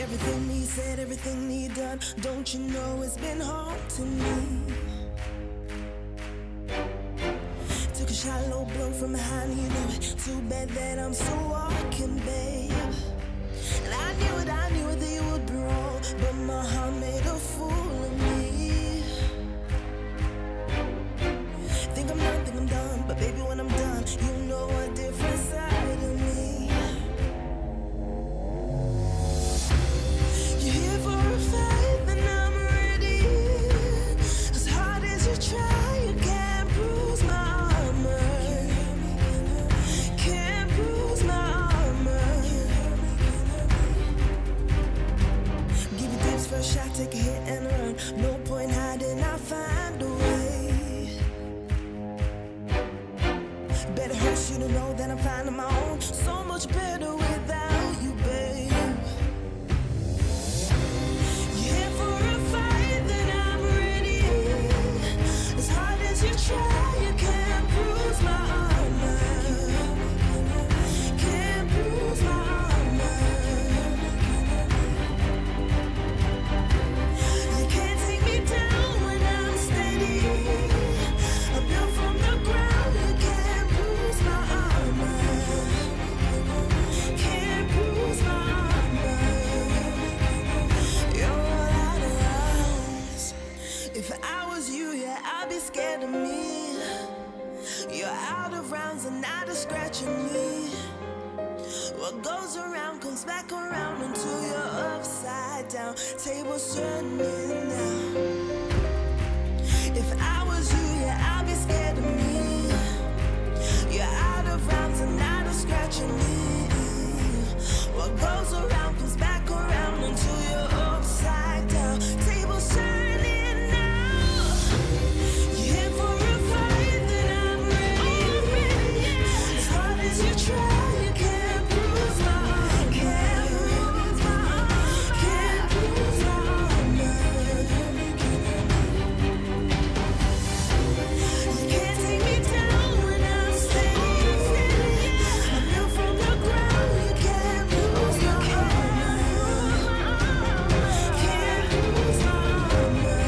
Everything he said, everything he done, don't you know it's been haunting me? Took a shallow blow from behind, you know it. Too bad that I'm still walking, babe. And I knew it that you would be wrong, but my heart made a fool of me. Think I'm done, but baby when I'm done, you know a different side of me. You're here for a fight, and I'm ready. As hard as you try, you can't bruise my armor. Can't bruise my armor. Give you dips first shot, take a hit and run. No point hiding, I'll find a way. Better hurts you to know that I'm finding my own. So much better without you, babe. You're here for a fight, then I'm ready. As hard as you try, you can't bruise my armor. Can't bruise my armor. You can't take me down when I'm steady. I'm built from the ground. You can't bruise my armor. Can't bruise my armor. You're all out of rounds. If I was you, yeah, I'd be scared of me. You're out of rounds and not a scratch of me. What goes around comes back around until you're upside down. Tables turning now. If I was you, yeah, I'd be scared of me. You're out of rounds and not a scratch of me. What goes around comes back around until you're upside down. Tables turning now. You're here for a fight, then I'm ready. As hard as you try, you can't bruise my armor. Can't bruise my armor. Can't bruise my armor. You can't take me down when I'm steady. I'm built from the ground. You can't bruise my armor. Can't bruise my armor.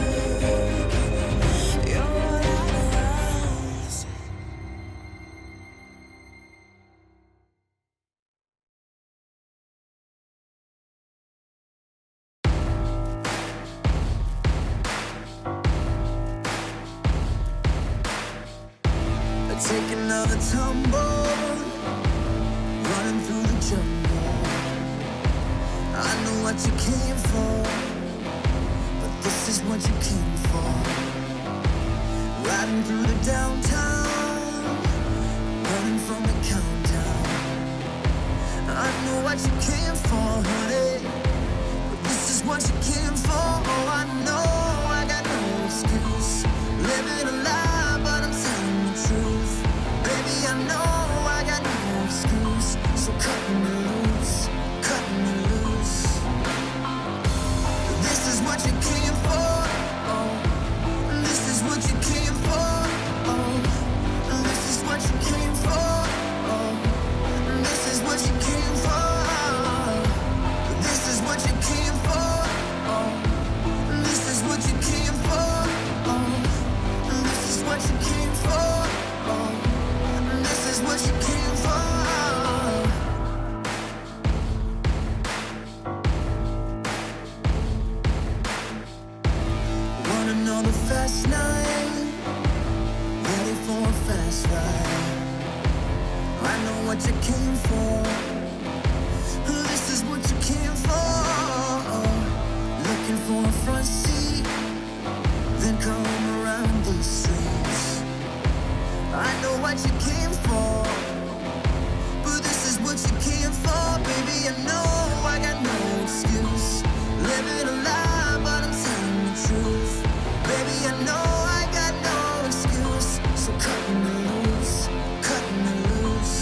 You're all out of rounds. Take another tumble, running through the jungle. I know what you came for, but this is what you came for. Riding through the downtown, running from the countdown. I know what you came for, honey, but this is what you came for. Oh, I know I got no excuse, living a lie, but I'm telling the truth. Baby, I know I got no excuse, so cut me loose, cut me loose. This is what you came for, oh. This is what you came for, oh. This is what you came for, oh. This is what you came for, oh. This is what you came for, oh. This is what you came for, oh. This is what you came for, oh. This is what you came for. Want another fast night, ready for a fast ride. I know what you came for. This is what you came for. Looking for a front seat, then come around the streets. I know what you came for, but this is what you came for. Baby, I know I got no excuse, living a lie, but I'm telling the truth. Baby, I know I got no excuse, so cut me loose, cut me loose.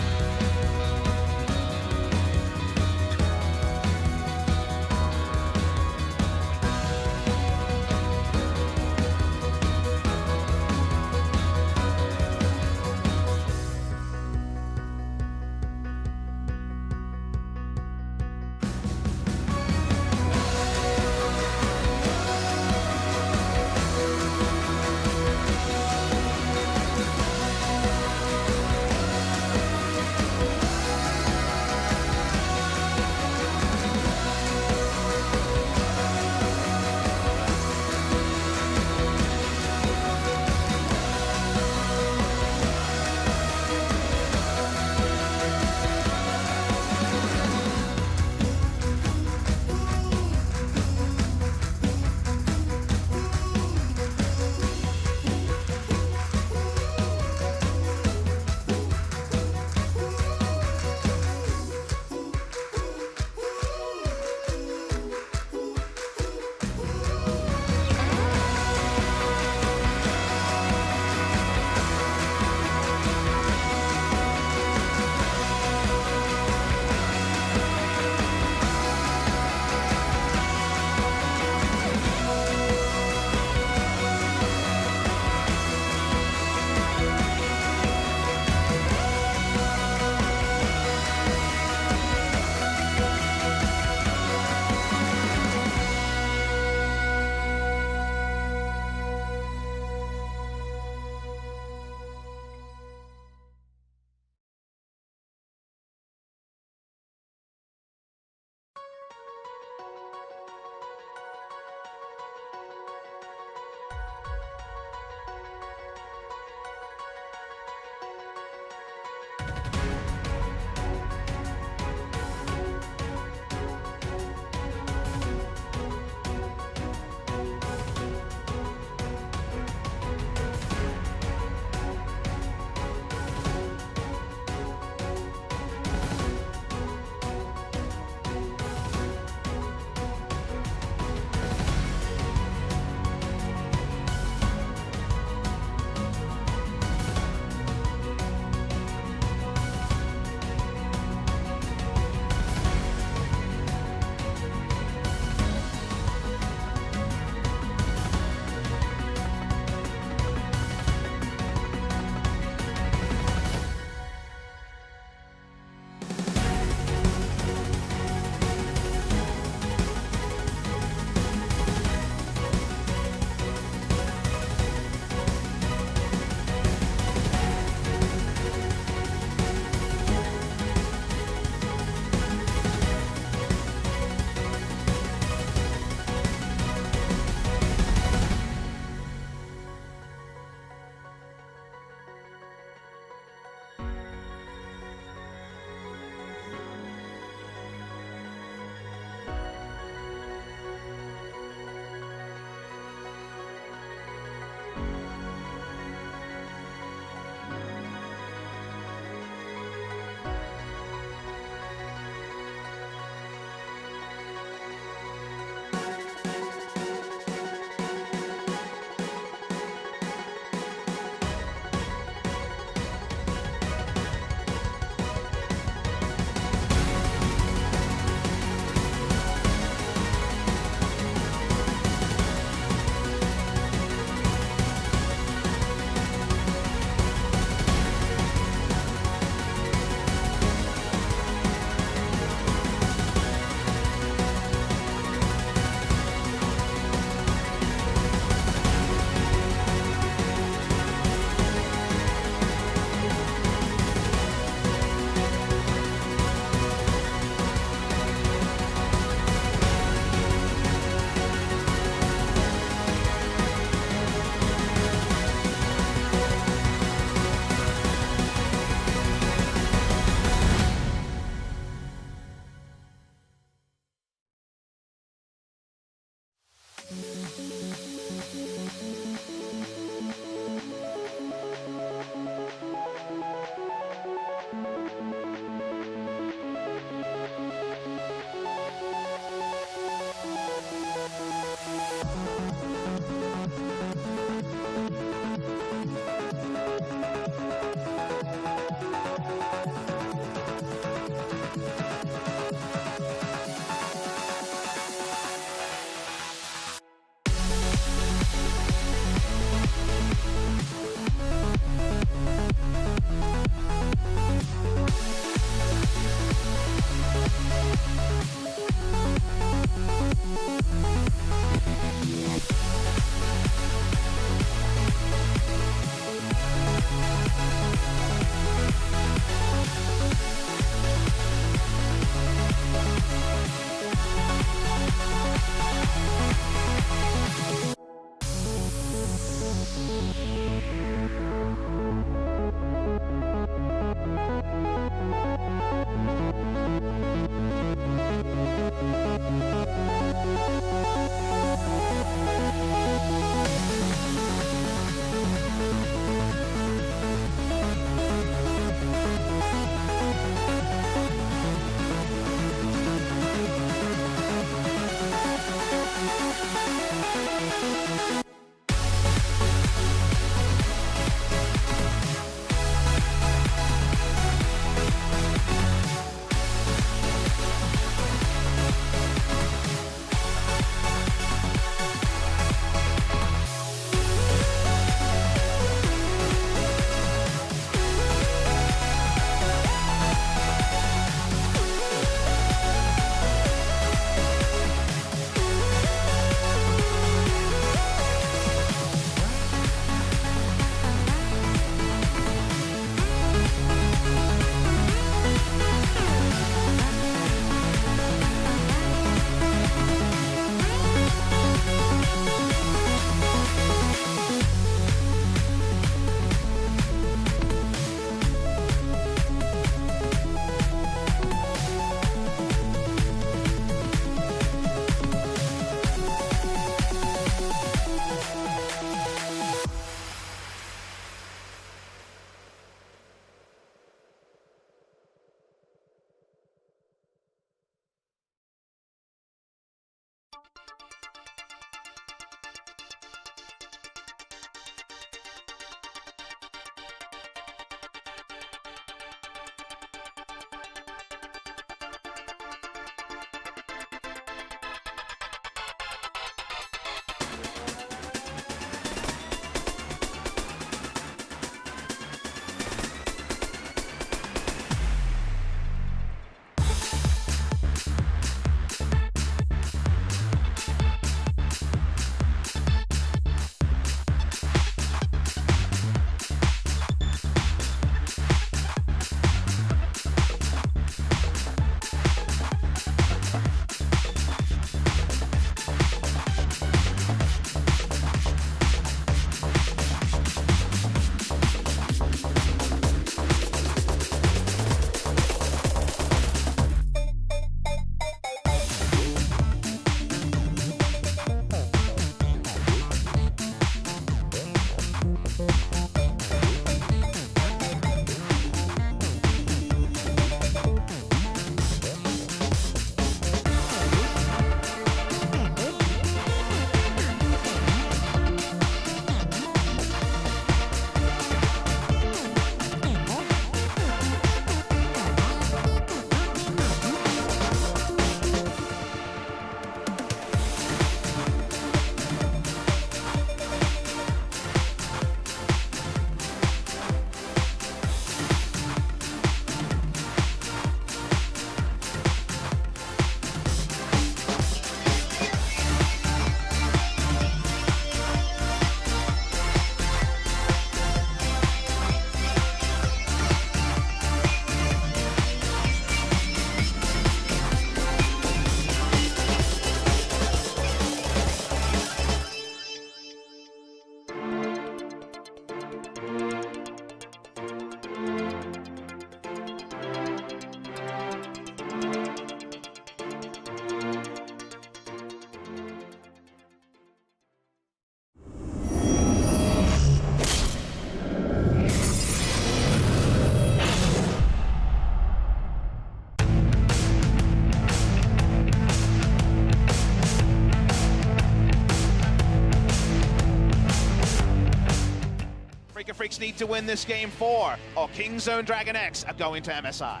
Freecs need to win this game for, or Kingzone DragonX are going to MSI?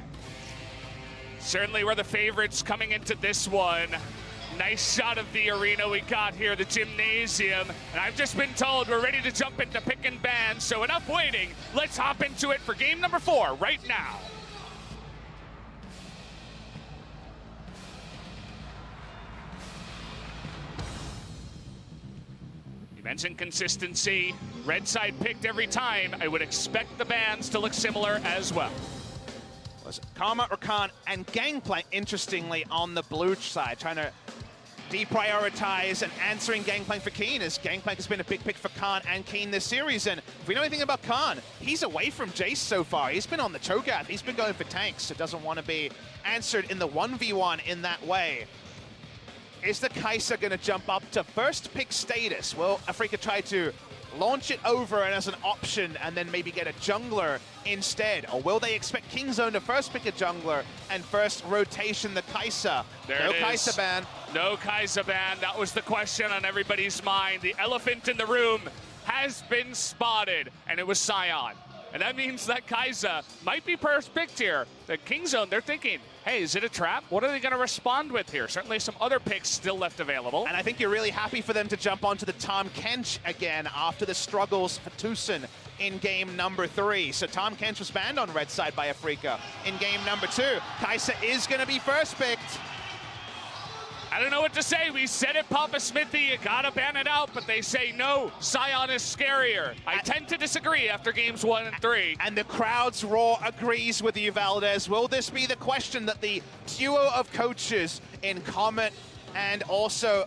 Certainly we're the favorites coming into this one. Nice shot of the arena we got here, the gymnasium. And I've just been told we're ready to jump into pick and ban, so enough waiting. Let's hop into it for game number 4 right now. You mentioned consistency. Red side picked every time. I would expect the bans to look similar as well. Karma, Rakan, and Gangplank, interestingly, on the blue side, trying to deprioritize and answering Gangplank for Keen, as Gangplank has been a big pick for Khan and Keen this series. And if we know anything about Khan, he's away from Jace so far. He's been on the Cho'Gath. He's been going for tanks, so doesn't want to be answered in the 1v1 in that way. Is the Kai'Sa going to jump up to first pick status? Will Afreeca try to launch it over and as an option and then maybe get a jungler instead? Or will they expect Kingzone to first pick a jungler and first rotation the Kai'Sa? No Kai'Sa ban. No Kai'Sa ban. That was the question on everybody's mind. The elephant in the room has been spotted, and it was Sion. And that means that Kai'Sa might be first picked here. The Kingzone, they're thinking, hey, is it a trap? What are they going to respond with here? Certainly some other picks still left available. And I think you're really happy for them to jump onto the Tahm Kench again after the struggles for Tucson in game number 3. So Tahm Kench was banned on red side by Afreeca in game number 2. Kai'Sa is going to be first picked. I don't know what to say. We said it, Papa Smithy, you gotta ban it out, but they say no, Sion is scarier. I tend to disagree after games 1 and 3. And the crowd's roar agrees with you, Valdez. Will this be the question that the duo of coaches in Comet and also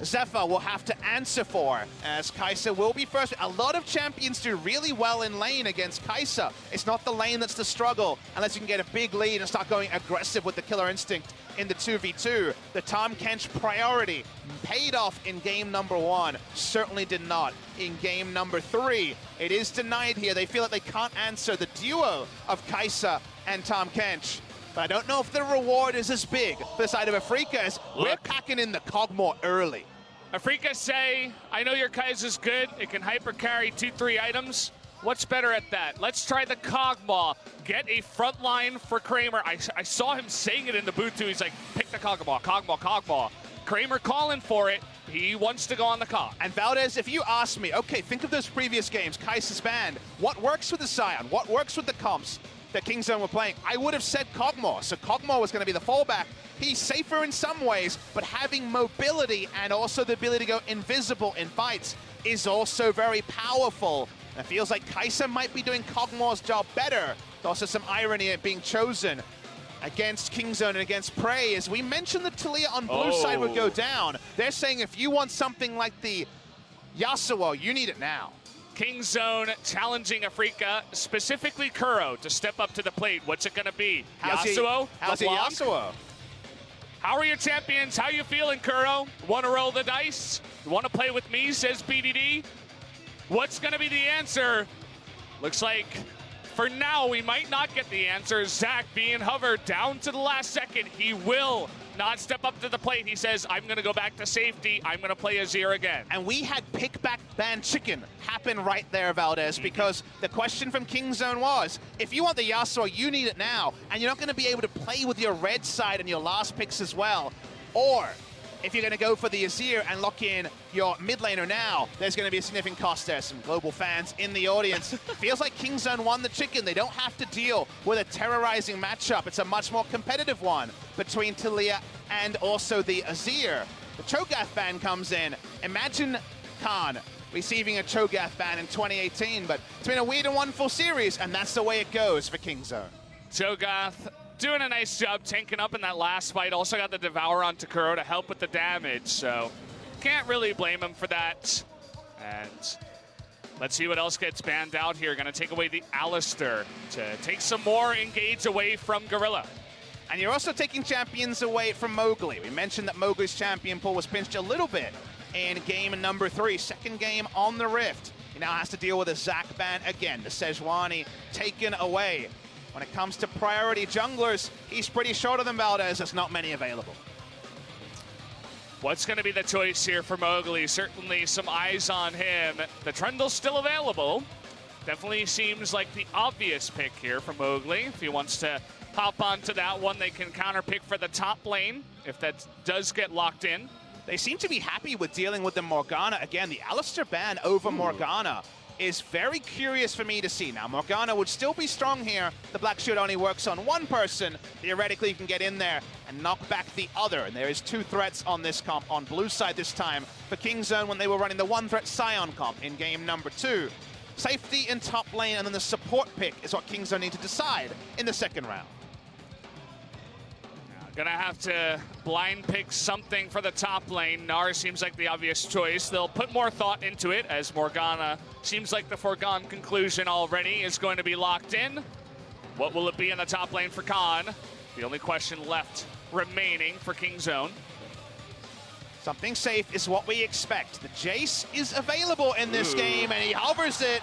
Zephyr will have to answer for, as Kai'Sa will be first. A lot of champions do really well in lane against Kai'Sa. It's not the lane that's the struggle, unless you can get a big lead and start going aggressive with the killer instinct in the 2v2. The Tahm Kench priority paid off in game number 1, certainly did not in game number 3. It is denied here. They feel like they can't answer the duo of Kai'Sa and Tahm Kench. But I don't know if the reward is as big for the side of Afreeca, as we're packing in the Kog'Maw early. Afreeca say, I know your Kai'Sa's good. It can hyper carry 2-3 items. What's better at that? Let's try the Kog'Maw. Get a front line for Kramer. I saw him saying it in the booth too. He's like, pick the Kog'Maw, Kog'Maw, Kog'Maw. Kramer calling for it. He wants to go on the Kog. And Valdez, if you ask me, okay, think of those previous games, Kai'Sa's banned. What works with the Sion? What works with the comps that Kingzone were playing? I would have said Kog'Maw. So Kog'Maw was going to be the fallback. He's safer in some ways, but having mobility and also the ability to go invisible in fights is also very powerful. It feels like Kai'Sa might be doing Kog'Maw's job better. There's also some irony at being chosen against Kingzone and against Prey. As we mentioned, the Talia on blue side would go down. They're saying if you want something like the Yasuo, you need it now. Kingzone challenging Afreeca, specifically Kuro, to step up to the plate. What's it going to be? Yasuo? How's Yasuo? How are your champions? How you feeling, Kuro? Want to roll the dice? Want to play with me, says BDD. What's going to be the answer? Looks like for now we might not get the answer. Zach being hovered down to the last second. He will not step up to the plate. He says, I'm going to go back to safety. I'm going to play Azir again. And we had pick back ban chicken happen right there, Valdez, because the question from Kingzone was, if you want the Yasuo, you need it now. And you're not going to be able to play with your red side and your last picks as well. Or if you're going to go for the Azir and lock in your mid laner now, there's going to be a significant cost there. Some global fans in the audience. Feels like Kingzone won the chicken. They don't have to deal with a terrorizing matchup. It's a much more competitive one between Talia and also the Azir. The Cho'Gath ban comes in. Imagine Khan receiving a Cho'Gath ban in 2018, but it's been a weird and wonderful series, and that's the way it goes for Kingzone. Cho'Gath doing a nice job tanking up in that last fight. Also got the Devour on Takuro to help with the damage, so can't really blame him for that. And let's see what else gets banned out here. Gonna take away the Alistair to take some more engage away from Gorilla. And you're also taking champions away from Mowgli. We mentioned that Mowgli's champion pool was pinched a little bit in game number 3, second game on the Rift. He now has to deal with a Zac ban again. The Sejuani taken away. When it comes to priority junglers, he's pretty short of them, Valdez. There's not many available. What's going to be the choice here for Mowgli? Certainly some eyes on him. The Trundle's still available. definitely seems like the obvious pick here for Mowgli. If he wants to hop onto that one, they can counter pick for the top lane if that does get locked in. They seem to be happy with dealing with the Morgana. Again, the Alistar ban over Morgana is very curious for me to see. Now, Morgana would still be strong here. The Black Shield only works on one person. Theoretically, you can get in there and knock back the other. And there is 2 threats on this comp on blue side this time for Kingzone when they were running the 1-threat Scion comp in game number 2. Safety in top lane and then the support pick is what Kingzone need to decide in the second round. Gonna have to blind pick something for the top lane. Gnar seems like the obvious choice. They'll put more thought into it as Morgana seems like the foregone conclusion already is going to be locked in. What will it be in the top lane for Khan? The only question left remaining for Kingzone. Something safe is what we expect. The Jace is available in this game and he hovers it.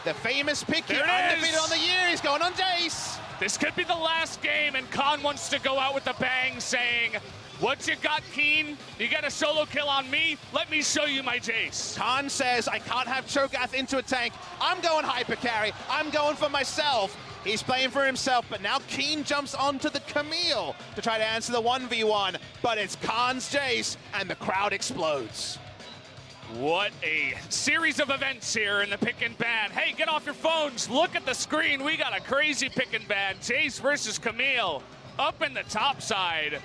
The famous pick here, undefeated on the year. He's going on Jace. This could be the last game, and Khan wants to go out with a bang, saying, what you got, Keen? You got a solo kill on me? Let me show you my Jace. Khan says, I can't have Cho'Gath into a tank. I'm going hyper carry. I'm going for myself. He's playing for himself, but now Keen jumps onto the Camille to try to answer the 1v1, but it's Khan's Jace, and the crowd explodes. What a series of events here in the pick and ban. Hey, get off your phones. Look at the screen. We got a crazy pick and ban. Jace versus Camille up in the top side.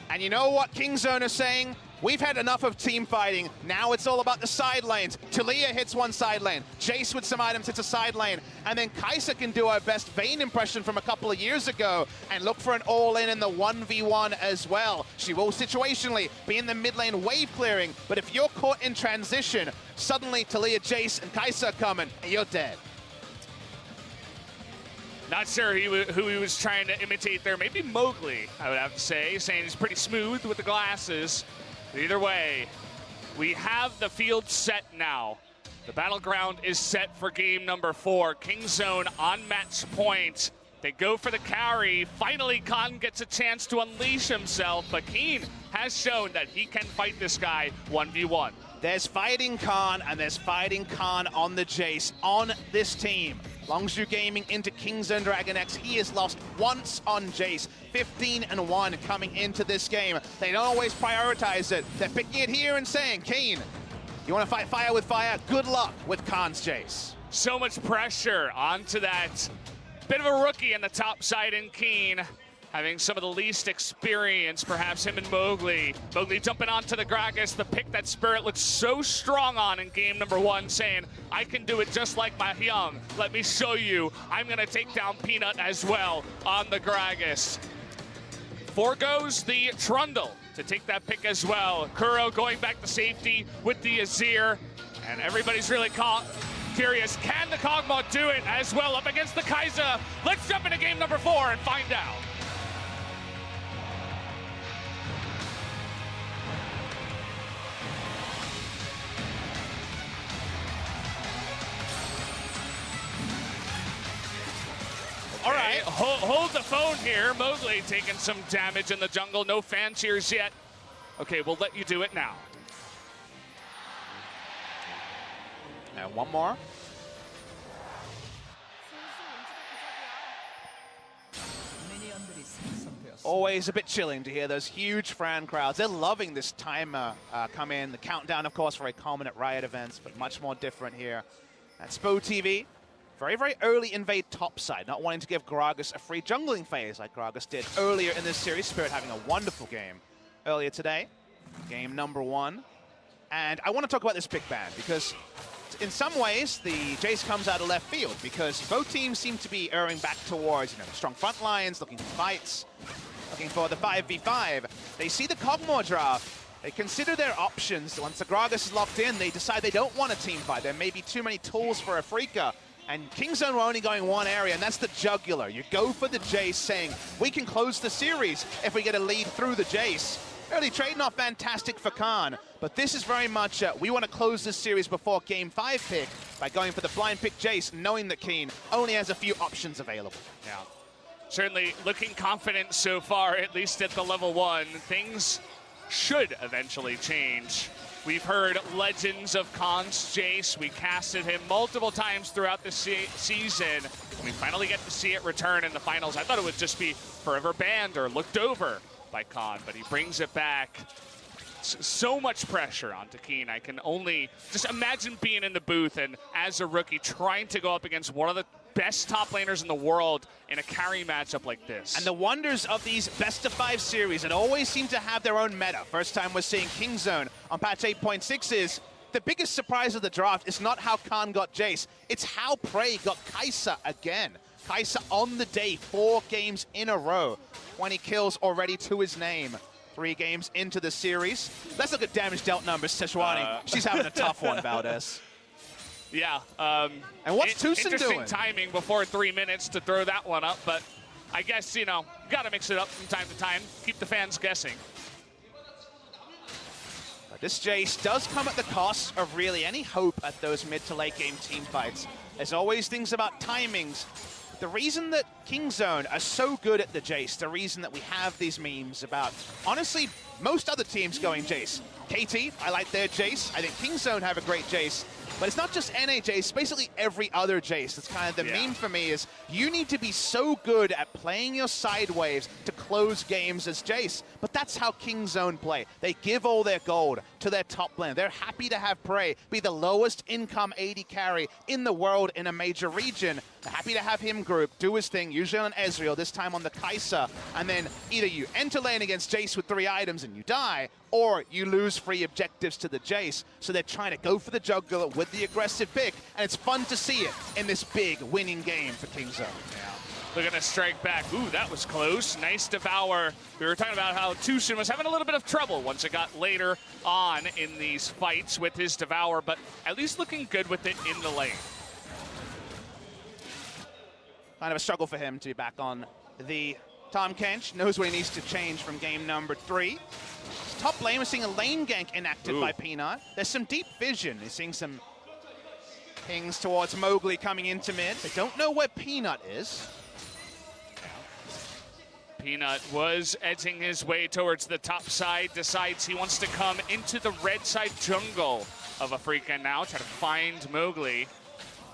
And you know what Kingzone is saying? We've had enough of team fighting. Now it's all about the side lanes. Talia hits one side lane. Jace with some items hits a side lane. And then Kai'Sa can do our best Vayne impression from a couple of years ago and look for an all-in in the 1v1 as well. She will situationally be in the mid lane wave clearing, but if you're caught in transition, suddenly Talia, Jace, and Kai'Sa are coming, and you're dead. Not sure who he was trying to imitate there. Maybe Mowgli, I would have to say, saying he's pretty smooth with the glasses. Either way, we have the field set now. The battleground is set for game number 4. Kingzone on match point. They go for the carry. Finally, Khan gets a chance to unleash himself, but Keen has shown that he can fight this guy 1v1. There's fighting Khan, and there's fighting Khan on the Jace on this team. Longzhu Gaming into Kingzone DragonX. He has lost once on Jace. 15-1 coming into this game. They don't always prioritize it. They're picking it here and saying, Keen, you want to fight fire with fire? Good luck with Khan's Jace. So much pressure onto that bit of a rookie in the top side in Keen. Having some of the least experience, perhaps him and Mowgli. Mowgli jumping onto the Gragas, the pick that Spirit looks so strong on in game number 1, saying, I can do it just like my Hyung. Let me show you. I'm going to take down Peanut as well on the Gragas. Forgoes the Trundle to take that pick as well. Kuro going back to safety with the Azir. And everybody's really curious, can the Kog'Maw do it as well up against the Kai'Sa? Let's jump into game number 4 and find out. All right, hold the phone here. Mowgli taking some damage in the jungle. No fan cheers yet. Okay, we'll let you do it now. And one more. Always a bit chilling to hear those huge fan crowds. They're loving this timer come in. The countdown, of course, very common at Riot events, but much more different here at Spo TV. Very, very early invade topside, not wanting to give Gragas a free jungling phase like Gragas did earlier in this series. Spirit having a wonderful game earlier today, game number 1. And I want to talk about this pick ban because in some ways the Jace comes out of left field because both teams seem to be erring back towards, strong front lines, looking for fights, looking for the 5v5. They see the Kog'Maw draft. They consider their options. Once the Gragas is locked in, they decide they don't want a team fight. There may be too many tools for Afreeca. And Kingzone were only going one area, and that's the jugular. You go for the Jace, saying, we can close the series if we get a lead through the Jace. Early trade off fantastic for Khan, but this is very much, we want to close this series before game 5 pick by going for the blind pick Jace, knowing that Keen only has a few options available. Yeah, certainly looking confident so far, at least at the level 1. Things should eventually change We've heard legends of Khan's Jace. We casted him multiple times throughout the season. And we finally get to see it return in the finals. I thought it would just be forever banned or looked over by Khan, but he brings it back. So much pressure onto Keen. I can only just imagine being in the booth and as a rookie trying to go up against one of the best top laners in the world in a carry matchup like this. And the wonders of these best-of-5 series, it always seem to have their own meta. First time we're seeing Kingzone on patch 8.6 is the biggest surprise of the draft is not how Khan got Jace, it's how Prey got Kai'Sa again. Kai'Sa on the day, 4 games in a row. 20 kills already to his name. 3 games into the series. Let's look at damage dealt numbers, Sejuani. She's having a tough one, Valdez. Yeah. And what's Tucson interesting doing? Timing before 3 minutes to throw that one up, but I guess, you know, got to mix it up from time to time. Keep the fans guessing. But this Jace does come at the cost of really any hope at those mid to late game team fights. There's always things about timings. The reason that Kingzone are so good at the Jace, the reason that we have these memes about, honestly, most other teams going Jace. KT, I like their Jace. I think Kingzone have a great Jace. But it's not just NA Jace, basically every other Jace. That's kind of the meme for me is you need to be so good at playing your side waves to close games as Jace. But that's how Kingzone play. They give all their gold to their top lane. They're happy to have Prey be the lowest income AD carry in the world in a major region. They're happy to have him group, do his thing, usually on Ezreal, this time on the Kai'Sa. And then either you enter lane against Jace with 3 items and you die, or you lose free objectives to the Jace. So they're trying to go for the juggler with the aggressive pick, and it's fun to see it in this big winning game for Kingzone. Yeah. Looking to strike back. Ooh, that was close. Nice devour. We were talking about how Tucson was having a little bit of trouble once it got later on in these fights with his devour, but at least looking good with it in the lane. Kind of a struggle for him to be back on the Tahm Kench. Knows what he needs to change from game number 3. Top lane, we're seeing a lane gank enacted by Peanut. There's some deep vision. He's seeing some pings towards Mowgli coming into mid. They don't know where Peanut is. Peanut was edging his way towards the top side, decides he wants to come into the red side jungle of Afreeca now, try to find Mowgli.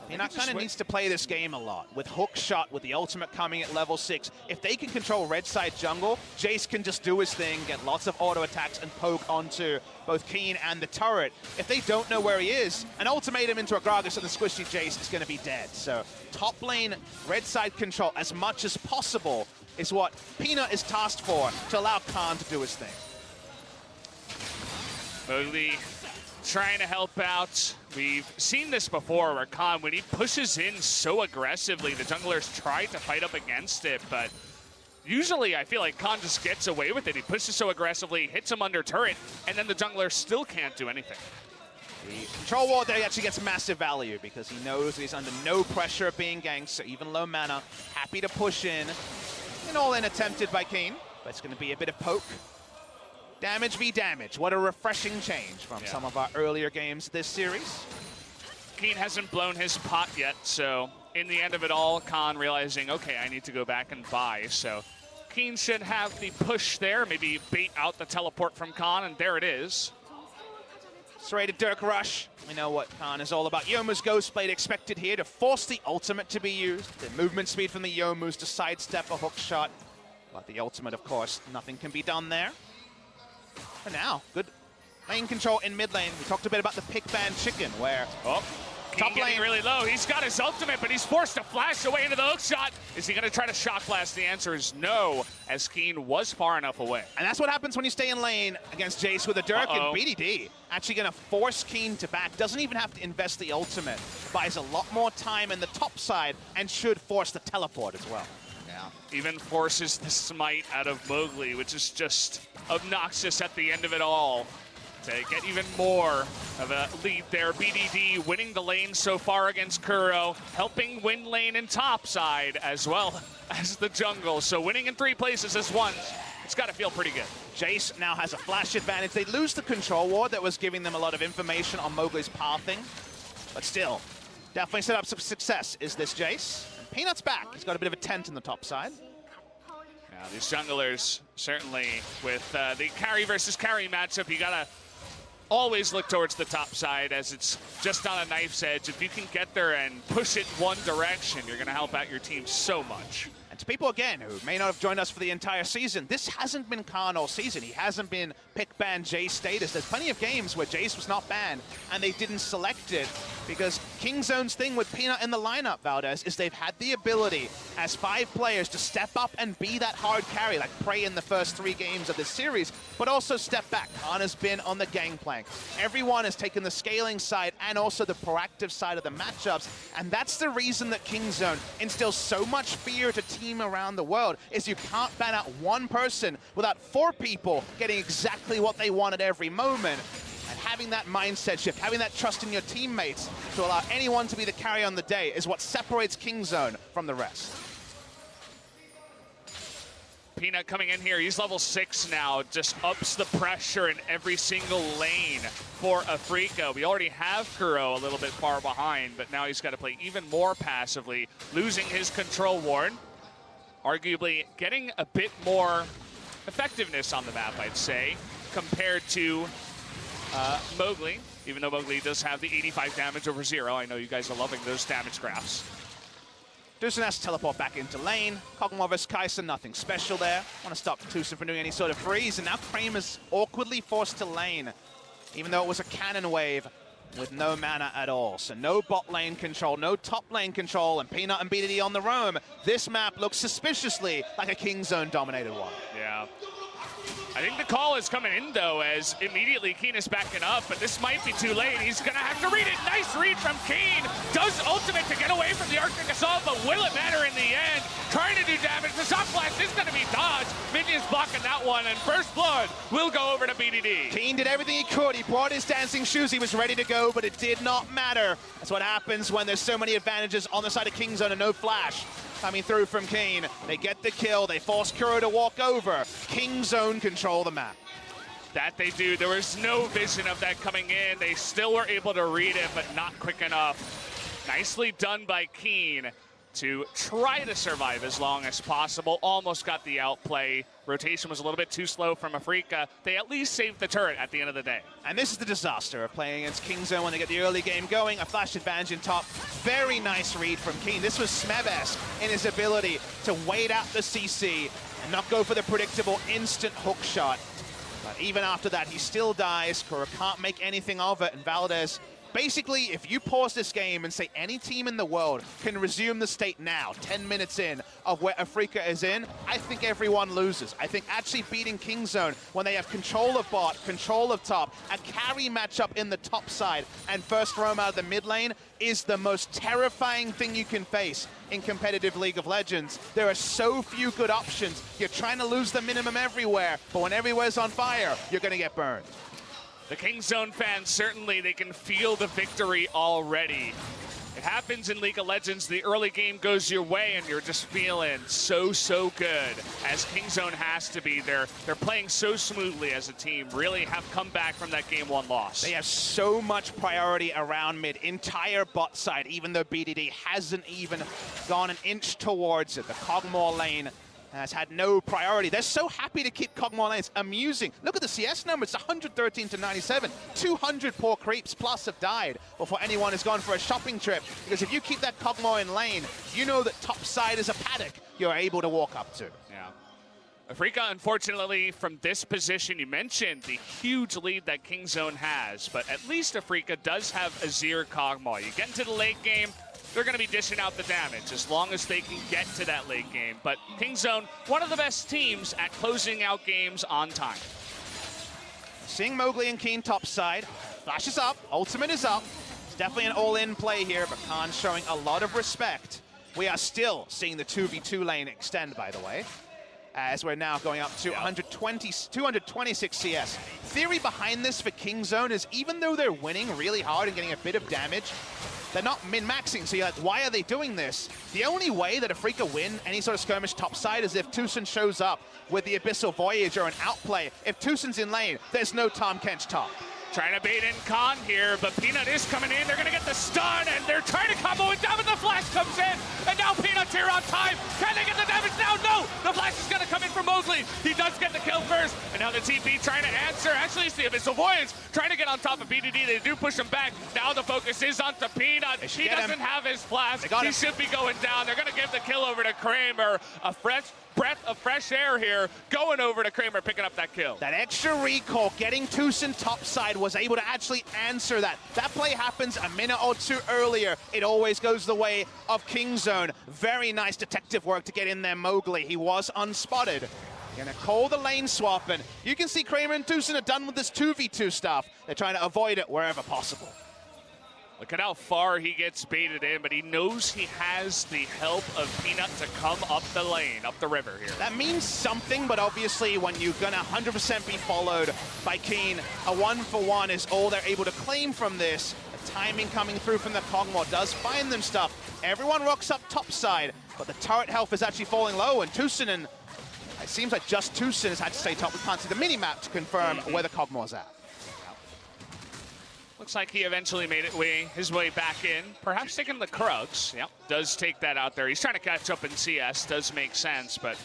Peanut kind of needs to play this game a lot. With hook shot, with the ultimate coming at level 6. If they can control red side jungle, Jace can just do his thing, get lots of auto attacks and poke onto both Keen and the turret. If they don't know where he is, an ultimatum into a Gragas and the squishy Jace is going to be dead. So top lane, red side control as much as possible is what Peanut is tasked for to allow Khan to do his thing. Mowgli trying to help out. We've seen this before where Khan, when he pushes in so aggressively, the junglers try to fight up against it, but usually I feel like Khan just gets away with it. He pushes so aggressively, hits him under turret, and then the jungler still can't do anything. The control ward there actually gets massive value because he knows he's under no pressure of being ganked, so even low mana, happy to push in. An all-in attempted by Keen, but it's going to be a bit of poke. Damage v damage. What a refreshing change from some of our earlier games this series. Keen hasn't blown his pot yet, so in the end of it all, Khan realizing, okay, I need to go back and buy. So Keen should have the push there, maybe bait out the teleport from Khan, and there it is. Straight to Dirk Rush. We know what Khan is all about. Youmuu's Ghost Blade expected here to force the ultimate to be used. The movement speed from the Youmuu's to sidestep a hook shot. But the ultimate, of course, nothing can be done there. For now, good lane control in mid lane. We talked a bit about the pick ban chicken, where top lane really low. He's got his ultimate, but he's forced to flash away into the hook shot. Is he going to try to shock blast? The answer is no, as Keen was far enough away. And that's what happens when you stay in lane against Jace with a Dirk and BDD. Actually going to force Keen to back. Doesn't even have to invest the ultimate. Buys a lot more time in the top side and should force the teleport as well. Even forces the smite out of Mowgli, which is just obnoxious at the end of it all. To get even more of a lead there. BDD winning the lane so far against Kuro, helping win lane and top side as well as the jungle. So winning in 3 places as one, it's got to feel pretty good. Jace now has a flash advantage. They lose the control ward that was giving them a lot of information on Mowgli's pathing. But still, definitely set up some success is this Jace. And Peanut's back. He's got a bit of a tent in the top side. These junglers, certainly with the carry versus carry matchup, you gotta always look towards the top side as it's just on a knife's edge. If you can get there and push it one direction, you're going to help out your team so much. And to people, again, who may not have joined us for the entire season, this hasn't been Khan all season. He hasn't been pick ban Jace status. There's plenty of games where Jace was not banned and they didn't select it because Kingzone's thing with Peanut in the lineup, Valdez, is they've had the ability as 5 players to step up and be that hard carry, like Prey in the first 3 games of this series, but also step back. Khan has been on the gangplank. Everyone has taken the scaling side and also the proactive side of the matchups, and that's the reason that Kingzone instills so much fear to teams around the world, is you can't ban out one person without 4 people getting exactly what they want at every moment. And having that mindset shift, having that trust in your teammates to allow anyone to be the carry on the day is what separates Kingzone from the rest. Peanut coming in here, he's level 6 now, just ups the pressure in every single lane for Afreeca. We already have Kuro a little bit far behind, but now he's got to play even more passively, losing his control ward. Arguably getting a bit more effectiveness on the map, I'd say, compared to Mowgli, even though Mowgli does have the 85 damage over 0. I know you guys are loving those damage graphs. Tucson has to teleport back into lane. Kog'Maw vs Kai'Sa, nothing special there. Want to stop Tucson from doing any sort of freeze, and now Kramer's awkwardly forced to lane, even though it was a cannon wave with no mana at all. So no bot lane control, no top lane control, and Peanut and BDD on the roam. This map looks suspiciously like a Kingzone dominated one. Yeah. I think the call is coming in, though, as immediately Keen is backing up, but this might be too late. He's going to have to read it. Nice read from Keen. Does ultimate to get away from the Arctic Assault, but will it matter in the end? Trying to do damage. The Shock Blast is going to be dodged. Minions blocking that one, and First Blood will go over to BDD. Keen did everything he could. He brought his dancing shoes. He was ready to go, but it did not matter. That's what happens when there's so many advantages on the side of Kingzone and no flash coming through from Keen. They get the kill. They force Kuro to walk over. Kingzone control the map. That they do. There was no vision of that coming in. They still were able to read it, but not quick enough. Nicely done by Keen to try to survive as long as possible. Almost got the outplay. Rotation was a little bit too slow from Afreeca. They at least saved the turret at the end of the day. And this is the disaster of playing against Kingzone when they get the early game going. A flash advantage in top. Very nice read from Keen. This was Smeb-esque in his ability to wait out the CC and not go for the predictable instant hook shot. But even after that, he still dies. Kuro can't make anything of it, and Valdez, basically, if you pause this game and say any team in the world can resume the state now, 10 minutes in of where Afreeca is in, I think everyone loses. I think actually beating Kingzone when they have control of bot, control of top, a carry matchup in the top side, and first roam out of the mid lane is the most terrifying thing you can face in competitive League of Legends. There are so few good options. You're trying to lose the minimum everywhere, but when everywhere's on fire, you're going to get burned. The Kingzone fans, certainly they can feel the victory already. It happens in League of Legends. The early game goes your way and you're just feeling so good, as Kingzone has to be. They're playing so smoothly as a team, really have come back from that game 1 loss. They have so much priority around mid, entire bot side, even though BDD hasn't even gone an inch towards it. The Kog'Maw lane has had no priority. They're so happy to keep Kog'Maw lane. It's amusing. Look at the CS number. It's 113 to 97. 200 poor creeps plus have died before anyone has gone for a shopping trip. Because if you keep that Kog'Maw in lane, you know that top side is a paddock you're able to walk up to. Yeah. Afreeca, unfortunately, from this position, you mentioned the huge lead that Kingzone has, but at least Afreeca does have Azir Kog'Maw. You get into the late game, they're going to be dishing out the damage as long as they can get to that late game. But Kingzone, one of the best teams at closing out games on time. Seeing Mowgli and Keen top side. Flash is up. Ultimate is up. It's definitely an all-in play here, but Khan showing a lot of respect. We are still seeing the 2v2 lane extend, by the way, as we're now going up to 226 CS. Theory behind this for Kingzone is even though they're winning really hard and getting a bit of damage, they're not min-maxing, so you're like, why are they doing this? The only way that Afreeca win any sort of skirmish topside is if Tucson shows up with the Abyssal Voyage or an outplay. If Tucson's in lane, there's no Tom Kench top. Trying to bait in Khan here, but Peanut is coming in. They're going to get the stun, and they're trying to combo it down, but the flash comes in. And now Peanut's here on time. Can they get the damage now? No! The flash is going to come in from Mowgli. He does get the kill first. And now the TP trying to answer. Actually, it's the Abyssal Voyage trying to get on top of BDD. They do push him back. Now the focus is on to Peanut. He doesn't have his flash. He should be going down. They're going to give the kill over to Kramer. A fresh breath of fresh air here, going over to Kramer, picking up that kill. That extra recall, getting Tucson topside, was able to actually answer that. That play happens a minute or two earlier. It always goes the way of Kingzone. Very nice detective work to get in there, Mowgli. He was unspotted. Gonna call the lane swap, and you can see Kramer and Tucson are done with this 2v2 stuff. They're trying to avoid it wherever possible. Look at how far he gets baited in, but he knows he has the help of Peanut to come up the lane, up the river here. That means something, but obviously when you're gonna 100% be followed by Keen, a 1-for-1 is all they're able to claim from this. The timing coming through from the Kog'Maw does find them stuff. Everyone rocks up topside, but the turret health is actually falling low, and Tucson, and it seems like just Tucson has had to stay top. We can't see the mini-map to confirm where the Kog'Maw's at. Looks like he eventually made his way back in. Perhaps taking the Krugs. Yep, does take that out there. He's trying to catch up in CS. Does make sense, but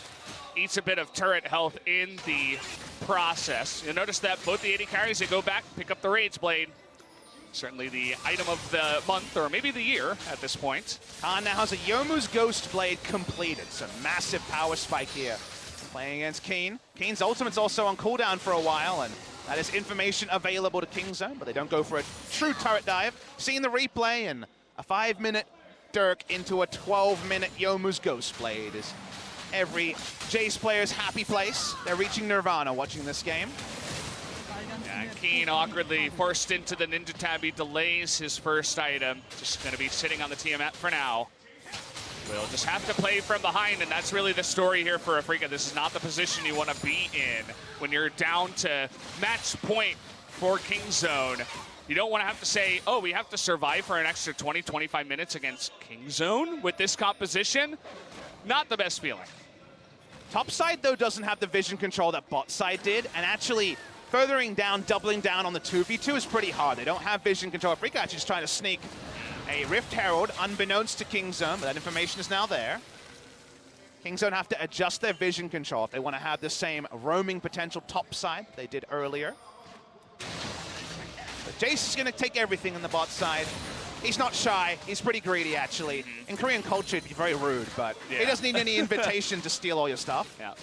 eats a bit of turret health in the process. You'll notice that both the AD carries, they go back, pick up the Rage Blade. Certainly the item of the month, or maybe the year at this point. Khan now has a Youmuu's Ghost Blade completed. So massive power spike here. Playing against Keen. Keen's ultimate's also on cooldown for a while, and that is information available to Kingzone, but they don't go for a true turret dive. Seeing the replay, and a 5-minute Dirk into a 12-minute Youmuu's Ghost Blade is every Jace player's happy place. They're reaching Nirvana watching this game. Yeah, Keen awkwardly forced into the Ninja Tabby, delays his first item. Just going to be sitting on the Tiamat for now. We'll just have to play from behind, and that's really the story here for Afreeca. This is not the position you want to be in when you're down to match point for Kingzone. You don't want to have to say, oh, we have to survive for an extra 20, 25 minutes against Kingzone with this composition. Not the best feeling. Topside, though, doesn't have the vision control that bot side did, and actually furthering down, doubling down on the 2v2 is pretty hard. They don't have vision control. Afreeca actually just trying to sneak a Rift Herald, unbeknownst to Kingzone, but that information is now there. Kingzone have to adjust their vision control if they want to have the same roaming potential topside they did earlier. But Jace is going to take everything on the bot side. He's not shy. He's pretty greedy, actually. In Korean culture, it'd be very rude, but he doesn't need any invitation to steal all your stuff. Yeah.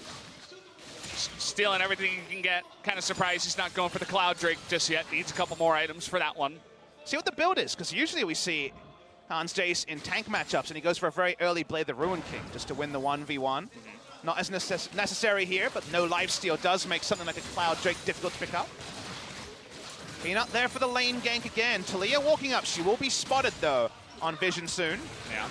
Stealing everything you can get. Kind of surprised he's not going for the Cloud Drake just yet. Needs a couple more items for that one. See what the build is, because usually we see Hans Jace in tank matchups, and he goes for a very early Blade the Ruin King just to win the 1v1. Not as necessary here, but no lifesteal does make something like a Cloud Drake difficult to pick up. Peanut there for the lane gank again. Talia walking up. She will be spotted, though, on vision soon. Yeah.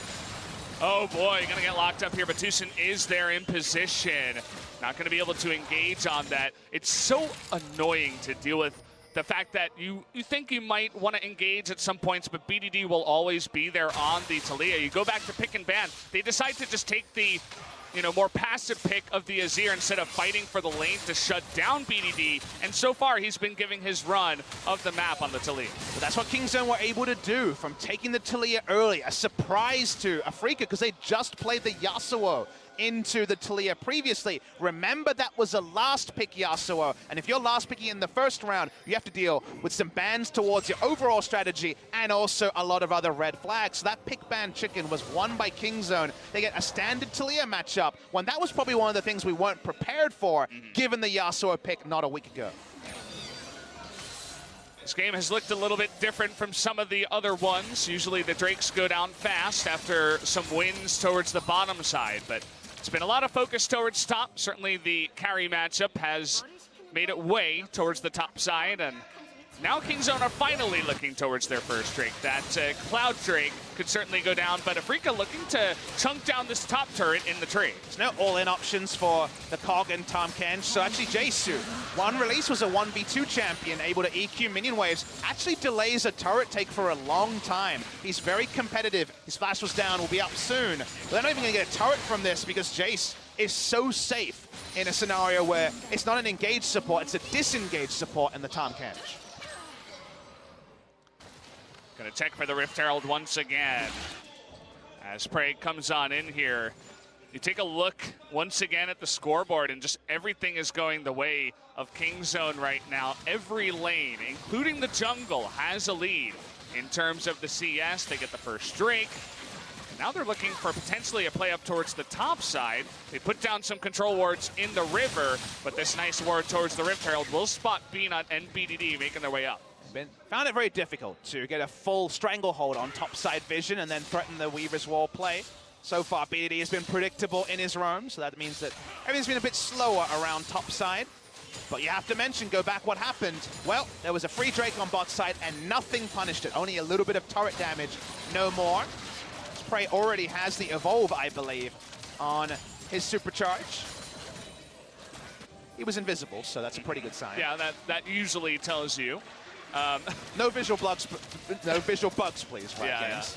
Oh, boy, going to get locked up here, but Tucson is there in position. Not going to be able to engage on that. It's so annoying to deal with. The fact that you think you might want to engage at some points, but BDD will always be there on the Talia. You go back to pick and ban. They decide to just take the, more passive pick of the Azir instead of fighting for the lane to shut down BDD. And so far, he's been giving his run of the map on the Talia. But that's what Kingzone were able to do from taking the Talia early. A surprise to Afreeca because they just played the Yasuo into the Talia previously. Remember, that was a last pick Yasuo, and if you're last picking in the first round, you have to deal with some bans towards your overall strategy and also a lot of other red flags. So that pick ban chicken was won by Kingzone. They get a standard Talia matchup when that was probably one of the things we weren't prepared for, given the Yasuo pick not a week ago. This game has looked a little bit different from some of the other ones. Usually the Drakes go down fast after some wins towards the bottom side, but it's been a lot of focus towards top. Certainly the carry matchup has made it way towards the top side, and now Kingzone are finally looking towards their first Drake. That Cloud Drake could certainly go down, but Afreeca looking to chunk down this top turret in the trade. There's no all-in options for the Kog and Tahm Kench, so actually Jace, one release was a 1v2 champion, able to EQ minion waves, actually delays a turret take for a long time. He's very competitive. His flash was down, will be up soon. But they're not even going to get a turret from this because Jace is so safe in a scenario where it's not an engaged support, it's a disengaged support in the Tahm Kench. Gonna check for the Rift Herald once again. As Prey comes on in here, you take a look once again at the scoreboard and just everything is going the way of Kingzone right now. Every lane, including the jungle, has a lead in terms of the CS. They get the first Drake. Now they're looking for potentially a play up towards the top side. They put down some control wards in the river, but this nice ward towards the Rift Herald will spot BNut and BDD making their way up. Found it very difficult to get a full stranglehold on topside vision and then threaten the Weaver's Wall play. So far, BDD has been predictable in his roam, so that means that everything's been a bit slower around topside. But you have to mention, go back what happened. Well, there was a free Drake on bot side and nothing punished it. Only a little bit of turret damage, no more. Prey already has the Evolve, I believe, on his supercharge. He was invisible, so that's a pretty good sign. Yeah, that usually tells you. No visual bugs, please, right, yeah, games.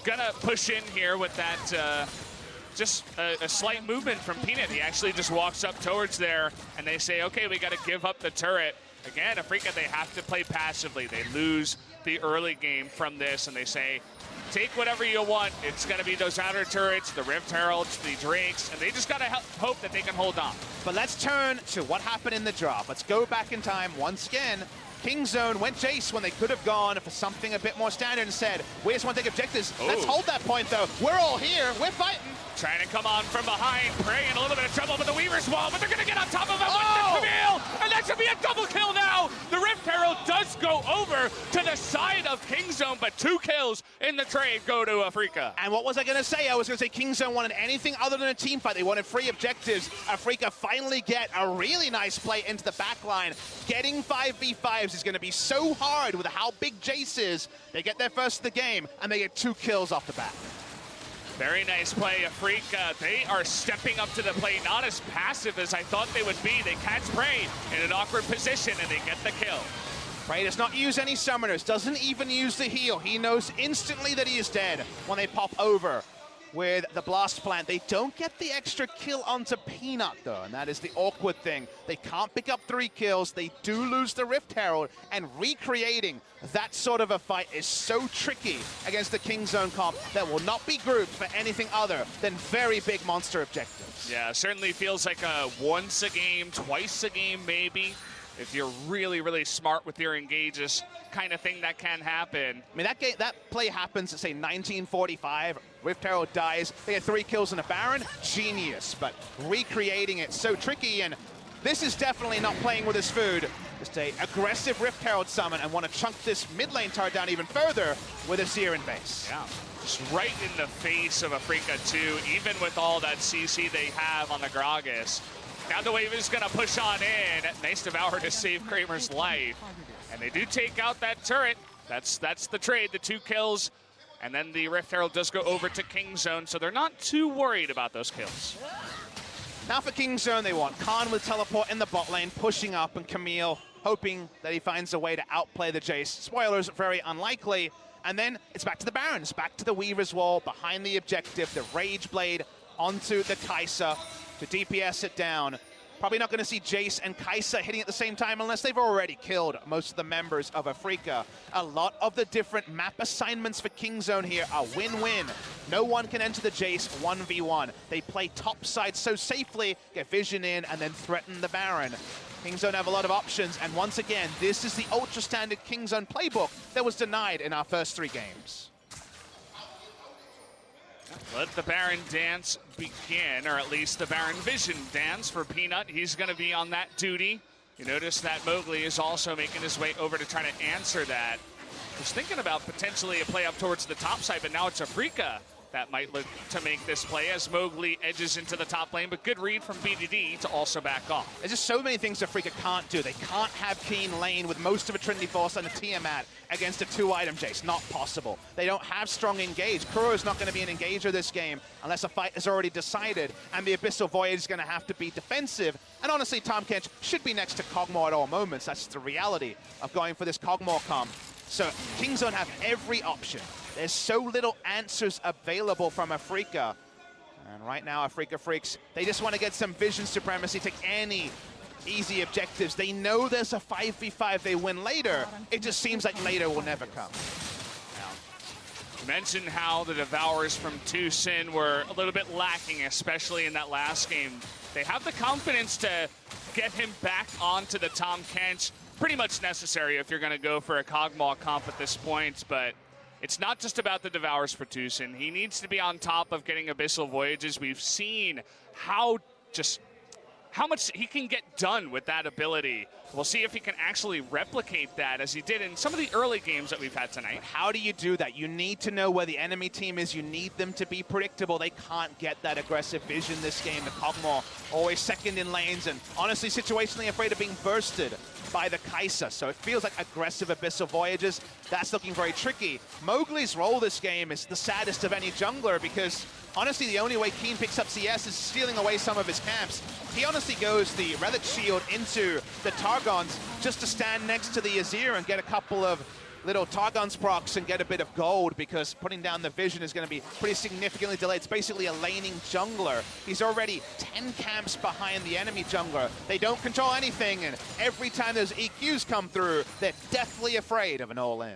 Gonna push in here with that, just a slight movement from Peanut. He actually just walks up towards there, and they say, okay, we got to give up the turret. Again, Afreeca, they have to play passively. They lose the early game from this, and they say, take whatever you want. It's going to be those outer turrets, the Rift Heralds, the Drakes, and they just got to hope that they can hold on. But let's turn to what happened in the drop. Let's go back in time once again. Kingzone went Jace when they could have gone for something a bit more standard and said, we just want to take objectives. Ooh. Let's hold that point, though. We're all here. We're fighting. Trying to come on from behind. Prey in a little bit of trouble with the Weaver's Wall, but they're going to get on top of him with the Camille, and that should be a double kill now. The Rift Herald does go over to the side of Kingzone, but 2 kills in the trade go to Afreeca. And what was I going to say? I was going to say Kingzone wanted anything other than a team fight. They wanted free objectives. Afreeca finally get a really nice play into the back line. Getting 5v5s is going to be so hard with how big Jace is. They get their first of the game, and they get 2 kills off the bat. Very nice play, Afreeca. They are stepping up to the plate, not as passive as I thought they would be. They catch Prey in an awkward position, and they get the kill. Prey does not use any summoners, doesn't even use the heal. He knows instantly that he is dead when they pop over with the blast plant. They don't get the extra kill onto Peanut, though, and that is the awkward thing. They can't pick up 3 kills. They do lose the Rift Herald, and recreating that sort of a fight is so tricky against the Kingzone comp that will not be grouped for anything other than very big monster objectives. Yeah, certainly feels like a once a game, twice a game maybe. If you're really, really smart with your engages, kind of thing that can happen. I mean, that play happens at, say, 1945. Rift Herald dies. They get 3 kills in a Baron. Genius. But recreating it so tricky, and this is definitely not playing with his food. Just a aggressive Rift Herald summon and want to chunk this mid lane turret down even further with a Searin base. Yeah, just right in the face of Afreeca too, even with all that CC they have on the Gragas. Now the wave is going to push on in. Nice Devour to save Kramer's life. And they do take out that turret. That's the trade, the 2 kills. And then the Rift Herald does go over to Kingzone, so they're not too worried about those kills. Now for Kingzone, they want Khan with teleport in the bot lane, pushing up, and Camille hoping that he finds a way to outplay the Jace. Spoilers, very unlikely. And then it's back to the Barons, back to the Weaver's Wall, behind the objective, the Rage Blade onto the Kai'Sa to DPS it down. Probably not going to see Jace and Kai'Sa hitting at the same time unless they've already killed most of the members of Afreeca. A lot of the different map assignments for Kingzone here are win-win. No one can enter the Jace 1v1. They play topside so safely, get vision in, and then threaten the Baron. Kingzone have a lot of options, and once again, this is the ultra-standard Kingzone playbook that was denied in our first 3 games. Let the Baron dance begin, or at least the Baron Vision dance for Peanut. He's going to be on that duty. You notice that Mowgli is also making his way over to try to answer that. Was thinking about potentially a play up towards the top side, but now it's Afreeca that might look to make this play as Mowgli edges into the top lane, but good read from BDD to also back off. There's just so many things Afreeca can't do. They can't have Keen lane with most of a Trinity Force and a Tiamat against a 2-item Jace. Not possible. They don't have strong engage. Kuro is not going to be an engager this game unless a fight is already decided, and the Abyssal Void is going to have to be defensive. And honestly, Tahm Kench should be next to Kog'Maw at all moments. That's the reality of going for this Kog'Maw comp. So Kingzone have every option. There's so little answers available from Afreeca. And right now, Afreeca Freecs, they just want to get some vision supremacy, take any easy objectives. They know there's a 5v5 they win later. It just seems like later will never come. You mentioned how the Devourers from Tucson were a little bit lacking, especially in that last game. They have the confidence to get him back onto the Tom Kench. Pretty much necessary if you're going to go for a Kog'Maw comp at this point, but it's not just about the Devourers for Tucson. He needs to be on top of getting Abyssal Voyages. We've seen how much he can get done with that ability. We'll see if he can actually replicate that as he did in some of the early games that we've had tonight. How do you do that? You need to know where the enemy team is. You need them to be predictable. They can't get that aggressive vision this game. The Kog'Maw always second in lanes and honestly situationally afraid of being bursted by the Kai'Sa. So it feels like aggressive Abyssal Voyages. That's looking very tricky. Mowgli's role this game is the saddest of any jungler because honestly, the only way Keen picks up CS is stealing away some of his camps. He honestly goes the Relic Shield into the Targons just to stand next to the Azir and get a couple of little Targons procs and get a bit of gold because putting down the vision is going to be pretty significantly delayed. It's basically a laning jungler. He's already 10 camps behind the enemy jungler. They don't control anything, and every time those EQs come through, they're deathly afraid of an all-in.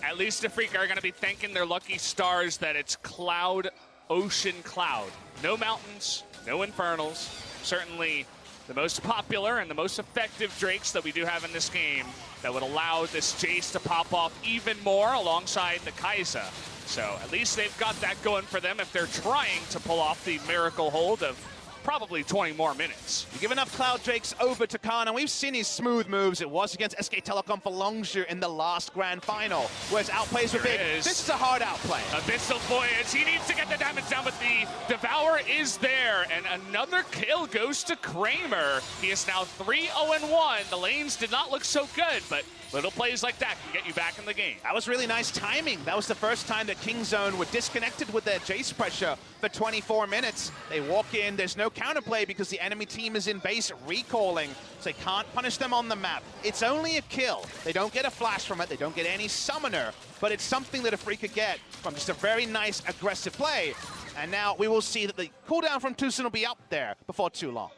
At least Afreeca are going to be thanking their lucky stars that it's Cloud, Ocean, Cloud. No mountains, no infernals. Certainly the most popular and the most effective Drakes that we do have in this game that would allow this Jace to pop off even more alongside the Kai'Sa. So at least they've got that going for them if they're trying to pull off the miracle hold of probably 20 more minutes. You give enough Cloud Drakes over to Khan, and we've seen his smooth moves. It was against SK Telecom for Longzhu in the last grand final, where his outplays were big. This is a hard outplay. Abyssal Voyage, he needs to get the damage down, but the Devourer is there, and another kill goes to Kramer. He is now 3-0-1. The lanes did not look so good, but little plays like that can get you back in the game. That was really nice timing. That was the first time that Kingzone were disconnected with their Jace pressure for 24 minutes. They walk in, there's no counterplay because the enemy team is in base recalling, so they can't punish them on the map. It's only a kill. They don't get a flash from it, they don't get any summoner, but it's something that Afreeca get from just a very nice aggressive play. And now we will see that the cooldown from Tucson will be up there before too long.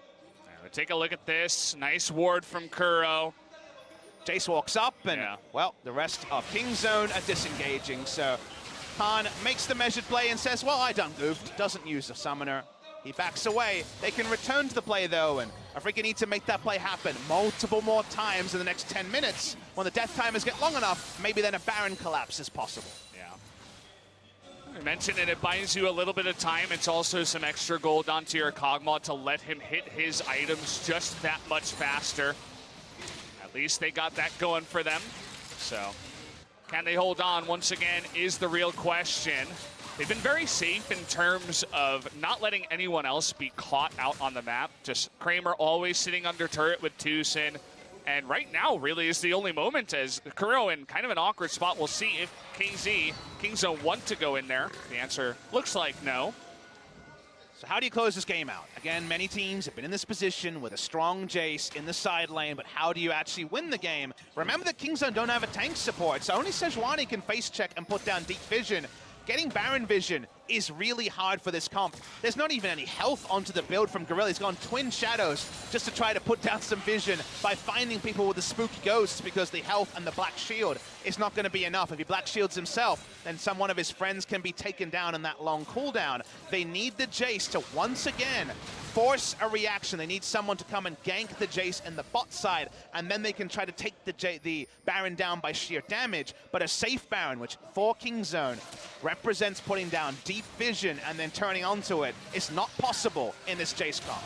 Take a look at this. Nice ward from Kuro. Jace walks up, and, well, the rest of Kingzone are disengaging. So Khan makes the measured play and says, well, I done goofed. Doesn't use a summoner. He backs away. They can return to the play, though, and Afreeca need to make that play happen multiple more times in the next 10 minutes. When the death timers get long enough, maybe then a Baron collapse is possible. I mentioned it buys you a little bit of time. It's also some extra gold onto your Kog'Maw to let him hit his items just that much faster. At least they got that going for them. So can they hold on once again is the real question. They've been very safe in terms of not letting anyone else be caught out on the map. Just Kramer always sitting under turret with Tucson. And right now really is the only moment as Kuro in kind of an awkward spot. We'll see if Kingzone want to go in there. The answer looks like no. So how do you close this game out? Again, many teams have been in this position with a strong Jace in the side lane, but how do you actually win the game? Remember that Kingzone don't have a tank support, so only Sejuani can face check and put down deep vision. Getting Baron vision is really hard for this comp. There's not even any health onto the build from Gorilla. He's gone Twin Shadows just to try to put down some vision by finding people with the spooky ghosts because the health and the Black Shield is not going to be enough. If he Black Shields himself, then one of his friends can be taken down in that long cooldown. They need the Jace to once again force a reaction. They need someone to come and gank the Jace in the bot side, and then they can try to take the Baron down by sheer damage. But a safe Baron, which for Kingzone represents putting down deep vision and then turning onto it, is not possible in this Jace comp.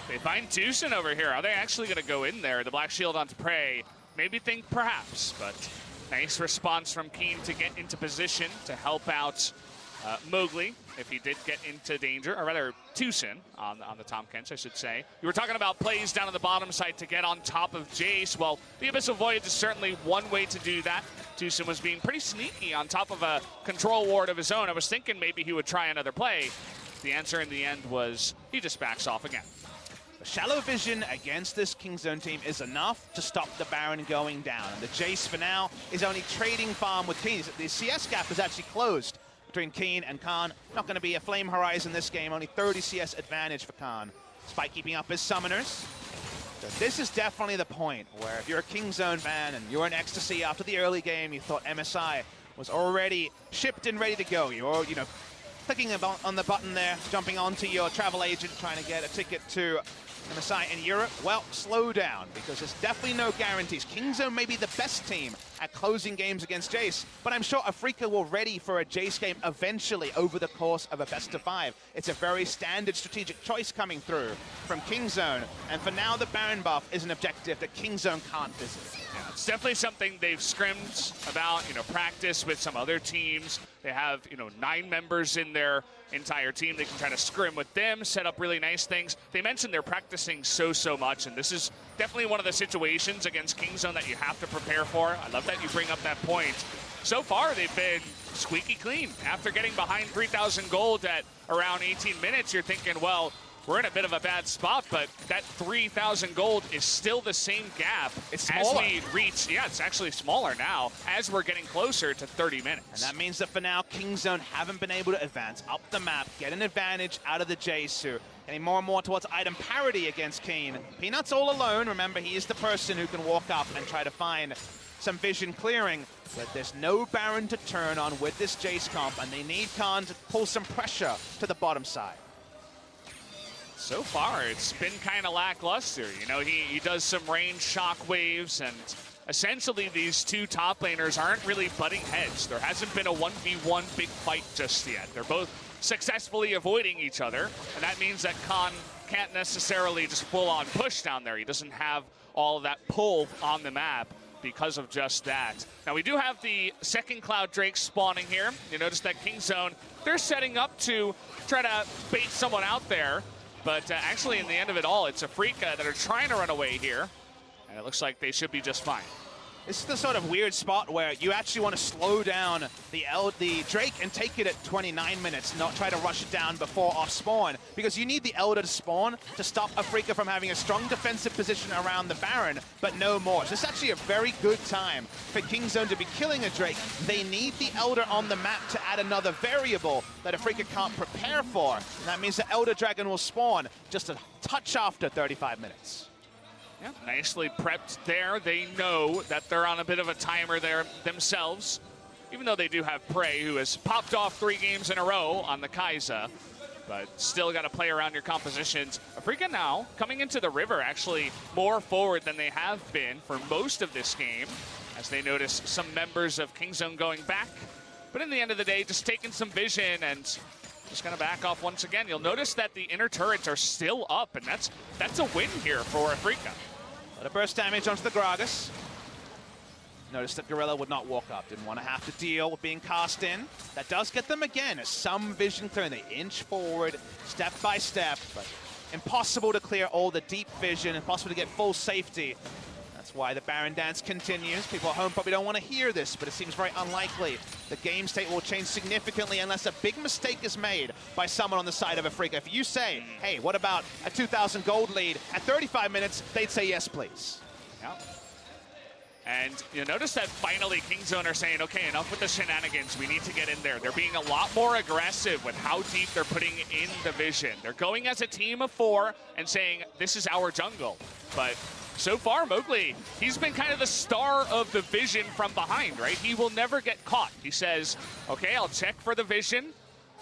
They find Tucson over here. Are they actually going to go in there? The Black Shield onto Prey. Maybe think perhaps, but nice response from Keen to get into position to help out Mowgli if he did get into danger, or rather Tucson on the Tom Kench, I should say. You were talking about plays down on the bottom side to get on top of Jace. Well, the Abyssal Voyage is certainly one way to do that. Tucson was being pretty sneaky on top of a control ward of his own. I was thinking maybe he would try another play. The answer in the end was he just backs off again. Shallow vision against this Kingzone team is enough to stop the Baron going down. And the Jace, for now, is only trading farm with Keen. The CS gap is actually closed between Keen and Khan. Not going to be a Flame Horizon this game, only 30 CS advantage for Khan, despite keeping up his summoners. So this is definitely the point where if you're a Kingzone fan and you're in ecstasy after the early game, you thought MSI was already shipped and ready to go. You're, you know, clicking on the button there, jumping onto your travel agent, trying to get a ticket to an assignment in Europe. Well, slow down, because there's definitely no guarantees. Kingzone may be the best team at closing games against Jace, but I'm sure Afreeca will ready for a Jace game eventually over the course of a best-of-5. It's a very standard strategic choice coming through from Kingzone, and for now, the Baron buff is an objective that Kingzone can't visit. Yeah, it's definitely something they've scrimmed about, you know, practice with some other teams. They have, you know, 9 members in their entire team. They can try to scrim with them, set up really nice things. They mentioned they're practicing so much, and this is definitely one of the situations against Kingzone that you have to prepare for. I love that you bring up that point. So far, they've been squeaky clean. After getting behind 3,000 gold at around 18 minutes, you're thinking, well, we're in a bit of a bad spot, but that 3,000 gold is still the same gap. It's smaller. As we reach, yeah, it's actually smaller now as we're getting closer to 30 minutes. And that means that for now, Kingzone haven't been able to advance up the map, get an advantage out of the Jace, getting more and more towards item parity against Keen. Peanut's all alone. Remember, he is the person who can walk up and try to find some vision clearing, but there's no Baron to turn on with this Jace comp, and they need Khan to pull some pressure to the bottom side. So far, it's been kind of lackluster. You know, he does some range shockwaves, and essentially these two top laners aren't really butting heads. There hasn't been a 1v1 big fight just yet. They're both successfully avoiding each other, and that means that Khan can't necessarily just full-on push down there. He doesn't have all of that pull on the map because of just that. Now, we do have the second Cloud Drake spawning here. You notice that Kingzone, they're setting up to try to bait someone out there. But actually, in the end of it all, it's Afreeca that are trying to run away here. And it looks like they should be just fine. This is the sort of weird spot where you actually want to slow down the Drake and take it at 29 minutes, not try to rush it down before off spawn, because you need the Elder to spawn to stop Afreeca from having a strong defensive position around the Baron, but no more. So this is actually a very good time for Kingzone to be killing a Drake. They need the Elder on the map to add another variable that Afreeca can't prepare for. And that means the Elder Dragon will spawn just a touch after 35 minutes. Yeah, nicely prepped there. They know that they're on a bit of a timer there themselves, even though they do have Prey, who has popped off 3 games in a row on the Kai'Sa, but still got to play around your compositions. Afreeca now coming into the river, actually more forward than they have been for most of this game, as they notice some members of Kingzone going back. But in the end of the day, just taking some vision and just going to back off once again. You'll notice that the inner turrets are still up, and that's a win here for Afreeca. A burst damage onto the Gragas. Notice that Gorilla would not walk up. Didn't want to have to deal with being cast in. That does get them, again, some vision clearing. They inch forward, step by step, but impossible to clear all the deep vision, impossible to get full safety. That's why the Baron dance continues. People at home probably don't want to hear this, but it seems very unlikely. The game state will change significantly unless a big mistake is made by someone on the side of Afreeca. If you say, hey, what about a 2,000 gold lead at 35 minutes, they'd say yes, please. Yeah. And you'll notice that finally Kingzone are saying, okay, enough with the shenanigans. We need to get in there. They're being a lot more aggressive with how deep they're putting in the vision. They're going as a team of 4 and saying, this is our jungle. But so far, Mowgli, he's been kind of the star of the vision from behind, right? He will never get caught. He says, okay, I'll check for the vision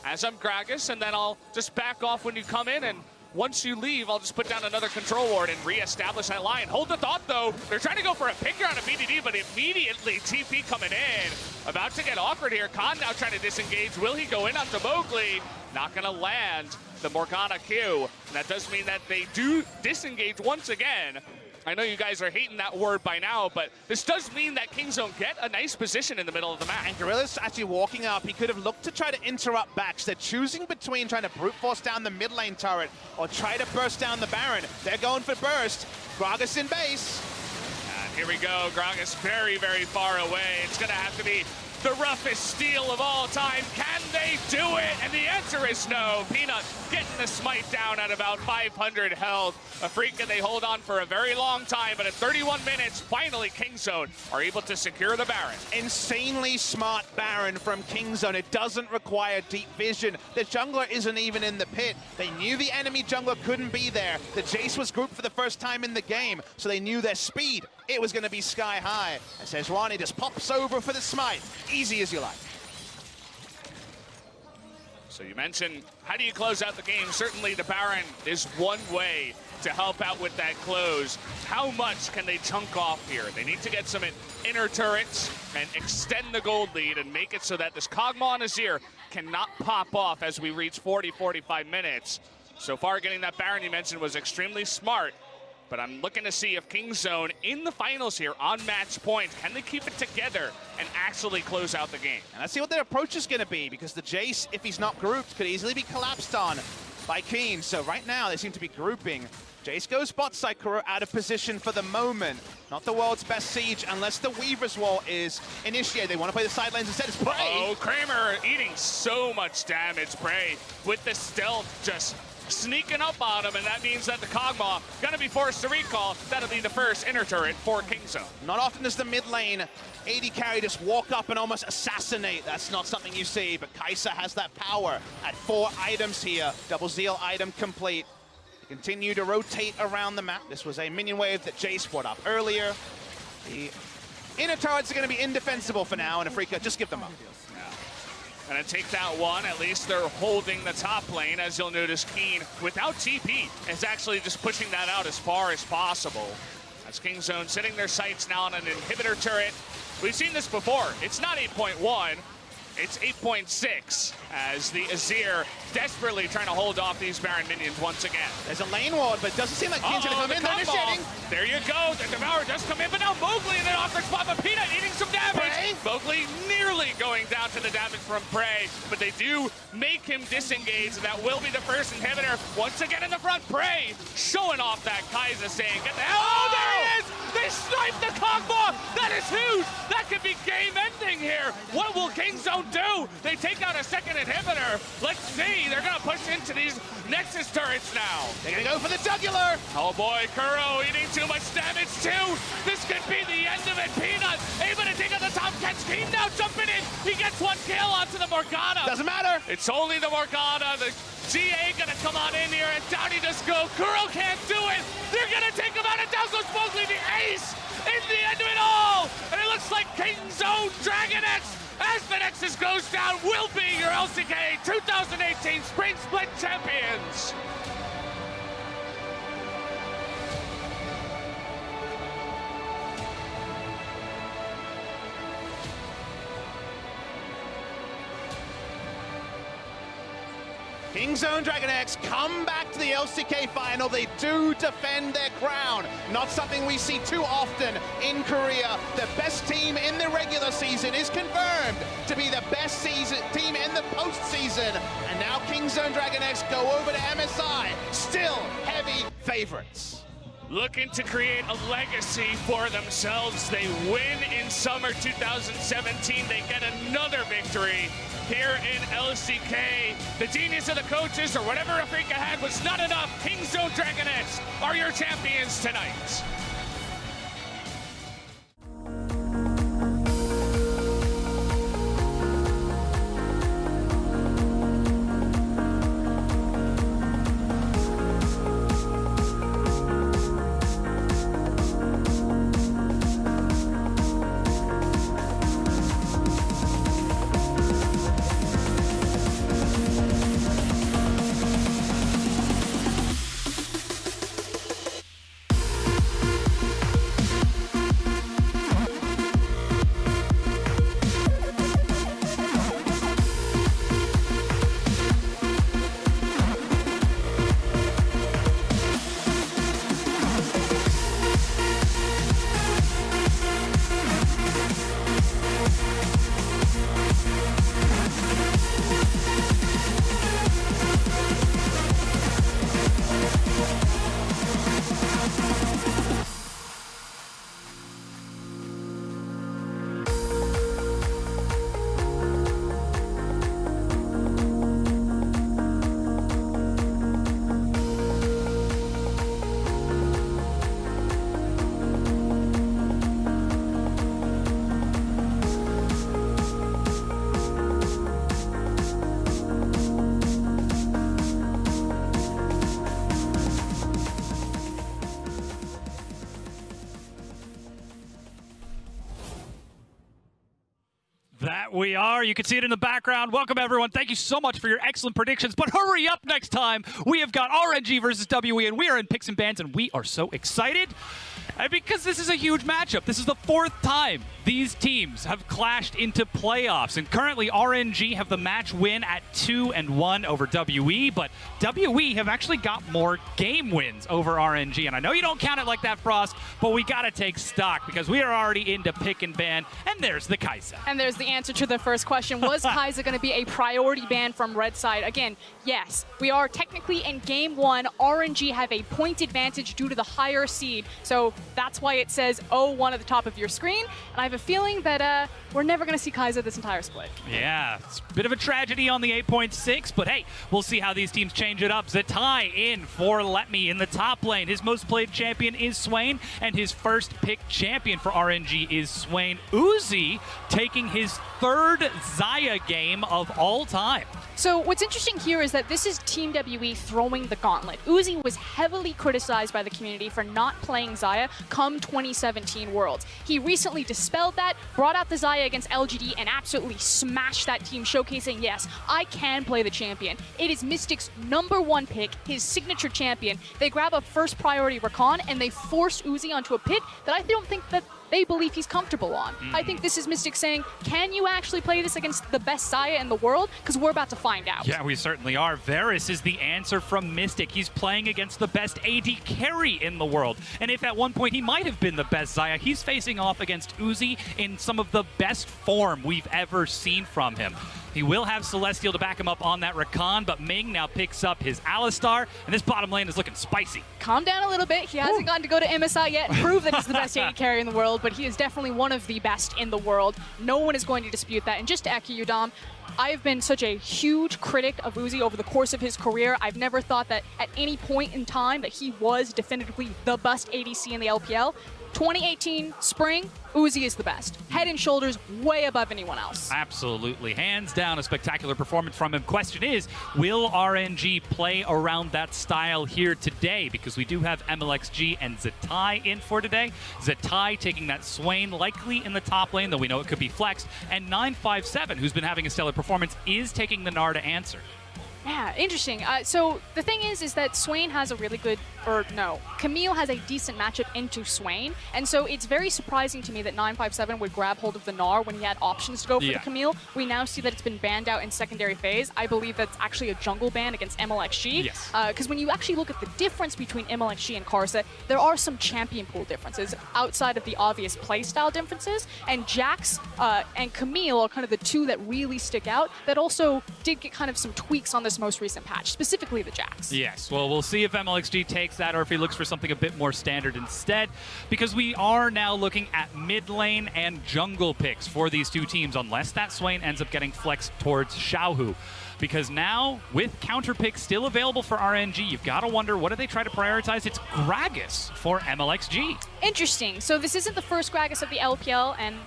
as I'm Gragas, and then I'll just back off when you come in, and once you leave, I'll just put down another control ward and re-establish that line. Hold the thought, though. They're trying to go for a picker on a BDD, but immediately TP coming in. About to get awkward here. Khan now trying to disengage. Will he go in onto Mowgli? Not going to land the Morgana Q. And that does mean that they do disengage once again. I know you guys are hating that word by now, but this does mean that Kingzone get a nice position in the middle of the map. And Gorilla's actually walking up. He could have looked to try to interrupt backs. They're choosing between trying to brute force down the mid lane turret or try to burst down the Baron. They're going for burst. Gragas in base. And here we go. Gragas very, very far away. It's going to have to be the roughest steal of all time. Can they do it? And the answer is no. Peanut getting the smite down at about 500 health. Afreeca, they hold on for a very long time, but at 31 minutes, finally Kingzone are able to secure the Baron. Insanely smart Baron from Kingzone. It doesn't require deep vision. The jungler isn't even in the pit. They knew the enemy jungler couldn't be there. The Jace was grouped for the first time in the game, so they knew their speed it was going to be sky high. And Sejuani just pops over for the smite. Easy as you like. So you mentioned, how do you close out the game? Certainly the Baron is one way to help out with that close. How much can they chunk off here? They need to get some inner turrets and extend the gold lead and make it so that this Kog'Maw and Azir cannot pop off as we reach 40, 45 minutes. So far, getting that Baron you mentioned was extremely smart, but I'm looking to see if Kingzone in the finals here on match point, can they keep it together and actually close out the game? And let's see what their approach is going to be, because the Jace, if he's not grouped, could easily be collapsed on by Keen. So right now, they seem to be grouping. Jace goes bot side, Kuro out of position for the moment. Not the world's best siege unless the Weaver's Wall is initiated. They want to play the side lanes instead. It's Prey. Oh, Kramer eating so much damage. Prey with the stealth just sneaking up on him, and that means that the Kog'Maw gonna be forced to recall. That'll be the first inner turret for Kingzone. Not often does the mid lane AD carry just walk up and almost assassinate. That's not something you see, but Kai'Sa has that power at 4 items here. Double Zeal item complete. They continue to rotate around the map. This was a minion wave that Jace brought up earlier. The inner turrets are going to be indefensible for now, and Afreeca, just give them up. Gonna take that one. At least they're holding the top lane. As you'll notice, Keen, without TP, is actually just pushing that out as far as possible. As Kingzone setting their sights now on an inhibitor turret. We've seen this before. It's not 8.1. It's 8.6 as the Azir desperately trying to hold off these Baron minions once again. There's a lane ward, but it doesn't seem like Keen's going to come in. They're initiating. There you go. The Devourer does come in, but now Mowgli in an awkward spot, but Peanut eating some damage. Prey? Mowgli nearly going down to the damage from Prey, but they do make him disengage, and that will be the first inhibitor. Once again in the front, Prey showing off that Kai'Sa saying, get the hell. Oh, there he is! They sniped the Kog'Maw! That is huge! That could be game-ending here. What will Kingzone do? They take out a second inhibitor. Let's see. They're going to push into these Nexus turrets now. They're going to go for the jugular. Oh boy, Kuro eating too much damage too. This could be the end of it. Peanut able to take out the top catch. Team now jumping in. He gets one kill onto the Morgana. Doesn't matter. It's only the Morgana. The GA going to come on in here, and down he just go. Kuro can't do it. They're going to take him out, and down goes Mowgli, the ace. It's the end of it all. And it looks like Kingzone DragonX, as the Nexus goes down, will be your LCK 2018 Spring Split Champions. Kingzone DragonX come back to the LCK final. They do defend their crown. Not something we see too often in Korea. The best team in the regular season is confirmed to be the best team in the postseason. And now Kingzone DragonX go over to MSI. Still heavy favorites. Looking to create a legacy for themselves. They win in summer 2017. They get another victory here in LCK. The genius of the coaches, or whatever Afreeca had, was not enough. Kingzone DragonX are your champions tonight. That we are. You can see it in the background. Welcome, everyone. Thank you so much for your excellent predictions. But hurry up next time. We have got RNG versus WE, and we are in Picks and Bans, and we are so excited because this is a huge matchup. This is the 4th time these teams have clashed into playoffs, and currently RNG have the match win at 2-1 over WE, but WE have actually got more game wins over RNG. And I know you don't count it like that, Frost, but we got to take stock because we are already into Pick and Ban, and there's the Kai'Sa. And there's the answer to the first question. Was Kai'Sa going to be a priority ban from red side? Again, yes. We are technically in game 1. RNG have a point advantage due to the higher seed. So that's why it says 0-1 at the top of your screen. And I have a feeling that we're never going to see Kai'Sa this entire split. Yeah, it's a bit of a tragedy on the 8.6, but hey, we'll see how these teams change it up. Zatai in for Let Me in the top lane. His most played champion is Swain, and his first pick champion for RNG is Swain. Uzi taking his 3rd Xayah game of all time. So what's interesting here is that this is Team WE throwing the gauntlet. Uzi was heavily criticized by the community for not playing Xayah come 2017 Worlds. He recently dispelled that, brought out the Xayah against LGD, and absolutely smashed that team, showcasing, yes, I can play the champion. It is Mystic's #1 pick, his signature champion. They grab a first priority Rakan, and they force Uzi onto a pick that I don't think that they believe he's comfortable on. I think this is Mystic saying, can you actually play this against the best Xayah in the world? Because we're about to find out. Yeah, we certainly are. Varus is the answer from Mystic. He's playing against the best AD carry in the world. And if at one point he might have been the best Xayah, he's facing off against Uzi in some of the best form we've ever seen from him. He will have Celestial to back him up on that Rakan, but Ming now picks up his Alistar, and this bottom lane is looking spicy. Calm down a little bit. He hasn't gotten to go to MSI yet, prove that he's the best AD carry in the world, but he is definitely one of the best in the world. No one is going to dispute that. And just to echo you, Dom, I've been such a huge critic of Uzi over the course of his career. I've never thought that at any point in time that he was definitively the best ADC in the LPL. 2018 spring, Uzi is the best. Head and shoulders way above anyone else. Absolutely. Hands down, a spectacular performance from him. Question is, will RNG play around that style here today? Because we do have MLXG and Zatai in for today. Zatai taking that Swain likely in the top lane, though we know it could be flexed. And 957, who's been having a stellar performance, is taking the Gnar to answer. Yeah, interesting. So the thing is that Swain has a really good, Camille has a decent matchup into Swain, and so it's very surprising to me that 957 would grab hold of the Gnar when he had options to go for the Camille. We now see that it's been banned out in secondary phase. I believe that's actually a jungle ban against MLXG. Yes. Because when you actually look at the difference between MLXG and Kai'Sa, there are some champion pool differences outside of the obvious playstyle differences, and Jax and Camille are kind of the two that really stick out that also did get kind of some tweaks on this most recent patch, specifically the Jax. Yes, well, we'll see if MLXG takes that or if he looks for something a bit more standard instead, because we are now looking at mid lane and jungle picks for these two teams, unless that Swain ends up getting flexed towards Xiaohu. Because now, with counter picks still available for RNG, you've got to wonder, what do they try to prioritize? It's Gragas for MLXG. Interesting. So this isn't the first Gragas of the LPL, and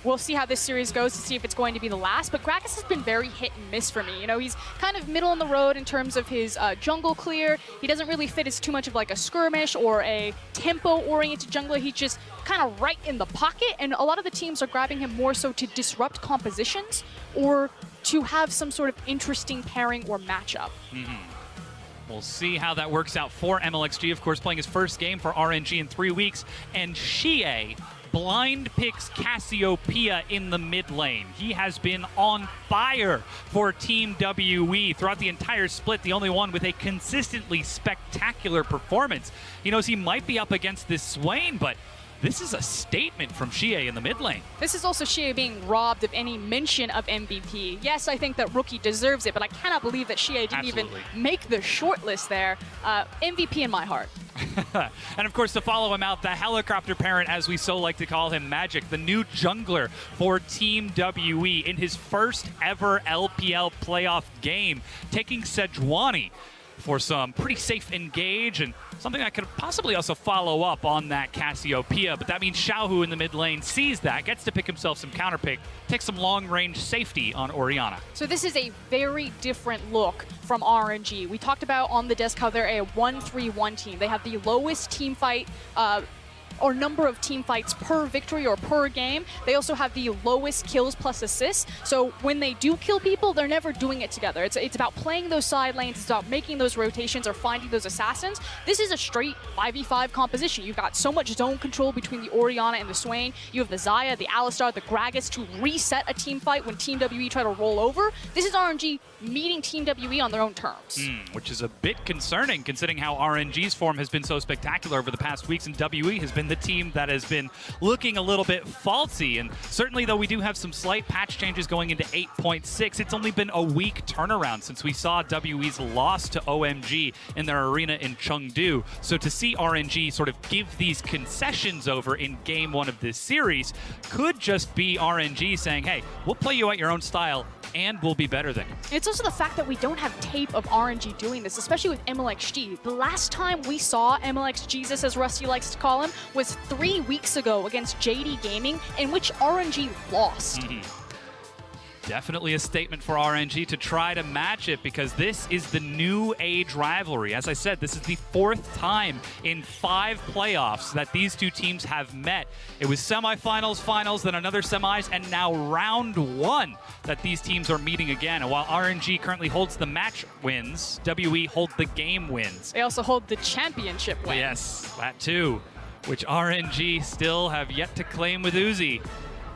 we'll see how this series goes to see if it's going to be the last, but Gragas has been very hit and miss for me. You know, he's kind of middle in the road in terms of his jungle clear. He doesn't really fit as too much of like a skirmish or a tempo-oriented jungler. He's just kind of right in the pocket, and a lot of the teams are grabbing him more so to disrupt compositions or to have some sort of interesting pairing or matchup. We'll see how that works out for MLXG, of course, playing his first game for RNG in 3 weeks, and Xie blind picks Cassiopeia in the mid lane. He has been on fire for Team WE throughout the entire split, the only one with a consistently spectacular performance. He knows he might be up against this Swain, but this is a statement from Xie in the mid lane. This is also Xie being robbed of any mention of MVP. Yes, I think that Rookie deserves it, but I cannot believe that Xie didn't even make the shortlist there. MVP in my heart. And of course, to follow him out, the helicopter parent, as we so like to call him, Magic, the new jungler for Team WE in his first ever LPL playoff game, taking Sejuani for some pretty safe engage and something that could possibly also follow up on that Cassiopeia. But that means Xiaohu in the mid lane sees that, gets to pick himself some counter pick, takes some long-range safety on Orianna. So this is a very different look from RNG. We talked about on the desk how they're a 1-3-1 team. They have the lowest team fight or number of team fights per victory or per game. They also have the lowest kills plus assists. So when they do kill people, they're never doing it together. It's about playing those side lanes, it's about making those rotations or finding those assassins. This is a straight 5v5 composition. You've got so much zone control between the Orianna and the Swain. You have the Xayah, the Alistar, the Gragas to reset a team fight when Team WE try to roll over. This is RNG meeting Team WE on their own terms. Which is a bit concerning considering how RNG's form has been so spectacular over the past weeks, and WE has been the team that has been looking a little bit faulty. And certainly, though we do have some slight patch changes going into 8.6, it's only been a week turnaround since we saw WE's loss to OMG in their arena in Chengdu. So to see RNG sort of give these concessions over in game 1 of this series could just be RNG saying, hey, we'll play you at your own style and we'll be better than you. It's also the fact that we don't have tape of RNG doing this, especially with MLXG. The last time we saw MLX Jesus, as Rusty likes to call him, was 3 weeks ago against JD Gaming, in which RNG lost. Definitely a statement for RNG to try to match it, because this is the new age rivalry. As I said, this is the 4th time in 5 playoffs that these two teams have met. It was semifinals, finals, then another semis, and now round 1 that these teams are meeting again. And while RNG currently holds the match wins, WE hold the game wins. They also hold the championship win. Yes, that too, which RNG still have yet to claim with Uzi.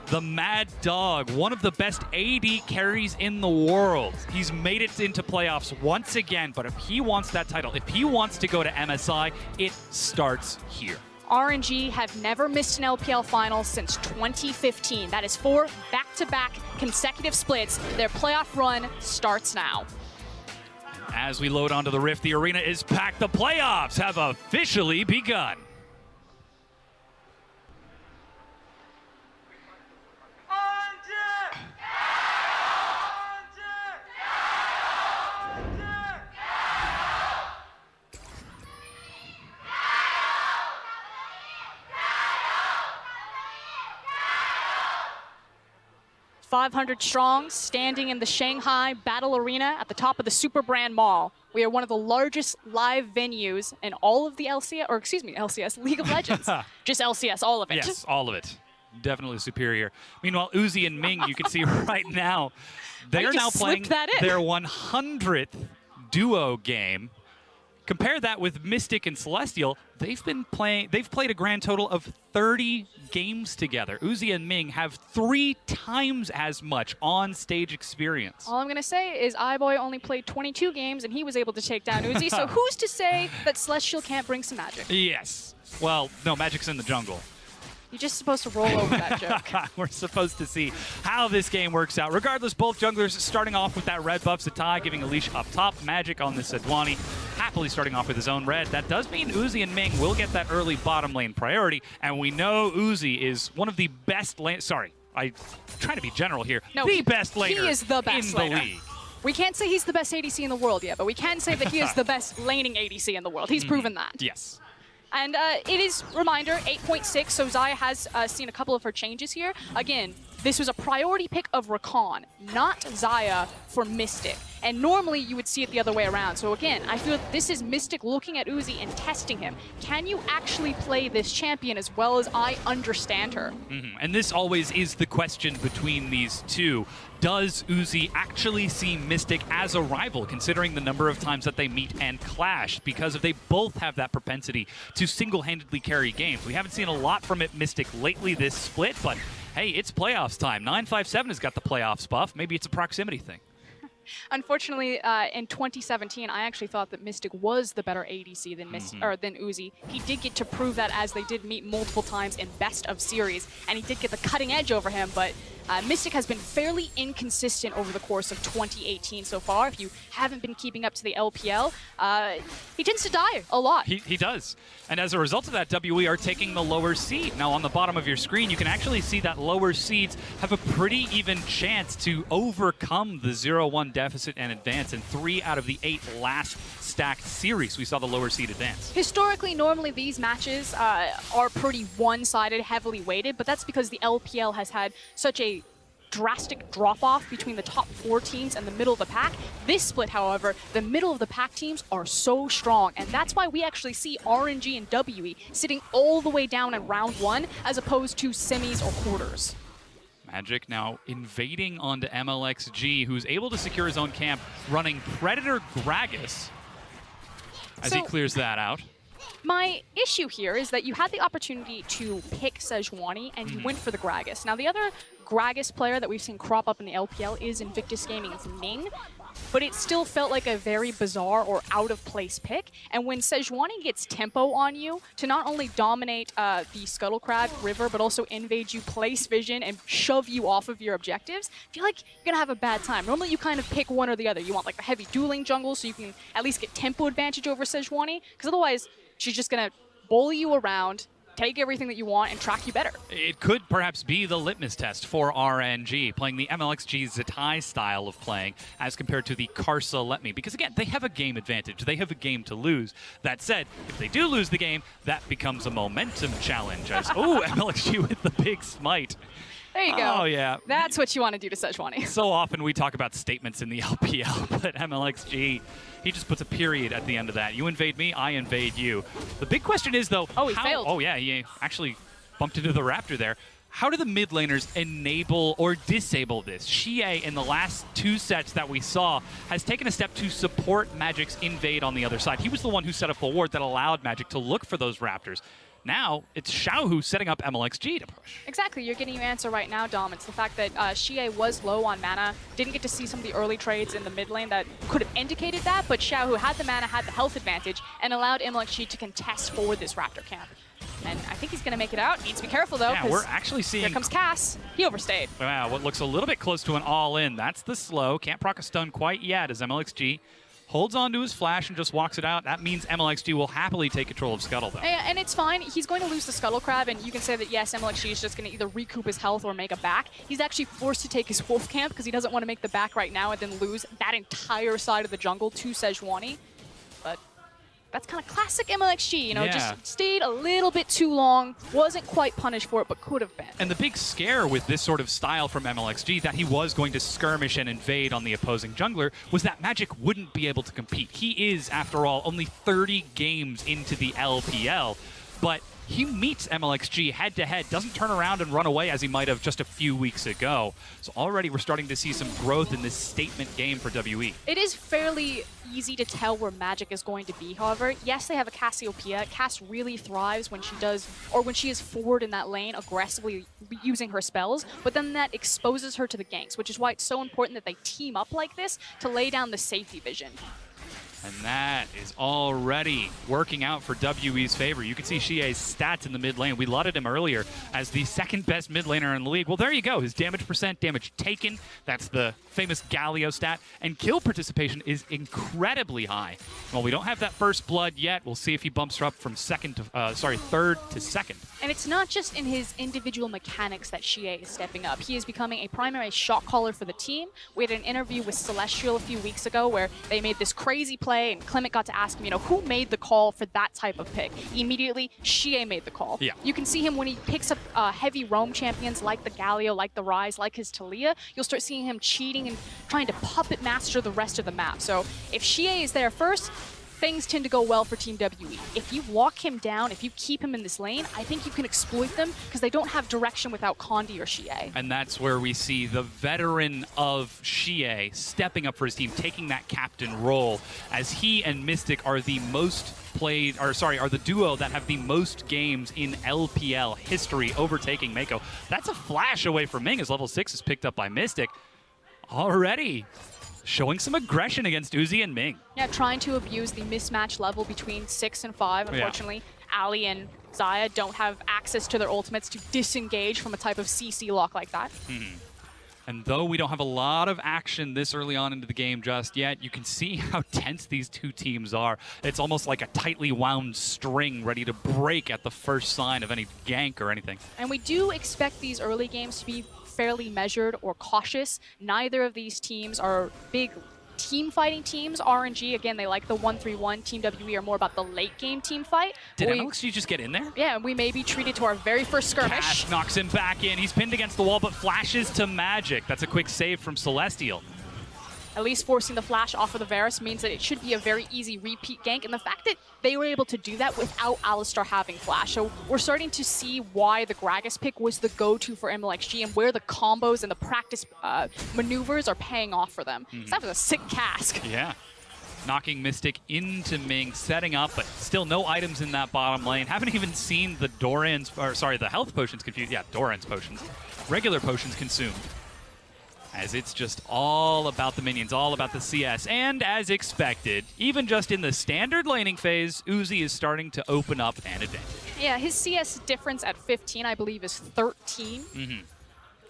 The Mad Dog, one of the best AD carries in the world. He's made it into playoffs once again, but if he wants that title, if he wants to go to MSI, it starts here. RNG have never missed an LPL final since 2015. That is 4 back-to-back consecutive splits. Their playoff run starts now. As we load onto the Rift, the arena is packed. The playoffs have officially begun. .500 strong, standing in the Shanghai Battle Arena at the top of the Super Brand Mall. We are one of the largest live venues in all of the LCS, or excuse me, LCS, League of Legends. Just LCS, all of it. Yes, all of it. Definitely superior. Meanwhile, Uzi and Ming, you can see right now, they are now playing their 100th duo game. Compare that with Mystic and Celestial. They've played a grand total of 30 games together. Uzi and Ming have 3 times as much on-stage experience. All I'm going to say is iBoy only played 22 games, and he was able to take down Uzi, so who's to say that Celestial can't bring some magic? Yes. Well, no, magic's in the jungle. You're just supposed to roll over that joke. We're supposed to see how this game works out. Regardless, both junglers starting off with that red buff. Satai giving Alicia up top. Magic on the Sedwani, happily starting off with his own red. That does mean Uzi and Ming will get that early bottom lane priority. And we know Uzi is one of the best lane... Sorry, I try to be general here. No, the best laner he is the best in laner. the league. We can't say he's the best ADC in the world yet, but we can say that he is the best laning ADC in the world. He's proven that. Yes. And it is, reminder, 8.6, so Xayah has seen a couple of her changes here. Again, this was a priority pick of Rakan, not Xayah for Mystic. And normally you would see it the other way around. So again, I feel this is Mystic looking at Uzi and testing him. Can you actually play this champion as well as I understand her? And this always is the question between these two. Does Uzi actually see Mystic as a rival, considering the number of times that they meet and clash? Because they both have that propensity to single-handedly carry games. We haven't seen a lot from it Mystic lately this split, but hey, it's playoffs time. 957 has got the playoffs buff. Maybe it's a proximity thing. Unfortunately, in 2017, I actually thought that Mystic was the better ADC than than Uzi. He did get to prove that as they did meet multiple times in best of series, and he did get the cutting edge over him, but Mystic has been fairly inconsistent over the course of 2018 so far. If you haven't been keeping up to the LPL, he tends to die a lot. He does. And as a result of that, WE are taking the lower seed. Now, on the bottom of your screen, you can actually see that lower seeds have a pretty even chance to overcome the 0-1 deficit and advance in 3 out of the 8 last stacked series. We saw the lower seed advance. Historically, normally these matches are pretty one-sided, heavily weighted, but that's because the LPL has had such a drastic drop-off between the top 4 teams and the middle of the pack. This split, however, the middle of the pack teams are so strong, and that's why we actually see RNG and WE sitting all the way down in round 1 as opposed to semis or quarters. Magic now invading onto MLXG, who's able to secure his own camp, running Predator Gragas as he clears that out. My issue here is that you had the opportunity to pick Sejuani and you went for the Gragas. Now, the other Gragas player that we've seen crop up in the LPL is Invictus Gaming's Ming, but it still felt like a very bizarre or out-of-place pick. And when Sejuani gets tempo on you to not only dominate the Scuttle Crab River, but also invade you, place vision, and shove you off of your objectives, I feel like you're going to have a bad time. Normally, you kind of pick one or the other. You want like the heavy dueling jungle so you can at least get tempo advantage over Sejuani, because otherwise, she's just going to bully you around, take everything that you want, and track you better. It could perhaps be the litmus test for RNG, playing the MLXG Zatai style of playing as compared to the Karsa Let Me. Because again, they have a game advantage. They have a game to lose. That said, if they do lose the game, that becomes a momentum challenge. As oh, MLXG with the big smite. There you go. Oh, yeah. That's what you want to do to Sejuani. So often we talk about statements in the LPL, but MLXG, he just puts a period at the end of that. You invade me, I invade you. The big question is, though, oh, he failed. Oh, yeah, he actually bumped into the Raptor there. How do the mid laners enable or disable this? Xie, in the last 2 sets that we saw, has taken a step to support Magic's invade on the other side. He was the one who set up a ward that allowed Magic to look for those Raptors. Now, it's Xiao who's setting up MLXG to push. Exactly. You're getting your answer right now, Dom. It's the fact that Xie was low on mana, didn't get to see some of the early trades in the mid lane that could have indicated that, but Xiao, who had the mana, had the health advantage, and allowed MLXG to contest forward this Raptor camp. And I think he's going to make it out. Needs to be careful, though, yeah, we're actually seeing... Here comes Cass. He overstayed. Wow, what looks a little bit close to an all-in. That's the slow. Can't proc a stun quite yet as MLXG holds on to his flash and just walks it out. That means MLXG will happily take control of Scuttle, though. And it's fine. He's going to lose the Scuttle Crab, and you can say that, yes, MLXG is just going to either recoup his health or make a back. He's actually forced to take his Wolf Camp because he doesn't want to make the back right now and then lose that entire side of the jungle to Sejuani. But that's kind of classic MLXG, you know, just stayed a little bit too long, wasn't quite punished for it, but could have been. And the big scare with this sort of style from MLXG, that he was going to skirmish and invade on the opposing jungler, was that Magic wouldn't be able to compete. He is, after all, only 30 games into the LPL, but he meets MLXG head-to-head, doesn't turn around and run away as he might have just a few weeks ago. So already we're starting to see some growth in this statement game for WE. It is fairly easy to tell where Magic is going to be, however. Yes, they have a Cassiopeia. Cass really thrives when she does, or when she is forward in that lane, aggressively using her spells, but then that exposes her to the ganks, which is why it's so important that they team up like this to lay down the safety vision. And that is already working out for WE's favor. You can see Xie's stats in the mid lane. We lauded him earlier as the second best mid laner in the league. Well, there you go. His damage percent, damage taken, that's the famous Galio stat. And kill participation is incredibly high. Well, we don't have that first blood yet. We'll see if he bumps her up from third to second. And it's not just in his individual mechanics that Xie is stepping up. He is becoming a primary shot caller for the team. We had an interview with Celestial a few weeks ago where they made this crazy play, and Clement got to ask him, you know, who made the call for that type of pick? Immediately, Xie made the call. Yeah. You can see him when he picks up heavy roam champions like the Galio, like the Ryze, like his Talia. You'll start seeing him cheating and trying to puppet master the rest of the map. So if Xie is there first, things tend to go well for Team WE. If you lock him down, if you keep him in this lane, I think you can exploit them because they don't have direction without Condi or Xie. And that's where we see the veteran of Xie stepping up for his team, taking that captain role, as he and Mystic are the most played, or sorry, are the duo that have the most games in LPL history, overtaking Mako. That's a flash away from Ming as level 6 is picked up by Mystic. Already showing some aggression against Uzi and Ming. Yeah, trying to abuse the mismatch level between 6 and 5. Unfortunately, Ali and Xayah don't have access to their ultimates to disengage from a type of CC lock like that. And though we don't have a lot of action this early on into the game just yet, you can see how tense these two teams are. It's almost like a tightly wound string ready to break at the first sign of any gank or anything. And we do expect these early games to be fairly measured or cautious. Neither of these teams are big team fighting teams. RNG, again, they like the 1-3-1. Team WE are more about the late game team fight. Did MLXG just get in there? Yeah, we may be treated to our very first skirmish. Cash knocks him back in. He's pinned against the wall, but flashes to Magic. That's a quick save from Celestial. At least forcing the flash off of the Varus means that it should be a very easy repeat gank. And the fact that they were able to do that without Alistar having flash. So we're starting to see why the Gragas pick was the go-to for MLXG and where the combos and the practice maneuvers are paying off for them. So that was a sick cask. Yeah. Knocking Mystic into Ming, setting up, but still no items in that bottom lane. Haven't even seen the the health potions confused. Yeah, Doran's potions. Regular potions consumed. As it's just all about the minions, all about the CS. And as expected, even just in the standard laning phase, Uzi is starting to open up an advantage. Yeah, his CS difference at 15, I believe, is 13.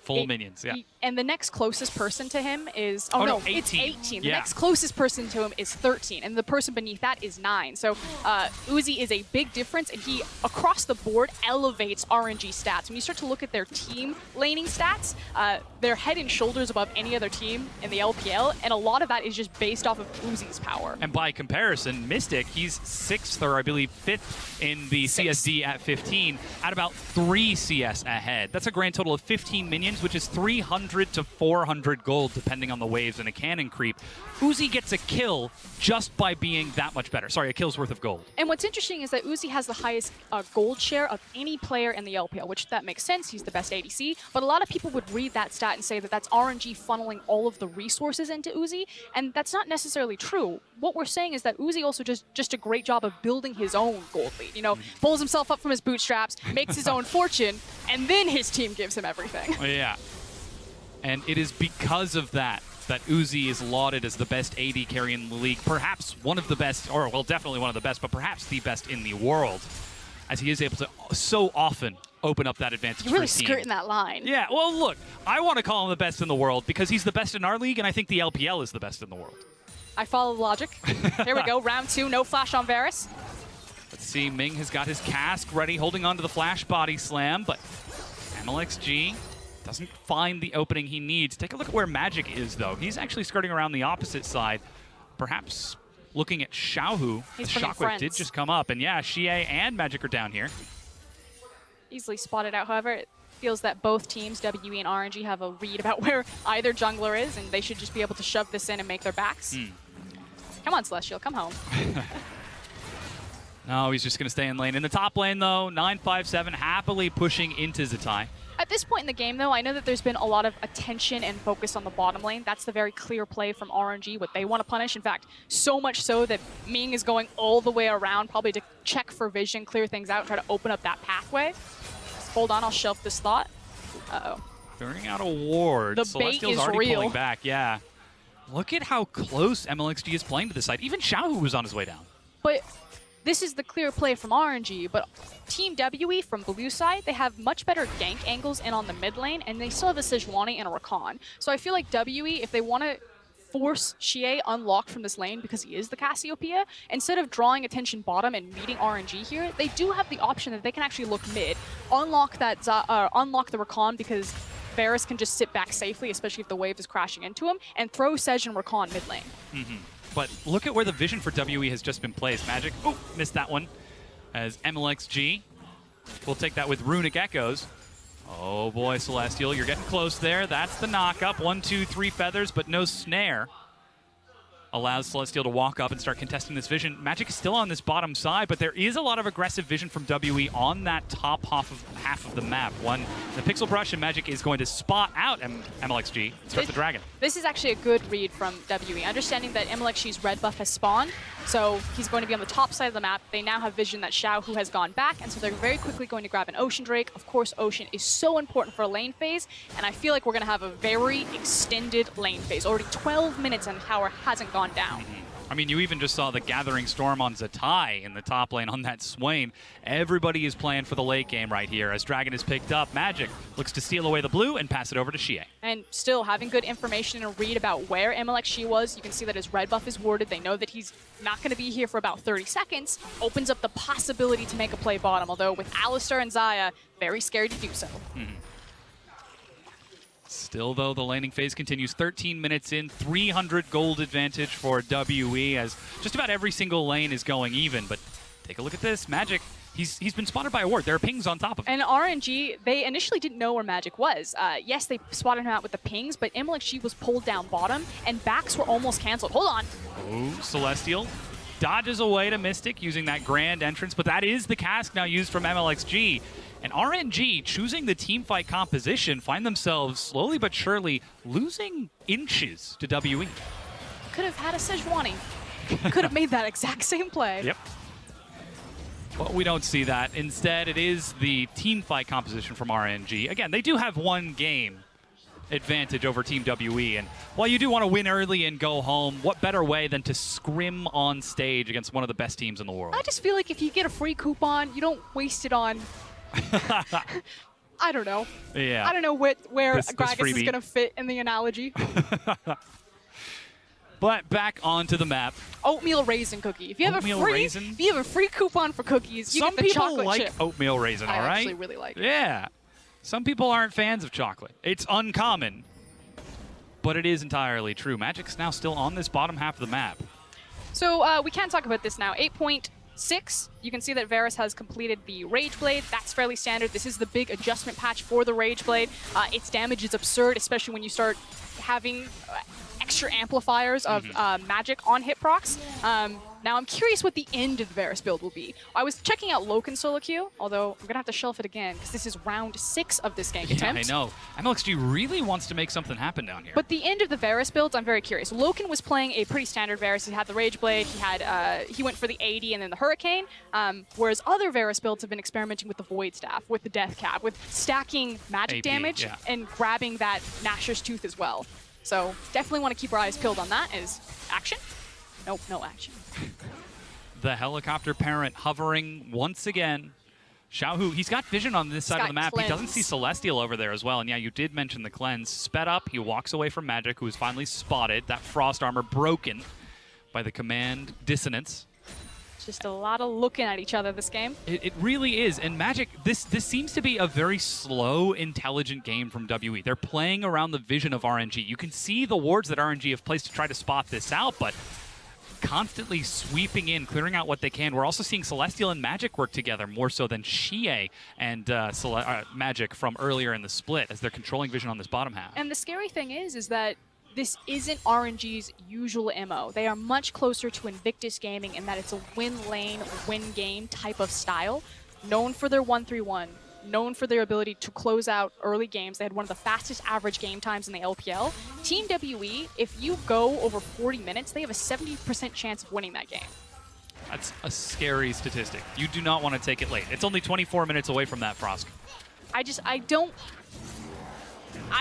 Full minions, yeah. And the next closest person to him is... Oh, no, 18. It's 18. The Yeah. next closest person to him is 13, and the person beneath that is 9. So Uzi is a big difference, and he, across the board, elevates RNG stats. When you start to look at their team laning stats, they're head and shoulders above any other team in the LPL, and a lot of that is just based off of Uzi's power. And by comparison, Mystic, he's 6th or I believe 5th in the CSD at 15, at about 3 CS ahead. That's a grand total of 15 minions, which is 300 to 400 gold, depending on the waves and a cannon creep. Uzi gets a kill just by being that much better. Sorry, a kill's worth of gold. And what's interesting is that Uzi has the highest gold share of any player in the LPL, which that makes sense. He's the best ADC. But a lot of people would read that stat and say that that's RNG funneling all of the resources into Uzi, and that's not necessarily true. What we're saying is that Uzi also just a great job of building his own gold lead. You know, pulls himself up from his bootstraps, makes his own fortune, and then his team gives him everything. Yeah. And it is because of that Uzi is lauded as the best AD carry in the league. Perhaps one of the best, or well, definitely one of the best, but perhaps the best in the world, as he is able to so often open up that advantage. You're really for his team. skirting that line. Yeah, well, look, I want to call him the best in the world because he's the best in our league, and I think the LPL is the best in the world. I follow the logic. Here we go, round 2, no flash on Varus. Let's see, Ming has got his cask ready, holding on to the flash body slam, but MLXG doesn't find the opening he needs. Take a look at where Magic is, though. He's actually skirting around the opposite side, perhaps looking at Xiaohu. The Shockwave did just come up, and yeah, Xie and Magic are down here. Easily spotted out, however. It feels that both teams, WE and RNG, have a read about where either jungler is, and they should just be able to shove this in and make their backs. Come on, Celestial, come home. No, he's just going to stay in lane. In the top lane, though, 957 happily pushing into Zatai. At this point in the game, though, I know that there's been a lot of attention and focus on the bottom lane. That's the very clear play from RNG, what they want to punish. In fact, so much so that Ming is going all the way around, probably to check for vision, clear things out, try to open up that pathway. Just hold on, I'll shelf this thought. Uh-oh. Throwing out a ward. The Celestial's bait is already real. pulling back, yeah. Look at how close MLXG is playing to this side. Even Xiaohu was on his way down. But this is the clear play from RNG, but Team WE from blue side, they have much better gank angles in on the mid lane, and they still have a Sejuani and a Rakan. So I feel like WE, if they want to force Xie unlocked from this lane because he is the Cassiopeia, instead of drawing attention bottom and meeting RNG here, they do have the option that they can actually look mid, unlock that unlock the Rakan because Varus can just sit back safely, especially if the wave is crashing into him, and throw Sej and Rakan mid lane. But look at where the vision for WE has just been placed. Magic, oh, missed that one. As MLXG will take that with Runic Echoes. Oh boy, Celestial, you're getting close there. That's the knock-up. 1, 2, 3 feathers, but no snare. Allows Celestial to walk up and start contesting this vision. Magic is still on this bottom side, but there is a lot of aggressive vision from WE on that top half of the map. The Pixel Brush, and Magic is going to spot out MLXG and start the Dragon. This is actually a good read from WE, understanding that MLXG's red buff has spawned, so he's going to be on the top side of the map. They now have vision that Xiaohu has gone back, and so they're very quickly going to grab an Ocean Drake. Of course, Ocean is so important for a lane phase, and I feel like we're going to have a very extended lane phase. Already 12 minutes and Tower hasn't gone down. I mean, you even just saw the Gathering Storm on Zatai in the top lane on that Swain. Everybody is playing for the late game right here. As Dragon is picked up, Magic looks to steal away the blue and pass it over to Xie. And still having good information and read about where MLXG was. You can see that his red buff is warded. They know that he's not going to be here for about 30 seconds. Opens up the possibility to make a play bottom, although with Alistar and Xayah, very scared to do so. Still, though, the laning phase continues. 13 minutes in, 300 gold advantage for WE as just about every single lane is going even. But take a look at this. Magic, he's been spotted by a ward. There are pings on top of him. And RNG, they initially didn't know where Magic was. Yes, they spotted him out with the pings, but MLXG was pulled down bottom, and backs were almost canceled. Hold on. Oh, Celestial dodges away to Mystic using that grand entrance, but that is the cask now used from MLXG. And RNG, choosing the teamfight composition, find themselves slowly but surely losing inches to WE. Could have had a Sejuani. Could have made that exact same play. Yep. But we don't see that. Instead, it is the teamfight composition from RNG. Again, they do have one game advantage over Team WE, and while you do want to win early and go home, what better way than to scrim on stage against one of the best teams in the world? I just feel like if you get a free coupon, you don't waste it on... I don't know. Yeah. I don't know where This Gragas is freebie. going to fit in the analogy. But back onto the map. Oatmeal raisin cookie. If you have Oatmeal raisin? if you have a free coupon for cookies, you Some get the people chocolate like chip. oatmeal raisin, I all right? actually really like it. Yeah. Some people aren't fans of chocolate. It's uncommon, but it is entirely true. Magic's now still on this bottom half of the map. So we can talk about this now. 8.6, you can see that Varus has completed the Rage Blade. That's fairly standard. This is the big adjustment patch for the Rage Blade. Its damage is absurd, especially when you start having extra amplifiers of magic on hit procs. Now I'm curious what the end of the Varus build will be. I was checking out Loken solo queue, although I'm going to have to shelf it again because this is round 6 of this gank attempt. I know. MLXG really wants to make something happen down here. But the end of the Varus builds, I'm very curious. Loken was playing a pretty standard Varus. He had the Rage Blade, he went for the 80 and then the Hurricane, whereas other Varus builds have been experimenting with the Void Staff, with the Death Cap, with stacking magic AP, damage yeah. and grabbing that Gnasher's Tooth as well. So definitely want to keep our eyes peeled on that. Is action? Nope, no action. The helicopter parent hovering once again. Xiaohu, he's got vision on this side of the map. cleanse. He doesn't see Celestial over there as well. And yeah, you did mention the cleanse. Sped up, he walks away from Magic, who is finally spotted. That frost armor broken by the command dissonance. Just a lot of looking at each other this game. It really is. And Magic, this seems to be a very slow, intelligent game from WE. They're playing around the vision of RNG. You can see the wards that RNG have placed to try to spot this out, but constantly sweeping in, clearing out what they can. We're also seeing Celestial and Magic work together more so than Xie and Magic from earlier in the split as they're controlling vision on this bottom half. And the scary thing is that this isn't RNG's usual MO. They are much closer to Invictus Gaming in that it's a win lane, win game type of style, known for their 1-3-1, known for their ability to close out early games. They had one of the fastest average game times in the LPL. Team WE, if you go over 40 minutes, they have a 70% chance of winning that game. That's a scary statistic. You do not want to take it late. It's only 24 minutes away from that, Frosk. I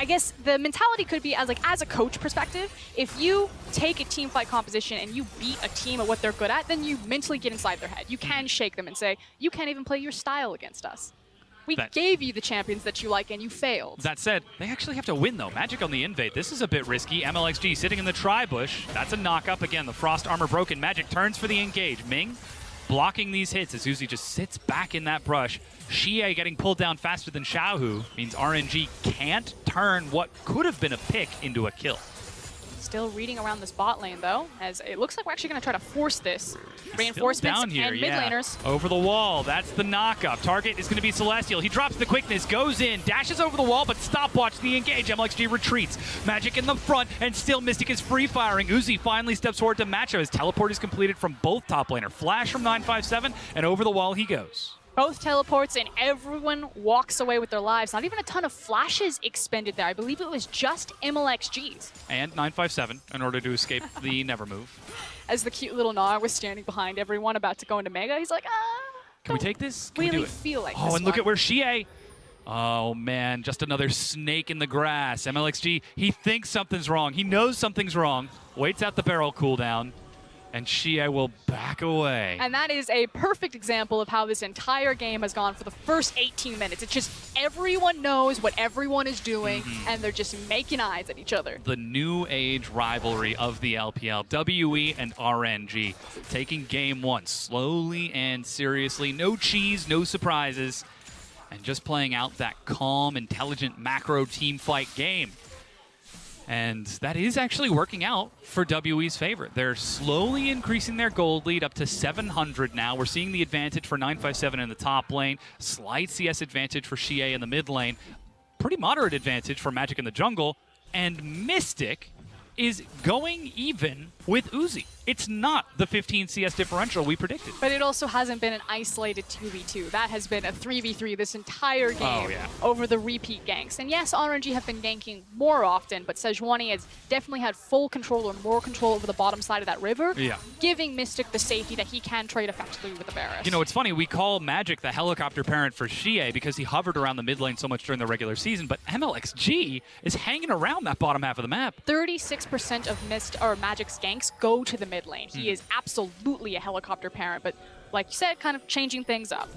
guess the mentality could be as a coach perspective, if you take a team fight composition and you beat a team at what they're good at, then you mentally get inside their head. You can shake them and say, you can't even play your style against us. We gave you the champions that you like and you failed. That said, they actually have to win though. Magic on the invade. This is a bit risky. MLXG sitting in the tri-bush. That's a knock-up. Again, the frost armor broken. Magic turns for the engage. Ming blocking these hits as Uzi just sits back in that brush. Xie getting pulled down faster than Xiaohu means RNG can't turn what could have been a pick into a kill. Still reading around this bot lane, though, as it looks like we're actually going to try to force this. Reinforcements down here, and mid laners. Over the wall, that's the knock-up. Target is going to be Celestial. He drops the quickness, goes in, dashes over the wall, but stopwatch the engage. MLXG retreats. Magic in the front, and still Mystic is free-firing. Uzi finally steps forward to match up. His teleport is completed from both top laner. Flash from 957, and over the wall he goes. Both teleports, and everyone walks away with their lives. Not even a ton of flashes expended there. I believe it was just MLXG's. And 957 in order to escape the never move. As the cute little Gnar was standing behind everyone about to go into Mega, he's like, Can we take this? Can we really do it? feel like Oh, this and look one. at where Xie. Oh, man, just another snake in the grass. MLXG, he thinks something's wrong. He knows something's wrong. Waits out the barrel cooldown. And Xie will back away. And that is a perfect example of how this entire game has gone for the first 18 minutes. It's just everyone knows what everyone is doing, and they're just making eyes at each other. The new age rivalry of the LPL, WE and RNG, taking game one slowly and seriously. No cheese, no surprises. and just playing out that calm, intelligent macro team fight game. And that is actually working out for WE's favor. They're slowly increasing their gold lead up to 700 now. We're seeing the advantage for 957 in the top lane, slight CS advantage for Xie in the mid lane, pretty moderate advantage for Magic in the jungle, and Mystic is going even with Uzi. It's not the 15 CS differential we predicted. But it also hasn't been an isolated 2v2. That has been a 3v3 this entire game over the repeat ganks. And yes, RNG have been ganking more often, but Sejuani has definitely had full control or more control over the bottom side of that river, giving Mystic the safety that he can trade effectively with the Varus. You know, it's funny, we call Magic the helicopter parent for Xie because he hovered around the mid lane so much during the regular season, but MLXG is hanging around that bottom half of the map. 36% of Magic's ganks go to the mid lane. He is absolutely a helicopter parent, but like you said, kind of changing things up.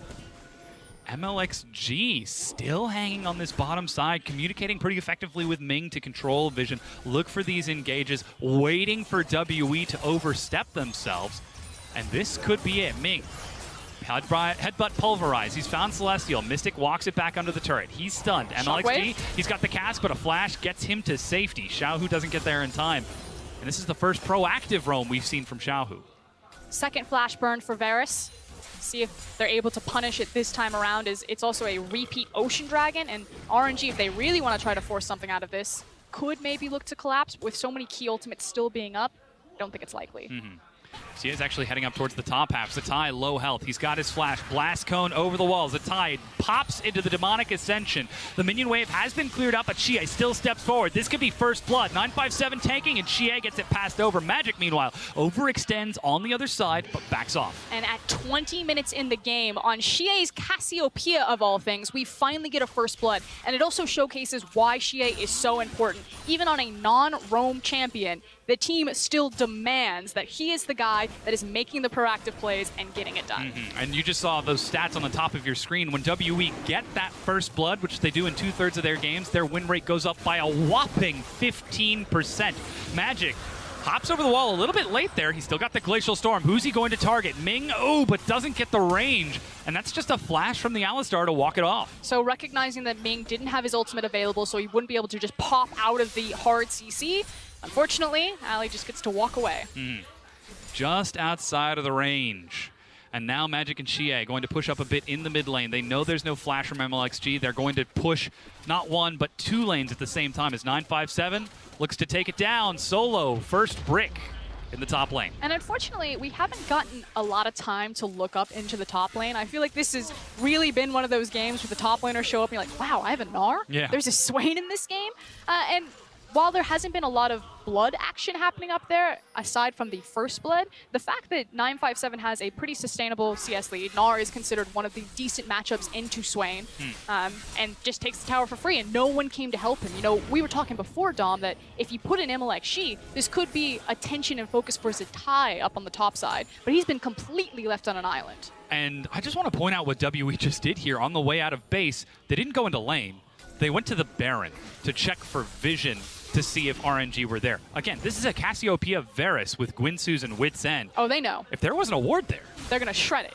MLXG still hanging on this bottom side, communicating pretty effectively with Ming to control vision, look for these engages, waiting for WE to overstep themselves, and this could be it. Ming, headbutt pulverize, he's found Celestial, Mystic walks it back under the turret, he's stunned. MLXG, he's got the cast, but a flash gets him to safety. Xiaohu doesn't get there in time. And this is the first proactive roam we've seen from Xiaohu. Second flash burn for Varus. See if they're able to punish it this time around. It's also a repeat Ocean Dragon, and RNG, if they really want to try to force something out of this, could maybe look to collapse. With so many key ultimates still being up, I don't think it's likely. He is actually heading up towards the top half. Zatai, low health. He's got his flash. Blast Cone over the wall. Zatai pops into the Demonic Ascension. The minion wave has been cleared up, but Xie still steps forward. This could be first blood. 957 tanking, and Xie gets it passed over. Magic, meanwhile, overextends on the other side, but backs off. And at 20 minutes in the game, on Xie's Cassiopeia of all things, we finally get a first blood. And it also showcases why Xie is so important. Even on a non-roam champion, the team still demands that he is the guy that is making the proactive plays and getting it done. And you just saw those stats on the top of your screen. When WE get that first blood, which they do in 2/3 of their games, their win rate goes up by a whopping 15%. Magic hops over the wall a little bit late there. He's still got the Glacial Storm. Who's he going to target? Ming, but doesn't get the range. And that's just a flash from the Alistar to walk it off. So recognizing that Ming didn't have his ultimate available, so he wouldn't be able to just pop out of the hard CC, unfortunately, Ali just gets to walk away. Just outside of the range. And now Magic and Xie going to push up a bit in the mid lane. They know there's no flash from MLXG. They're going to push not one, but two lanes at the same time as 957 looks to take it down. Solo, first brick in the top lane. And unfortunately, we haven't gotten a lot of time to look up into the top lane. I feel like this has really been one of those games where the top laners show up and you're like, wow, I have a Gnar? Yeah. There's a Swain in this game? And while there hasn't been a lot of blood action happening up there, aside from the first blood, the fact that 957 has a pretty sustainable CS lead, Gnar is considered one of the decent matchups into Swain, and just takes the tower for free, and no one came to help him. You know, we were talking before, Dom, that if you put in MLXG, this could be attention and focus for Zatai up on the top side, but he's been completely left on an island. And I just want to point out what WE just did here on the way out of base. They didn't go into lane. They went to the Baron to check for vision to see if RNG were there. Again, this is a Cassiopeia Varus with Gwynsu's and Wit's End. Oh, they know. If there was an award there, they're going to shred it.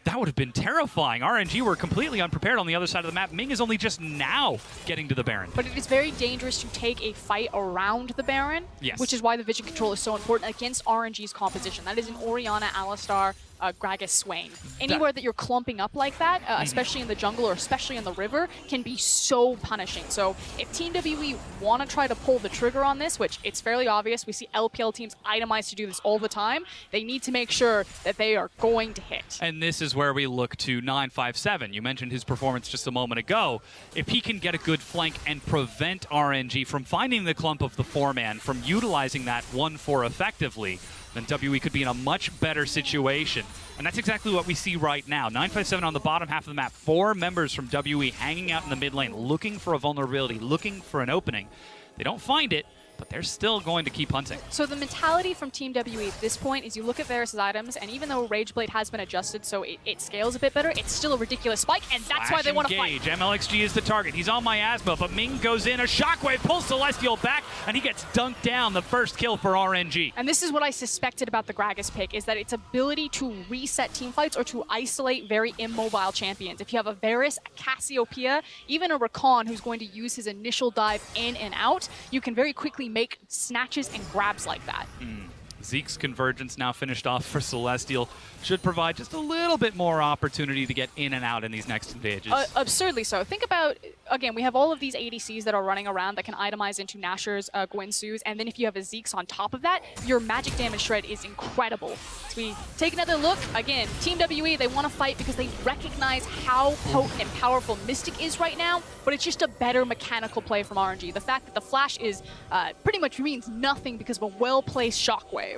That would have been terrifying. RNG were completely unprepared on the other side of the map. Ming is only just now getting to the Baron. But it is very dangerous to take a fight around the Baron, which is why the vision control is so important against RNG's composition. That is an Orianna, Alistar, Gragas, Swain. Anywhere that you're clumping up like that, especially in the jungle or especially in the river, can be so punishing. So if Team WE want to try to pull the trigger on this, which it's fairly obvious, we see LPL teams itemized to do this all the time, they need to make sure that they are going to hit. And this is where we look to 957. You mentioned his performance just a moment ago. If he can get a good flank and prevent RNG from finding the clump of the 4-man, from utilizing that 1-4 effectively, then WE could be in a much better situation. And that's exactly what we see right now. 957 on the bottom half of the map. 4 members from WE hanging out in the mid lane, looking for a vulnerability, looking for an opening. They don't find it, but they're still going to keep hunting. So the mentality from Team WE at this point is you look at Varus' items, and even though Rageblade has been adjusted so it scales a bit better, it's still a ridiculous spike, and that's why they want to fight. MLXG is the target. He's on Miasma, but Ming goes in. A Shockwave pulls Celestial back, and he gets dunked down. The first kill for RNG. And this is what I suspected about the Gragas pick, is that its ability to reset team fights or to isolate very immobile champions. If you have a Varus, a Cassiopeia, even a Rakan who's going to use his initial dive in and out, you can very quickly make snatches and grabs like that. Zeke's convergence now finished off for Celestial. Should provide just a little bit more opportunity to get in and out in these next stages. Absurdly so. Think about, again, we have all of these ADCs that are running around that can itemize into Nashor's, Guinsoo's, and then if you have a Zeke's on top of that, your magic damage shred is incredible. So we take another look. Again, Team WE, they want to fight because they recognize how potent and powerful Mystic is right now, but it's just a better mechanical play from RNG. The fact that the flash is pretty much means nothing because of a well-placed Shockwave.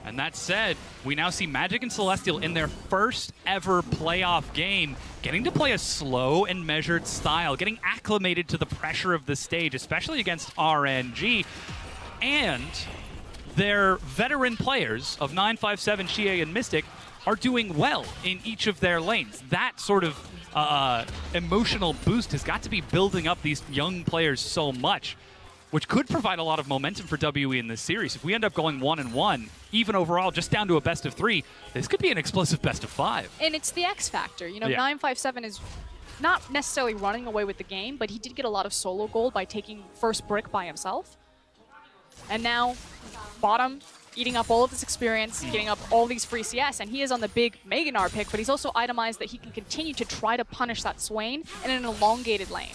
And that said, we now see Magic and Celestial in their first ever playoff game getting to play a slow and measured style, getting acclimated to the pressure of the stage, especially against RNG. And their veteran players of 957, Xie, and Mystic are doing well in each of their lanes. That sort of emotional boost has got to be building up these young players so much, which could provide a lot of momentum for WE in this series. If we end up going 1-1, even overall, just down to a best of 3, this could be an explosive best of 5. And it's the X factor. You know, 957 is not necessarily running away with the game, but he did get a lot of solo gold by taking first brick by himself. And now, bottom, eating up all of this experience, getting up all these free CS, and he is on the big Meganar pick, but he's also itemized that he can continue to try to punish that Swain in an elongated lane.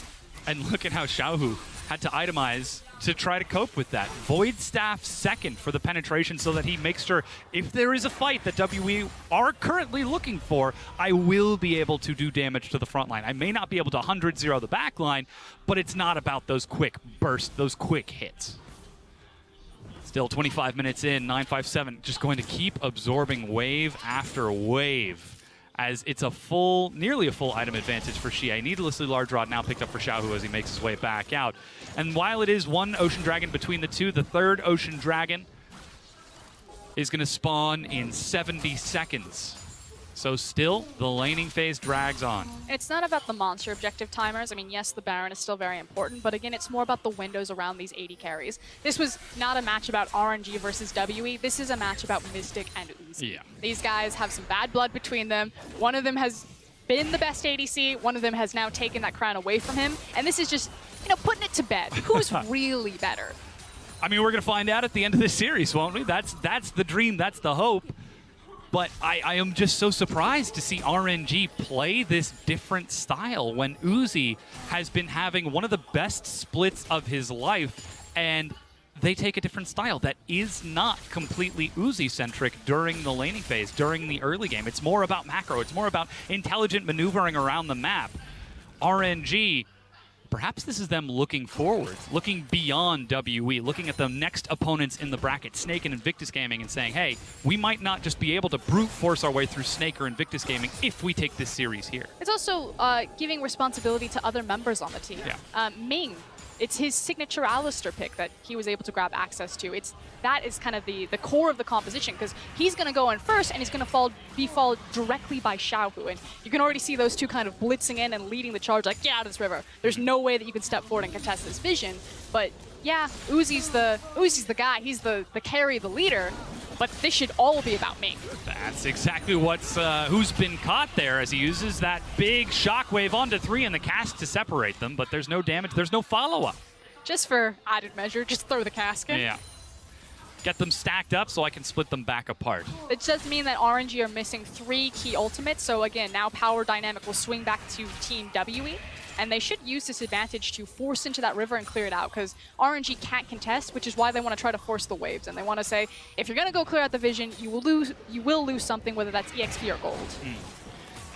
And look at how Xiaohu had to itemize to try to cope with that. Void Staff second for the penetration so that he makes sure if there is a fight that WE are currently looking for, I will be able to do damage to the front line. I may not be able to 100-0 the back line, but it's not about those quick bursts, those quick hits. Still 25 minutes in, 957 just going to keep absorbing wave after wave, as it's a full, nearly a full item advantage for Xie. Needlessly large rod now picked up for Xiaohu as he makes his way back out. And while it is one Ocean Dragon between the two, the third Ocean Dragon is going to spawn in 70 seconds. So still, the laning phase drags on. It's not about the monster objective timers. I mean, yes, the Baron is still very important, but again, it's more about the windows around these 80 carries. This was not a match about RNG versus WE. This is a match about Mystic and Uzi. Yeah. These guys have some bad blood between them. One of them has been the best ADC. One of them has now taken that crown away from him. And this is just, you know, putting it to bed. Who's really better? I mean, we're going to find out at the end of this series, won't we? That's the dream. That's the hope. But I am just so surprised to see RNG play this different style when Uzi has been having one of the best splits of his life, and they take a different style that is not completely Uzi-centric during the laning phase, during the early game. It's more about macro. It's more about intelligent maneuvering around the map. RNG, perhaps this is them looking forward, looking beyond WE, looking at the next opponents in the bracket, Snake and Invictus Gaming, and saying, hey, we might not just be able to brute force our way through Snake or Invictus Gaming if we take this series here. It's also giving responsibility to other members on the team. Yeah. Ming, it's his signature Alistair pick that he was able to grab access to. That is kind of the core of the composition, because he's going to go in first and he's going to be followed directly by Xiaohu. And you can already see those two kind of blitzing in and leading the charge like, get out of this river. There's no way that you can step forward and contest this vision. But yeah, Uzi's the guy. He's the carry, the leader. But this should all be about Ming. That's exactly who's been caught there, as he uses that big shockwave onto 3 and the cast to separate them, but there's no damage, there's no follow-up. Just for added measure, just throw the cask in. Yeah. Get them stacked up so I can split them back apart. It does mean that RNG are missing 3 key ultimates, so again, now Power Dynamic will swing back to Team WE, and they should use this advantage to force into that river and clear it out, because RNG can't contest, which is why they want to try to force the waves, and they want to say, if you're going to go clear out the vision, you will lose something, whether that's EXP or gold.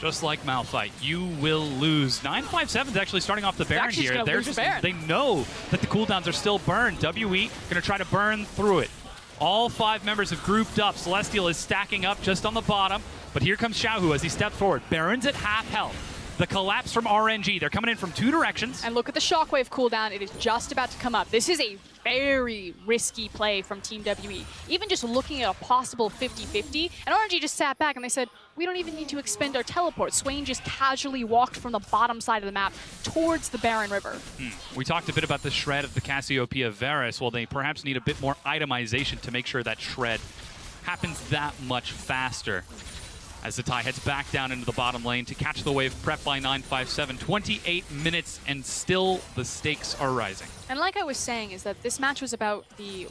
Just like Malphite, you will lose. 957 is actually starting off the Baron here. They know that the cooldowns are still burned. WE going to try to burn through it. All 5 members have grouped up. Celestial is stacking up just on the bottom, but here comes Xiaohu as he steps forward. Baron's at half health. The collapse from RNG. They're coming in from 2 directions. And look at the shockwave cooldown. It is just about to come up. This is a very risky play from Team WE. Even just looking at a possible 50-50, and RNG just sat back and they said, we don't even need to expend our teleport. Swain just casually walked from the bottom side of the map towards the Barren River. We talked a bit about the shred of the Cassiopeia Varus. Well, they perhaps need a bit more itemization to make sure that shred happens that much faster. As Zatai heads back down into the bottom lane to catch the wave, prepped by 957. 28 minutes, and still the stakes are rising. And like I was saying, is that this match was about the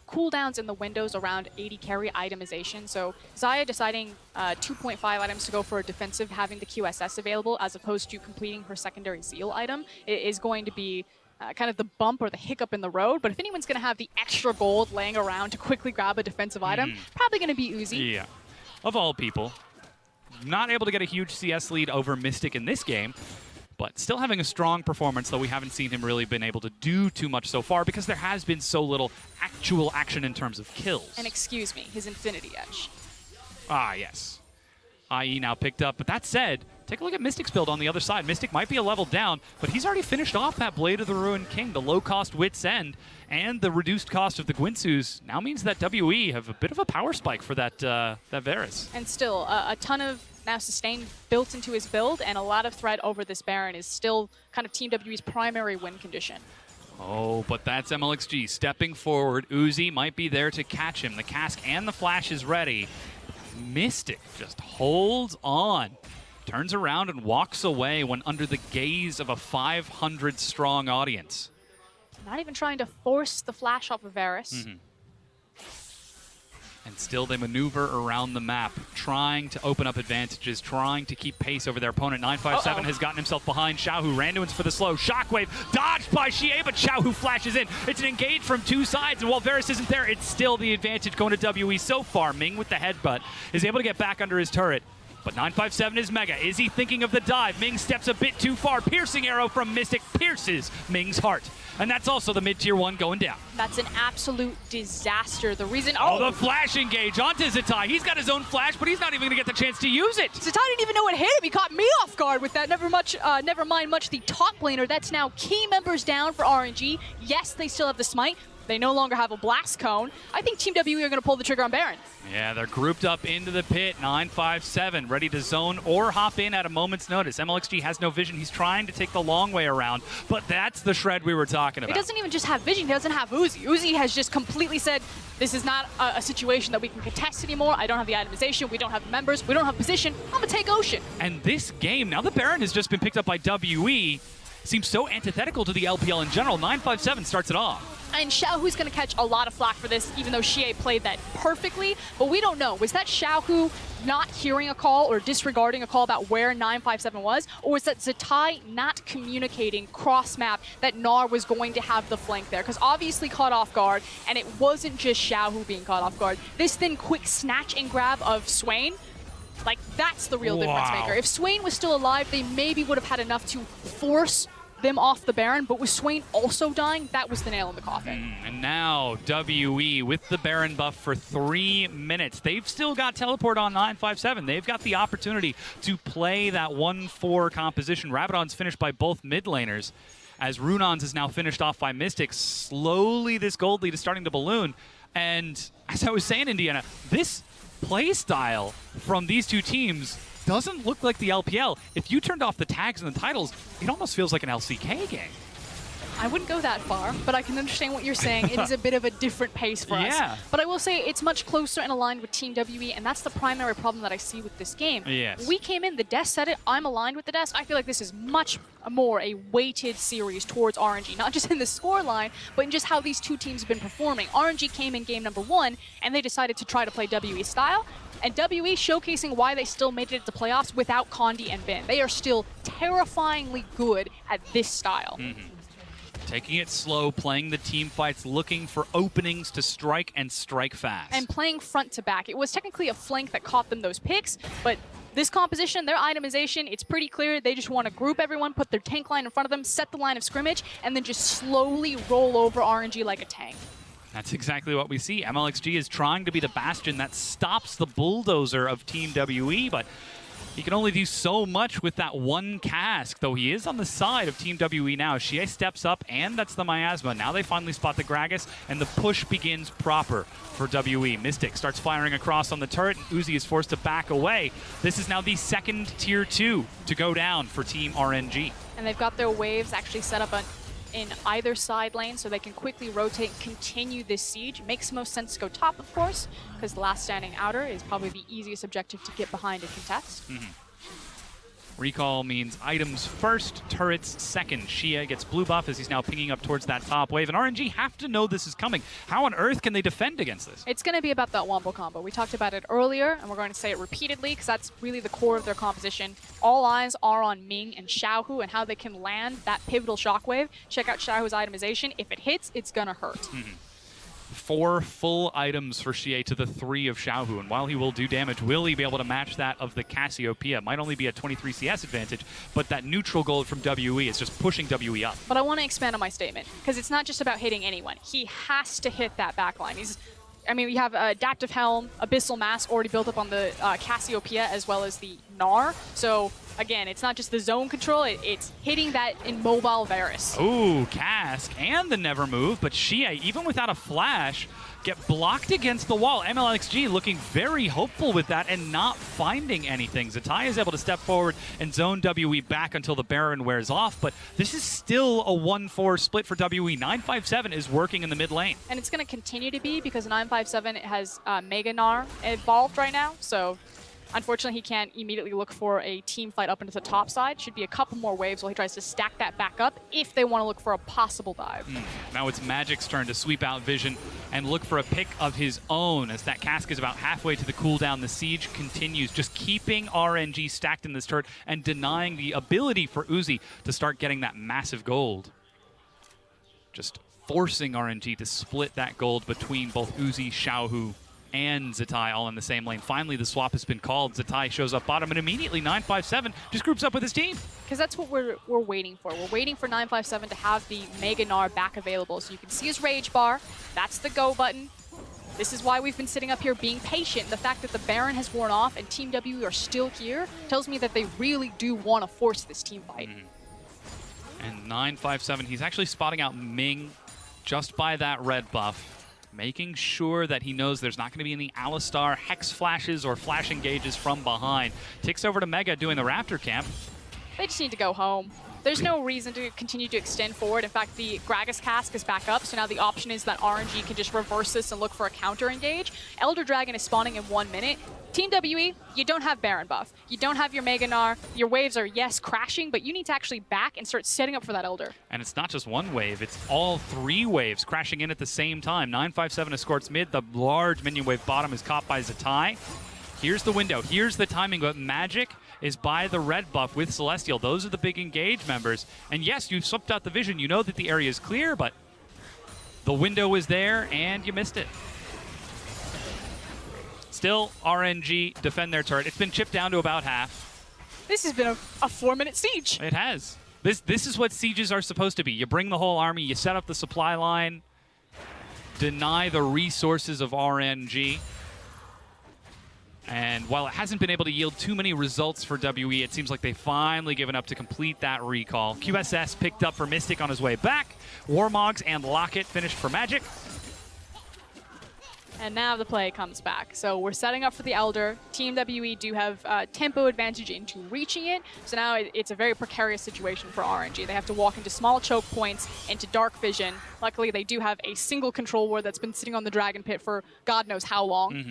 cooldowns in the windows around 80 carry itemization. So Xayah deciding 2.5 items to go for a defensive, having the QSS available, as opposed to completing her secondary Zeal item, is going to be kind of the bump or the hiccup in the road. But if anyone's going to have the extra gold laying around to quickly grab a defensive item, probably going to be Uzi. Yeah. Of all people. Not able to get a huge CS lead over Mystic in this game, but still having a strong performance, though we haven't seen him really been able to do too much so far because there has been so little actual action in terms of kills. And excuse me, his Infinity Edge. Ah, yes. IE now picked up, but that said, take a look at Mystic's build on the other side. Mystic might be a level down, but he's already finished off that Blade of the Ruined King. The low-cost Wit's End and the reduced cost of the Gwinsus now means that WE have a bit of a power spike for that Varus. And still, a ton of now sustain built into his build, and a lot of threat over this Baron is still kind of Team WE's primary win condition. Oh, but that's MLXG stepping forward. Uzi might be there to catch him. The cask and the flash is ready. Mystic just holds on, turns around and walks away when under the gaze of a 500-strong audience. Not even trying to force the flash off of Varus. And still they maneuver around the map, trying to open up advantages, trying to keep pace over their opponent. 957 has gotten himself behind. Xiaohu ran to him for the slow. Shockwave dodged by Xie, but Xiaohu flashes in. It's an engage from 2 sides, and while Varus isn't there, it's still the advantage going to WE so far. Ming with the headbutt is able to get back under his turret. But 957 is Mega. Is he thinking of the dive? Ming steps a bit too far. Piercing arrow from Mystic pierces Ming's heart. And that's also the mid-tier 1 going down. That's an absolute disaster. The reason... Oh, the flash engage onto Zatai. He's got his own flash, but he's not even going to get the chance to use it. Zatai didn't even know what hit him. He caught me off guard with that. Never mind much the top laner. That's now key members down for RNG. Yes, they still have the smite. They no longer have a blast cone. I think Team WE are going to pull the trigger on Baron. Yeah, they're grouped up into the pit. 957 ready to zone or hop in at a moment's notice. MLXG has no vision. He's trying to take the long way around, but that's the shred we were talking about. It doesn't even just have vision. He doesn't have Uzi. Uzi has just completely said, this is not a situation that we can contest anymore. I don't have the itemization. We don't have members. We don't have position. I'm going to take Ocean. And this game, now the Baron has just been picked up by WE, seems so antithetical to the LPL in general. 957 starts it off. And Xiaohu's going to catch a lot of flack for this, even though Xie played that perfectly. But we don't know. Was that Xiaohu not hearing a call or disregarding a call about where 957 was? Or was that Zatai not communicating cross-map that Gnar was going to have the flank there? Because obviously caught off guard, and it wasn't just Xiaohu being caught off guard. This then quick snatch and grab of Swain, like that's the real difference maker. If Swain was still alive, they maybe would have had enough to force them off the Baron, but with Swain also dying, that was the nail in the coffin. And now WE with the Baron buff for 3 minutes. They've still got teleport on 957. They've got the opportunity to play that 1-4 composition. Rabadon's finished by both mid laners, as Runon's is now finished off by Mystic. Slowly this gold lead is starting to balloon. And as I was saying, Indiana, this play style from these two teams doesn't look like the LPL. If you turned off the tags and the titles, it almost feels like an LCK game. I wouldn't go that far, but I can understand what you're saying. It is a bit of a different pace for us. But I will say it's much closer and aligned with Team WE, and that's the primary problem that I see with this game. Yes. We came in, the desk said it, I'm aligned with the desk. I feel like this is much more a weighted series towards RNG, not just in the scoreline, but in just how these two teams have been performing. RNG came in game number 1, and they decided to try to play WE style, and WE showcasing why they still made it to playoffs without Condi and Bin. They are still terrifyingly good at this style. Taking it slow, playing the team fights, looking for openings to strike and strike fast. And playing front to back. It was technically a flank that caught them those picks, but this composition, their itemization, it's pretty clear. They just want to group everyone, put their tank line in front of them, set the line of scrimmage, and then just slowly roll over RNG like a tank. That's exactly what we see. MLXG is trying to be the bastion that stops the bulldozer of Team WE, but He can only do so much with that one cask, though he is on the side of Team WE now. Shie steps up, and that's the Miasma. Now they finally spot the Gragas, and the push begins proper for WE. Mystic starts firing across on the turret, and Uzi is forced to back away. This is now the second Tier 2 to go down for Team RNG. And they've got their waves actually set up in either side lane so they can quickly rotate and continue this siege. Makes most sense to go top, of course, because the last standing outer is probably the easiest objective to get behind and contest. Recall means items first, turrets second. Shie gets blue buff as he's now pinging up towards that top wave, and RNG have to know this is coming. How on earth can they defend against this? It's going to be about that wombo combo. We talked about it earlier, and we're going to say it repeatedly because that's really the core of their composition. All eyes are on Ming and Xiaohu and how they can land that pivotal shockwave. Check out Xiaohu's itemization. If it hits, it's going to hurt. 4 full items for Shie to the 3 of Xiaohu, and while he will do damage, will he be able to match that of the Cassiopeia? Might only be a 23 CS advantage, but that neutral gold from WE is just pushing WE up. But I want to expand on my statement, because it's not just about hitting anyone. He has to hit that backline. We have Adaptive Helm, Abyssal Mass already built up on the Cassiopeia as well as the Gnar. So, again, it's not just the zone control, it's hitting that immobile Varus. Ooh, Cask and the Never Move, but Shie, even without a flash, get blocked against the wall. MLXG looking very hopeful with that and not finding anything. Zatai is able to step forward and zone WE back until the Baron wears off, but this is still a 1-4 split for WE. 957 is working in the mid lane. And it's going to continue to be because 957 has Mega Gnar involved right now, so unfortunately, he can't immediately look for a team fight up into the top side. Should be a couple more waves while he tries to stack that back up if they want to look for a possible dive. Now it's Magic's turn to sweep out Vision and look for a pick of his own as that cask is about halfway to the cooldown. The siege continues, just keeping RNG stacked in this turret and denying the ability for Uzi to start getting that massive gold. Just forcing RNG to split that gold between both Uzi, Xiaohu, and Zatai all in the same lane. Finally, the swap has been called. Zatai shows up bottom, and immediately 957 just groups up with his team. Because that's what we're waiting for. We're waiting for 957 to have the Mega Gnar back available. So you can see his rage bar. That's the go button. This is why we've been sitting up here being patient. The fact that the Baron has worn off and Team W are still here tells me that they really do want to force this team fight. And 957, he's actually spotting out Ming just by that red buff, making sure that he knows there's not going to be any Alistar Hex flashes or flash engages from behind. Ticks over to Mega doing the Raptor camp. They just need to go home. There's no reason to continue to extend forward. In fact, the Gragas cask is back up, so now the option is that RNG can just reverse this and look for a counter engage. Elder Dragon is spawning in 1 minute. Team WE, you don't have Baron buff. You don't have your Mega Gnar. Your waves are, yes, crashing, but you need to actually back and start setting up for that Elder. And it's not just one wave, it's all 3 waves crashing in at the same time. 957 escorts mid. The large minion wave bottom is caught by Zatai. Here's the window. Here's the timing, but Magic is by the red buff with Celestial. Those are the big engage members. And yes, you swept out the vision. You know that the area is clear, but the window is there, and you missed it. Still, RNG defend their turret. It's been chipped down to about half. This has been a 4-minute siege. It has. This is what sieges are supposed to be. You bring the whole army, you set up the supply line, deny the resources of RNG. And while it hasn't been able to yield too many results for WE, it seems like they've finally given up to complete that recall. QSS picked up for Mystic on his way back. Warmogs and Locket finished for Magic. And now the play comes back. So we're setting up for the Elder. Team WE do have tempo advantage into reaching it. So now it's a very precarious situation for RNG. They have to walk into small choke points, into dark vision. Luckily, they do have a single control ward that's been sitting on the Dragon Pit for God knows how long.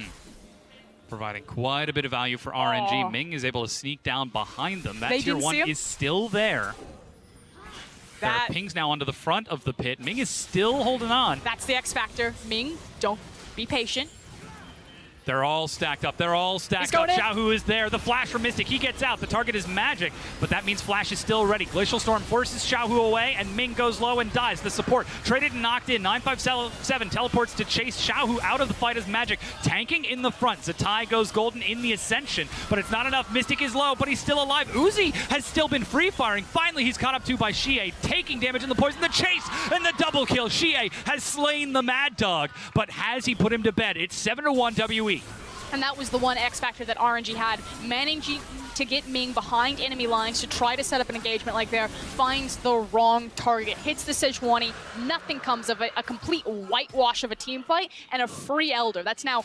Providing quite a bit of value for RNG. Ming is able to sneak down behind them. That tier 1 is still there. There are pings now onto the front of the pit. Ming is still holding on. That's the X factor. Ming, don't be patient. They're all stacked up. They're all stacked up. Xiaohu is there. The flash from Mystic. He gets out. The target is Magic, but that means Flash is still ready. Glacial Storm forces Xiaohu away, and Ming goes low and dies. The support traded and knocked in. 957 teleports to chase Xiaohu out of the fight as Magic tanking in the front. Zatai goes golden in the Ascension, but it's not enough. Mystic is low, but he's still alive. Uzi has still been free firing. Finally, he's caught up to by Shie, taking damage in the poison. The chase and the double kill. Shie has slain the Mad Dog, but has he put him to bed? It's 7-1 WE. And that was the one X factor that RNG had, managing to get Ming behind enemy lines to try to set up an engagement like there, finds the wrong target, hits the Sejuani, nothing comes of it, a complete whitewash of a team fight, and a free Elder. That's now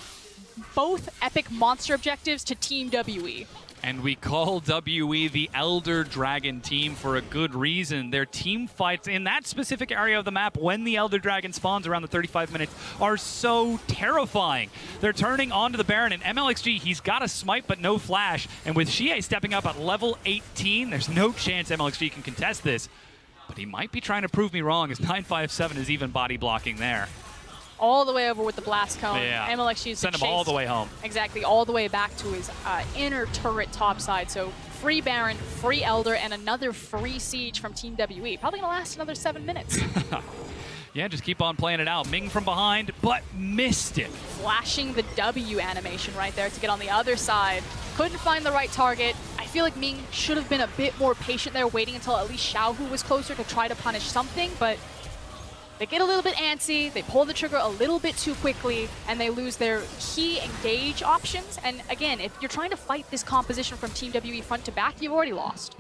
both epic monster objectives to Team WE. And we call WE the Elder Dragon team for a good reason. Their team fights in that specific area of the map when the Elder Dragon spawns around the 35 minutes are so terrifying. They're turning onto the Baron, and MLXG, he's got a smite but no flash. And with Xie stepping up at level 18, there's no chance MLXG can contest this. But he might be trying to prove me wrong, as 957 is even body blocking there. All the way over with the blast cone. Yeah. MLXG send him all the way home. Exactly, all the way back to his inner turret top side. So free Baron, free Elder, and another free Siege from Team WE. Probably gonna last another 7 minutes. Yeah, just keep on playing it out. Ming from behind, but missed it. Flashing the W animation right there to get on the other side. Couldn't find the right target. I feel like Ming should have been a bit more patient there, waiting until at least Xiaohu was closer to try to punish something, but they get a little bit antsy, they pull the trigger a little bit too quickly, and they lose their key engage options. And again, if you're trying to fight this composition from Team WE front to back, you've already lost.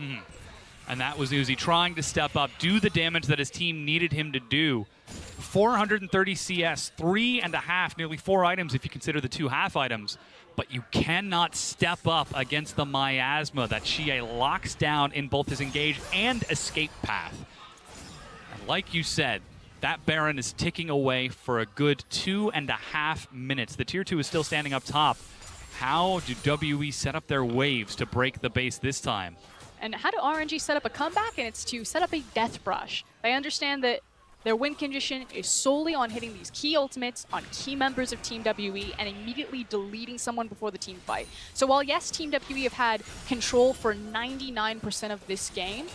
And that was Uzi trying to step up, do the damage that his team needed him to do. 430 CS, 3.5, nearly 4 items if you consider the 2 half items. But you cannot step up against the miasma that Xie locks down in both his engage and escape path. And like you said, that Baron is ticking away for a good 2.5 minutes. The tier 2 is still standing up top. How do WE set up their waves to break the base this time? And how do RNG set up a comeback? And it's to set up a death brush. They understand that their win condition is solely on hitting these key ultimates on key members of Team WE and immediately deleting someone before the team fight. So while yes, Team WE have had control for 99% of this game,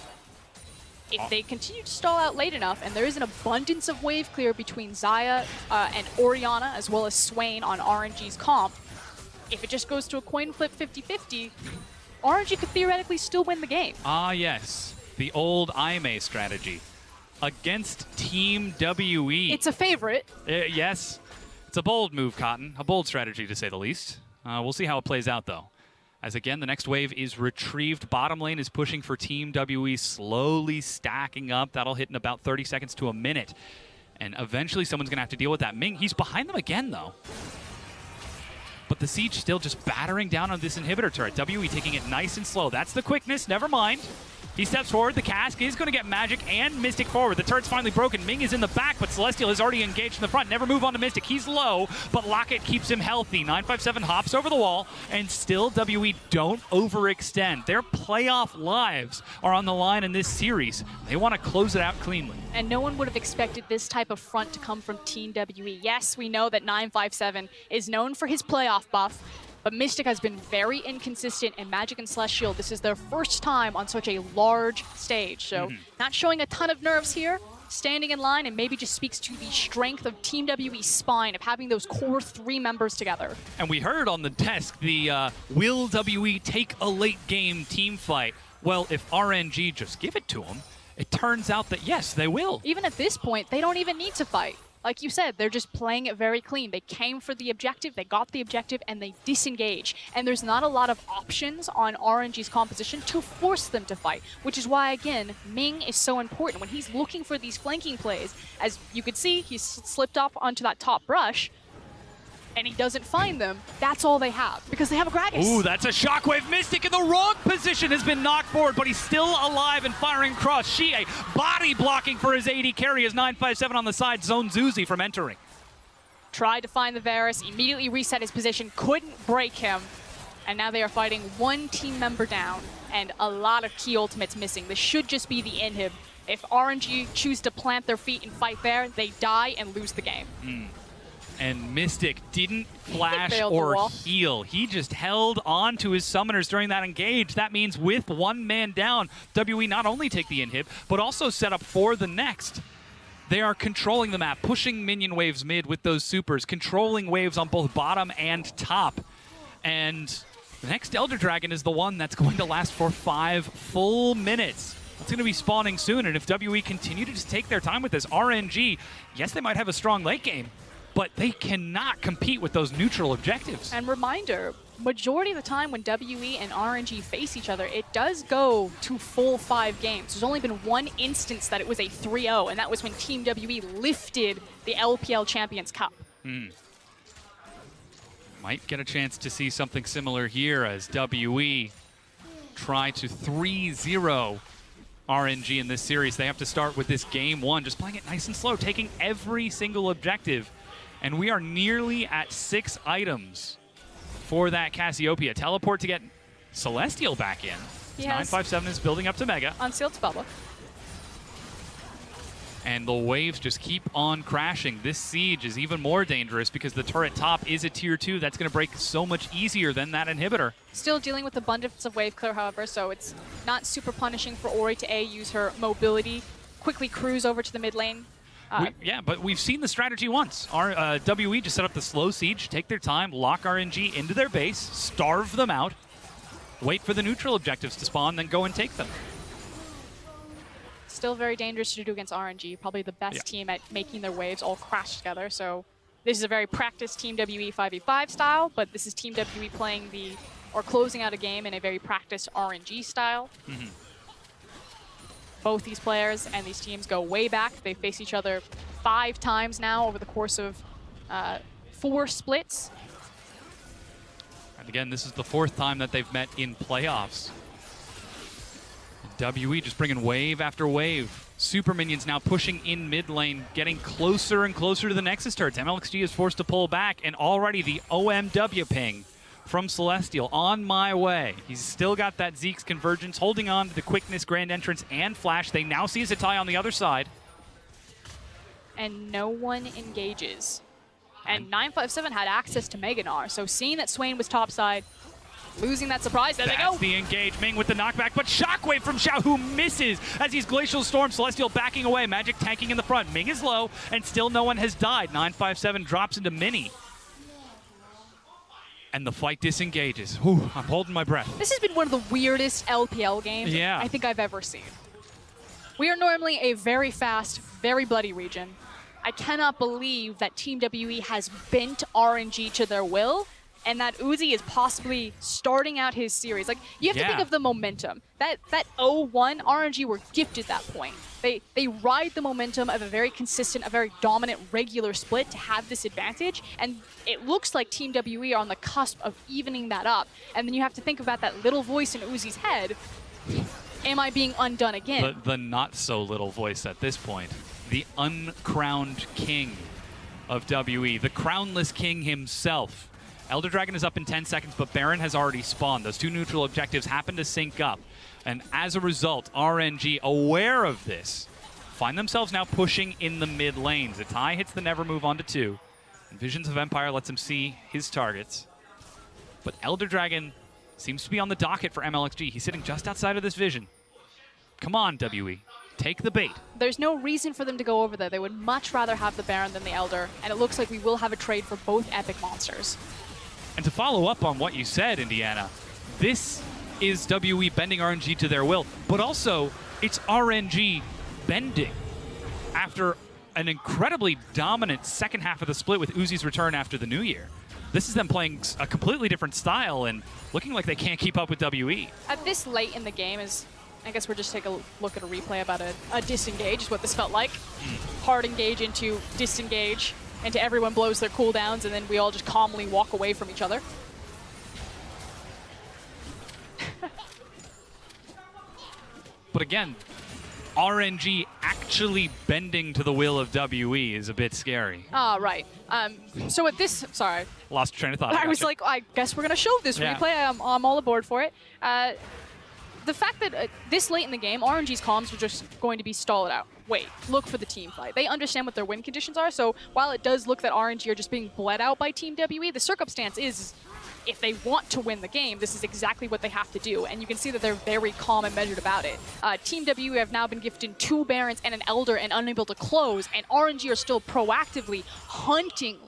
if they continue to stall out late enough, and there is an abundance of wave clear between Xayah and Orianna, as well as Swain on RNG's comp, if it just goes to a coin flip 50-50, RNG could theoretically still win the game. Ah, yes. The old IMA strategy. Against Team WE. It's a favorite. Yes. It's a bold move, Cotton. A bold strategy, to say the least. We'll see how it plays out, though. As again, the next wave is retrieved. Bottom lane is pushing for Team WE, slowly stacking up. That'll hit in about 30 seconds to a minute. And eventually someone's going to have to deal with that. Ming, he's behind them again, though. But the Siege still just battering down on this inhibitor turret. WE taking it nice and slow. That's the quickness, never mind. He steps forward, the cask is going to get Magic and Mystic forward. The turret's finally broken. Ming is in the back, but Celestial is already engaged in the front. Never move on to Mystic. He's low, but Locket keeps him healthy. 957 hops over the wall, and still WE don't overextend. Their playoff lives are on the line in this series. They want to close it out cleanly. And no one would have expected this type of front to come from Team WE. Yes, we know that 957 is known for his playoff buff, but Mystic has been very inconsistent in Magic and Celestial. This is their first time on such a large stage. So not showing a ton of nerves here, standing in line, and maybe just speaks to the strength of Team WE's spine of having those core 3 members together. And we heard on the desk the will WE take a late game team fight? Well, if RNG just give it to them, it turns out that yes, they will. Even at this point, they don't even need to fight. Like you said, they're just playing it very clean. They came for the objective, they got the objective, and they disengage. And there's not a lot of options on RNG's composition to force them to fight, which is why, again, Ming is so important. When he's looking for these flanking plays, as you could see, he's slipped up onto that top brush, and he doesn't find them. That's all they have, because they have a Gragas. Ooh, that's a shockwave. Mystic in the wrong position has been knocked forward, but he's still alive and firing across. Xie body blocking for his AD carry as 957 on the side zones Uzi from entering. Tried to find the Varus, immediately reset his position, couldn't break him, and now they are fighting 1 team member down and a lot of key ultimates missing. This should just be the inhib. If RNG choose to plant their feet and fight there, they die and lose the game. And Mystic didn't flash or heal. He just held on to his summoners during that engage. That means with 1 man down, WE not only take the inhib, but also set up for the next. They are controlling the map, pushing minion waves mid with those supers, controlling waves on both bottom and top. And the next Elder Dragon is the one that's going to last for 5 full minutes. It's going to be spawning soon, and if WE continue to just take their time with this, RNG, yes, they might have a strong late game, but they cannot compete with those neutral objectives. And reminder, majority of the time when WE and RNG face each other, it does go to full 5 games. There's only been one instance that it was a 3-0, and that was when Team WE lifted the LPL Champions Cup. Might get a chance to see something similar here as WE try to 3-0 RNG in this series. They have to start with this game 1, just playing it nice and slow, taking every single objective. And we are nearly at 6 items for that Cassiopeia. Teleport to get Celestial back in. Yes. 957 is building up to Mega. Unsealed Bubba. And the waves just keep on crashing. This siege is even more dangerous because the turret top is a tier 2. That's going to break so much easier than that inhibitor. Still dealing with abundance of wave clear, however, so it's not super punishing for Ori to use her mobility, quickly cruise over to the mid lane. Yeah, but we've seen the strategy once. Our WE just set up the slow siege, take their time, lock RNG into their base, starve them out, wait for the neutral objectives to spawn, then go and take them. Still very dangerous to do against RNG. Probably the best team at making their waves all crash together. So this is a very practiced Team WE 5v5 style, but this is Team WE playing or closing out a game in a very practiced RNG style. Both these players and these teams go way back. They face each other 5 times now over the course of 4 splits. And again, this is the 4th time that they've met in playoffs. WE just bringing wave after wave. Super minions now pushing in mid lane, getting closer and closer to the Nexus turrets. MLXG is forced to pull back, and already the OMW ping from Celestial on my way. He's still got that Zeke's convergence, holding on to the quickness, grand entrance, and flash. They now see Zatai on the other side. And no one engages. And 957 had access to Meganar, so seeing that Swain was topside, losing that surprise, there they go. That's the engage. Ming with the knockback, but Shockwave from Xiao, who misses as he's Glacial Storm. Celestial backing away, Magic tanking in the front. Ming is low, and still no one has died. 957 drops into Mini. And the fight disengages. Whew, I'm holding my breath. This has been one of the weirdest LPL games I think I've ever seen. We are normally a very fast, very bloody region. I cannot believe that Team WE has bent RNG to their will, and that Uzi is possibly starting out his series. Like, you have to think of the momentum. That 0-1, RNG were gifted that point. They ride the momentum of a very consistent, a very dominant, regular split to have this advantage, and it looks like Team WE are on the cusp of evening that up. And then you have to think about that little voice in Uzi's head. Am I being undone again? The not-so-little voice at this point. The uncrowned king of WE. The crownless king himself. Elder Dragon is up in 10 seconds, but Baron has already spawned. Those 2 neutral objectives happen to sync up. And as a result, RNG, aware of this, find themselves now pushing in the mid lanes. Zatai hits the never move onto 2. And Visions of Empire lets him see his targets. But Elder Dragon seems to be on the docket for MLXG. He's sitting just outside of this vision. Come on, WE. Take the bait. There's no reason for them to go over there. They would much rather have the Baron than the Elder, and it looks like we will have a trade for both epic monsters. And to follow up on what you said, Indiana, this is WE bending RNG to their will, but also it's RNG bending after an incredibly dominant second half of the split with Uzi's return after the New Year. This is them playing a completely different style and looking like they can't keep up with WE. At this late in the game, I guess we're just taking a look at a replay about a disengage, is what this felt like. Hard engage into disengage, into everyone blows their cooldowns, and then we all just calmly walk away from each other. But again, RNG actually bending to the will of WE is a bit scary. Ah, right. So at this, sorry. Lost train of thought. I was like, I guess we're going to show this replay. I'm all aboard for it. The fact that this late in the game, RNG's comms were just going to be stall it out. Wait, look for the team fight. They understand what their win conditions are, so while it does look that RNG are just being bled out by Team WE, the circumstance is if they want to win the game, this is exactly what they have to do, and you can see that they're very calm and measured about it. Team WE have now been gifted 2 Barons and an Elder and unable to close, and RNG are still proactively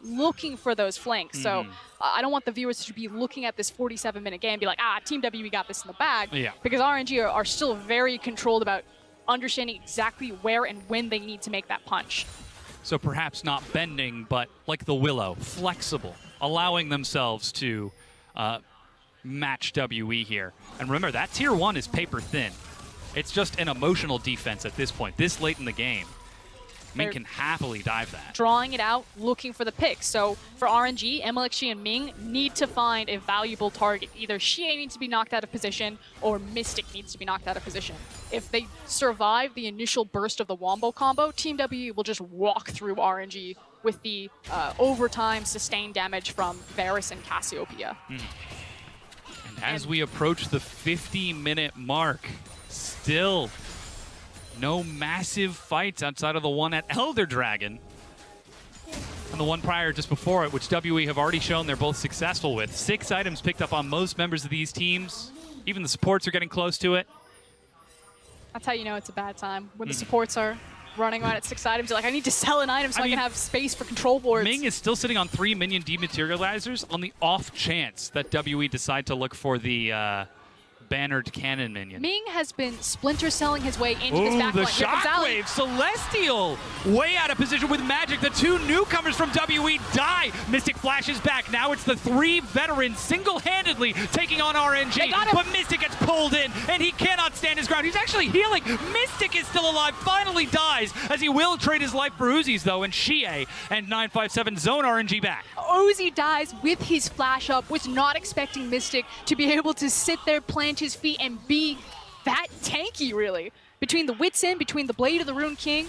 looking for those flanks. So I don't want the viewers to be looking at this 47-minute game and be like, Team WE got this in the bag, because RNG are still very controlled about understanding exactly where and when they need to make that punch. So perhaps not bending, but like the Willow, flexible, allowing themselves to match WE here. And remember, that tier 1 is paper thin. It's just an emotional defense at this point, this late in the game. Ming can happily dive that. Drawing it out, looking for the pick. So for RNG, MLXG and Ming need to find a valuable target. Either Xie needs to be knocked out of position or Mystic needs to be knocked out of position. If they survive the initial burst of the Wombo combo, Team WE will just walk through RNG with the overtime sustained damage from Varus and Cassiopeia. And as we approach the 50-minute mark, still no massive fights outside of the one at Elder Dragon and the one prior just before it, which WE have already shown they're both successful with. 6 items picked up on most members of these teams. Even the supports are getting close to it. That's how you know it's a bad time. When the supports are running around at 6 items, you're like, I need to sell an item so I can have space for control boards. Ming is still sitting on 3 minion dematerializers on the off chance that WE decide to look for the bannered cannon minion. Ming has been splinter selling his way into this backline. The Here comes Ali. shockwave, Celestial, way out of position with magic. The 2 newcomers from WE die. Mystic flashes back. Now it's the 3 veterans single-handedly taking on RNG. But Mystic gets pulled in, and he cannot stand his ground. He's actually healing. Mystic is still alive, finally dies, as he will trade his life for Uzi's, though, and Xie and 957 zone RNG back. Uzi dies with his flash up, was not expecting Mystic to be able to sit there, plant his feet, and be that tanky, really. Between the Wits In, between the Blade of the Rune King,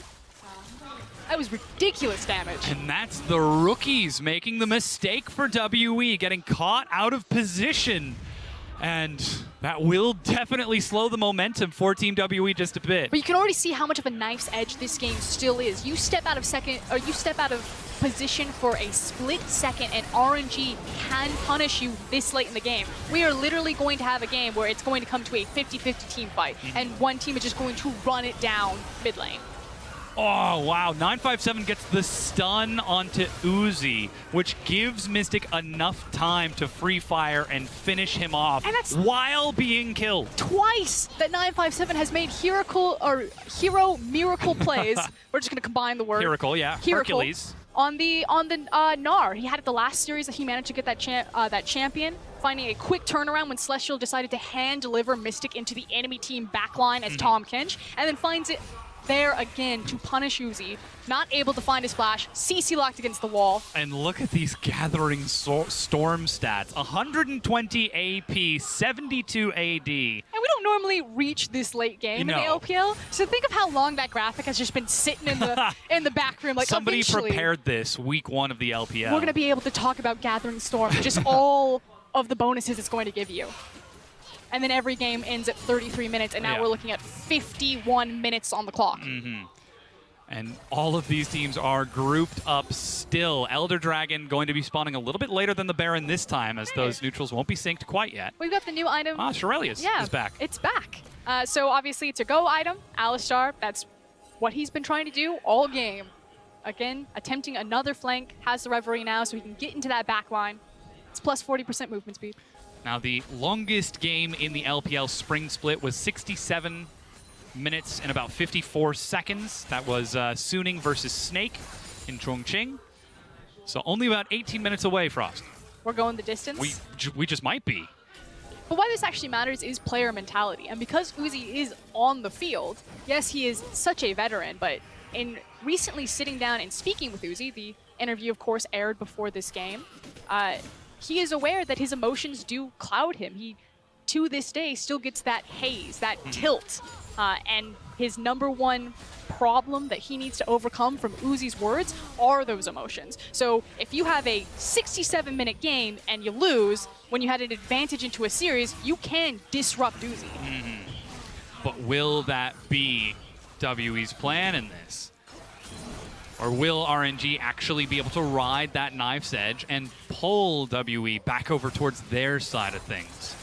that was ridiculous damage. And that's the rookies making the mistake for WE, getting caught out of position. And that will definitely slow the momentum for Team WE just a bit. But you can already see how much of a knife's edge this game still is. You step out of position for a split second and RNG can punish you this late in the game. We are literally going to have a game where it's going to come to a 50-50 team fight and one team is just going to run it down mid lane. Oh, wow. 957 gets the stun onto Uzi, which gives Mystic enough time to free fire and finish him off while being killed. Twice that 957 has made hero miracle plays. We're just going to combine the word. Hercules. On the Gnar. He had it the last series that he managed to get that champion, finding a quick turnaround when Celestial decided to hand deliver Mystic into the enemy team backline as Tom Kinch, and then finds it there again to punish Uzi. Not able to find his flash. CC locked against the wall. And look at these Gathering Storm stats. 120 AP, 72 AD. And we don't normally reach this late game in the LPL. So think of how long that graphic has just been sitting in the in the back room. Like, somebody prepared this week 1 of the LPL. We're going to be able to talk about Gathering Storm, just all of the bonuses it's going to give you. And then every game ends at 33 minutes, and now we're looking at 51 minutes on the clock. And all of these teams are grouped up still. Elder Dragon going to be spawning a little bit later than the Baron this time, as those neutrals won't be synced quite yet. We've got the new item. Shirelius is back. It's back. So obviously it's a go item. Alistar, that's what he's been trying to do all game. Again, attempting another flank, has the Reverie now, so he can get into that back line. It's plus 40% movement speed. Now, the longest game in the LPL spring split was 67 minutes and about 54 seconds. That was Suning versus Snake in Chongqing. So only about 18 minutes away, Frost. We're going the distance. We just might be. But why this actually matters is player mentality. And because Uzi is on the field, yes, he is such a veteran, but in recently sitting down and speaking with Uzi, the interview, of course, aired before this game, he is aware that his emotions do cloud him. He, to this day, still gets that haze, that tilt. And his #1 problem that he needs to overcome from Uzi's words are those emotions. So if you have a 67-minute game and you lose, when you had an advantage into a series, you can disrupt Uzi. But will that be WE's plan in this? Or will RNG actually be able to ride that knife's edge and pull WE back over towards their side of things?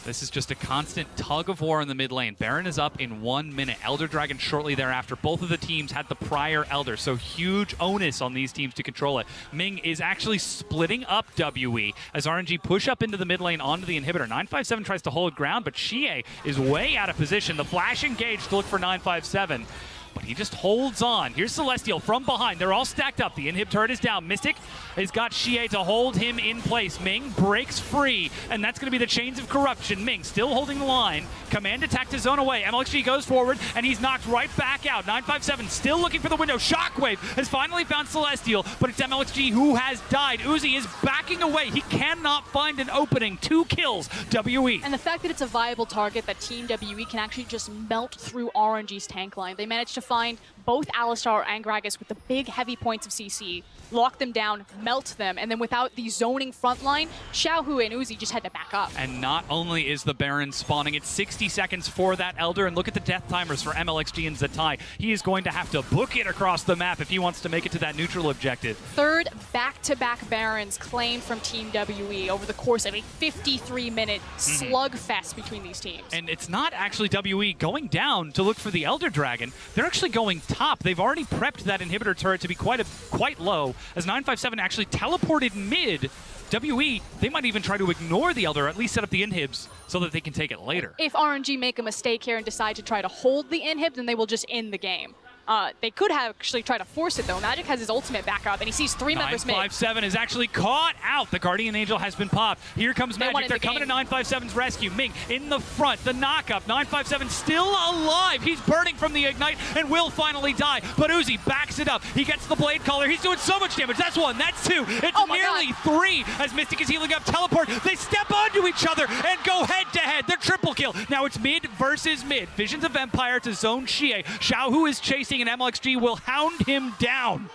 This is just a constant tug of war in the mid lane. Baron is up in 1 minute. Elder Dragon shortly thereafter. Both of the teams had the prior Elder, so huge onus on these teams to control it. Ming is actually splitting up WE as RNG push up into the mid lane onto the inhibitor. 957 tries to hold ground, but Xie is way out of position. The flash engaged to look for 957. but he just holds on. Here's Celestial from behind. They're all stacked up. The inhib turret is down. Mystic has got Xie to hold him in place. Ming breaks free, and that's going to be the Chains of Corruption. Ming still holding the line. Command attack to zone away. MLXG goes forward, and he's knocked right back out. 957 still looking for the window. Shockwave has finally found Celestial, but it's MLXG who has died. Uzi is backing away. He cannot find an opening. 2 kills, WE. And the fact that it's a viable target that Team WE can actually just melt through RNG's tank line. They managed to find both Alistar and Gragas with the big heavy points of CC, lock them down, melt them, and then without the zoning front line, Xiaohu and Uzi just had to back up. And not only is the Baron spawning, it's 60 seconds for that Elder, and look at the death timers for MLXG and Zatai. He is going to have to book it across the map if he wants to make it to that neutral objective. Third back-to-back Barons claimed from Team WE over the course of a 53-minute slugfest between these teams. And it's not actually WE going down to look for the Elder Dragon. They're actually going top. They've already prepped that inhibitor turret to be quite low, as 957 actually teleported mid. WE, they might even try to ignore the Elder, or at least set up the inhibs so that they can take it later. If RNG make a mistake here and decide to try to hold the inhib, then they will just end the game. They could have actually tried to force it, though. Magic has his ultimate back up, and he sees 3 members mid. 957 is actually caught out. The Guardian Angel has been popped. Here comes Magic. They're coming to 957's rescue. Ming in the front. The knockup. 957 still alive. He's burning from the Ignite and will finally die. But Uzi backs it up. He gets the Blade Caller. He's doing so much damage. That's 1. That's 2. It's nearly 3 as Mystic is healing up. Teleport. They step onto each other and go head-to-head. They're triple kill. Now it's mid versus mid. Visions of Empire to zone Xie. Xiaohu is chasing, and MLXG will hound him down.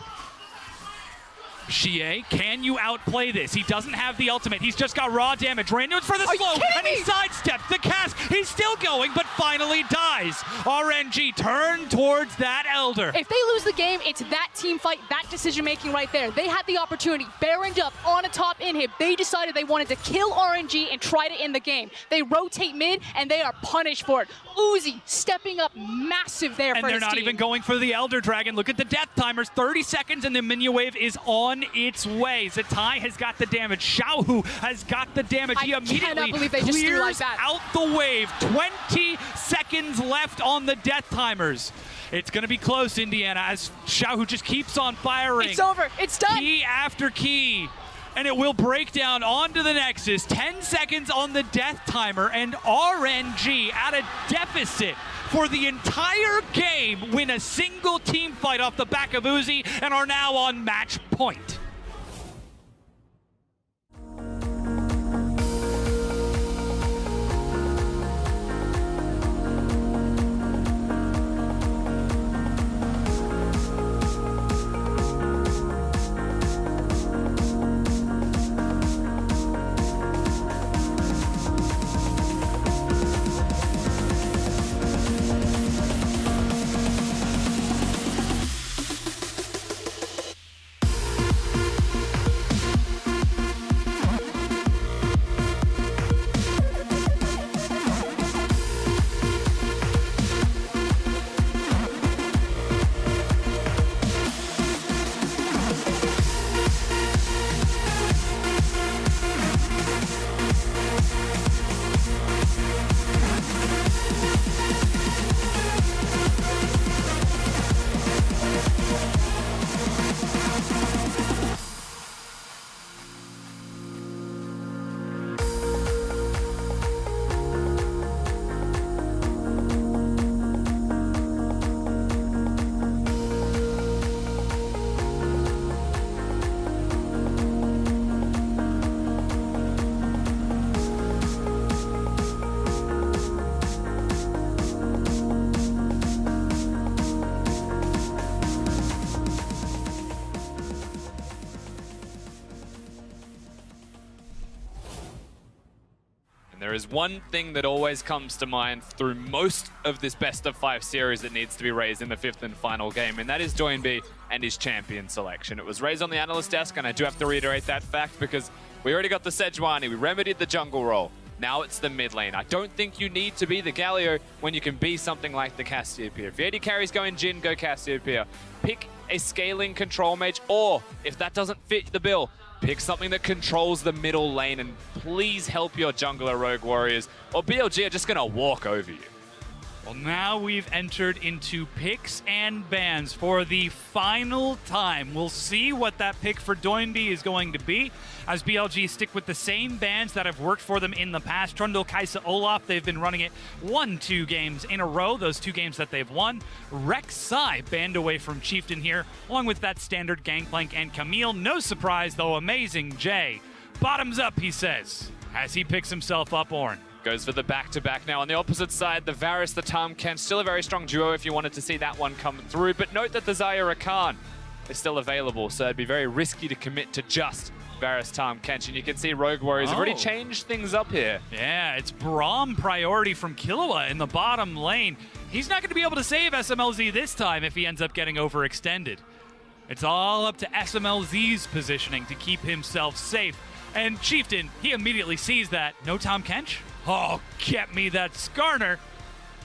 Xie, can you outplay this? He doesn't have the ultimate. He's just got raw damage. Random for the slow, and he sidesteps the cast. He's still going, but finally dies. RNG turn towards that Elder. If they lose the game, it's that team fight, that decision-making right there. They had the opportunity, Baroned up on a top inhib. They decided they wanted to kill RNG and try to end the game. They rotate mid, and they are punished for it. Uzi stepping up massive there for his team. And they're not even going for the Elder Dragon. Look at the death timers. 30 seconds, and the minion wave is on its way. Zatai has got the damage. Xiaohu has got the damage. He immediately clears out the wave. 20 seconds left on the death timers. It's going to be close, Indiana, as Xiaohu just keeps on firing. It's over. It's done. Key after key. And it will break down onto the Nexus. 10 seconds on the death timer, and RNG at a deficit for the entire game win a single team fight off the back of Uzi and are now on match point. There is one thing that always comes to mind through most of this best of 5 series that needs to be raised in the 5th and final game, and that is Doinby and his champion selection. It was raised on the analyst desk, and I do have to reiterate that fact because we already got the Sejuani, we remedied the jungle role. Now it's the mid lane. I don't think you need to be the Galio when you can be something like the Cassiopeia. If your AD carry's going Jhin, go Cassiopeia. Pick a scaling control mage, or if that doesn't fit the bill, pick something that controls the middle lane, and please help your jungler rogue warriors, or BLG are just going to walk over you. Well, now we've entered into picks and bans for the final time. We'll see what that pick for Doinby is going to be, as BLG stick with the same bans that have worked for them in the past. Trundle, Kaisa, Olaf, they've been running it 1-2 games in a row, those 2 games that they've won. Rek'Sai banned away from Chieftain here, along with that standard Gangplank and Camille. No surprise, though, Amazing Jay. Bottoms up, he says, as he picks himself up, Ornn. Goes for the back-to-back now. On the opposite side, the Varus, the Tahm Kench, still a very strong duo if you wanted to see that one come through. But note that the Xayah Rakan is still available, so it'd be very risky to commit to just Varus, Tahm Kench. And you can see Rogue Warriors have already changed things up here. Yeah, it's Braum priority from Killua in the bottom lane. He's not going to be able to save SMLZ this time if he ends up getting overextended. It's all up to SMLZ's positioning to keep himself safe. And Chieftain, he immediately sees that. No Tahm Kench? Oh, get me that Skarner.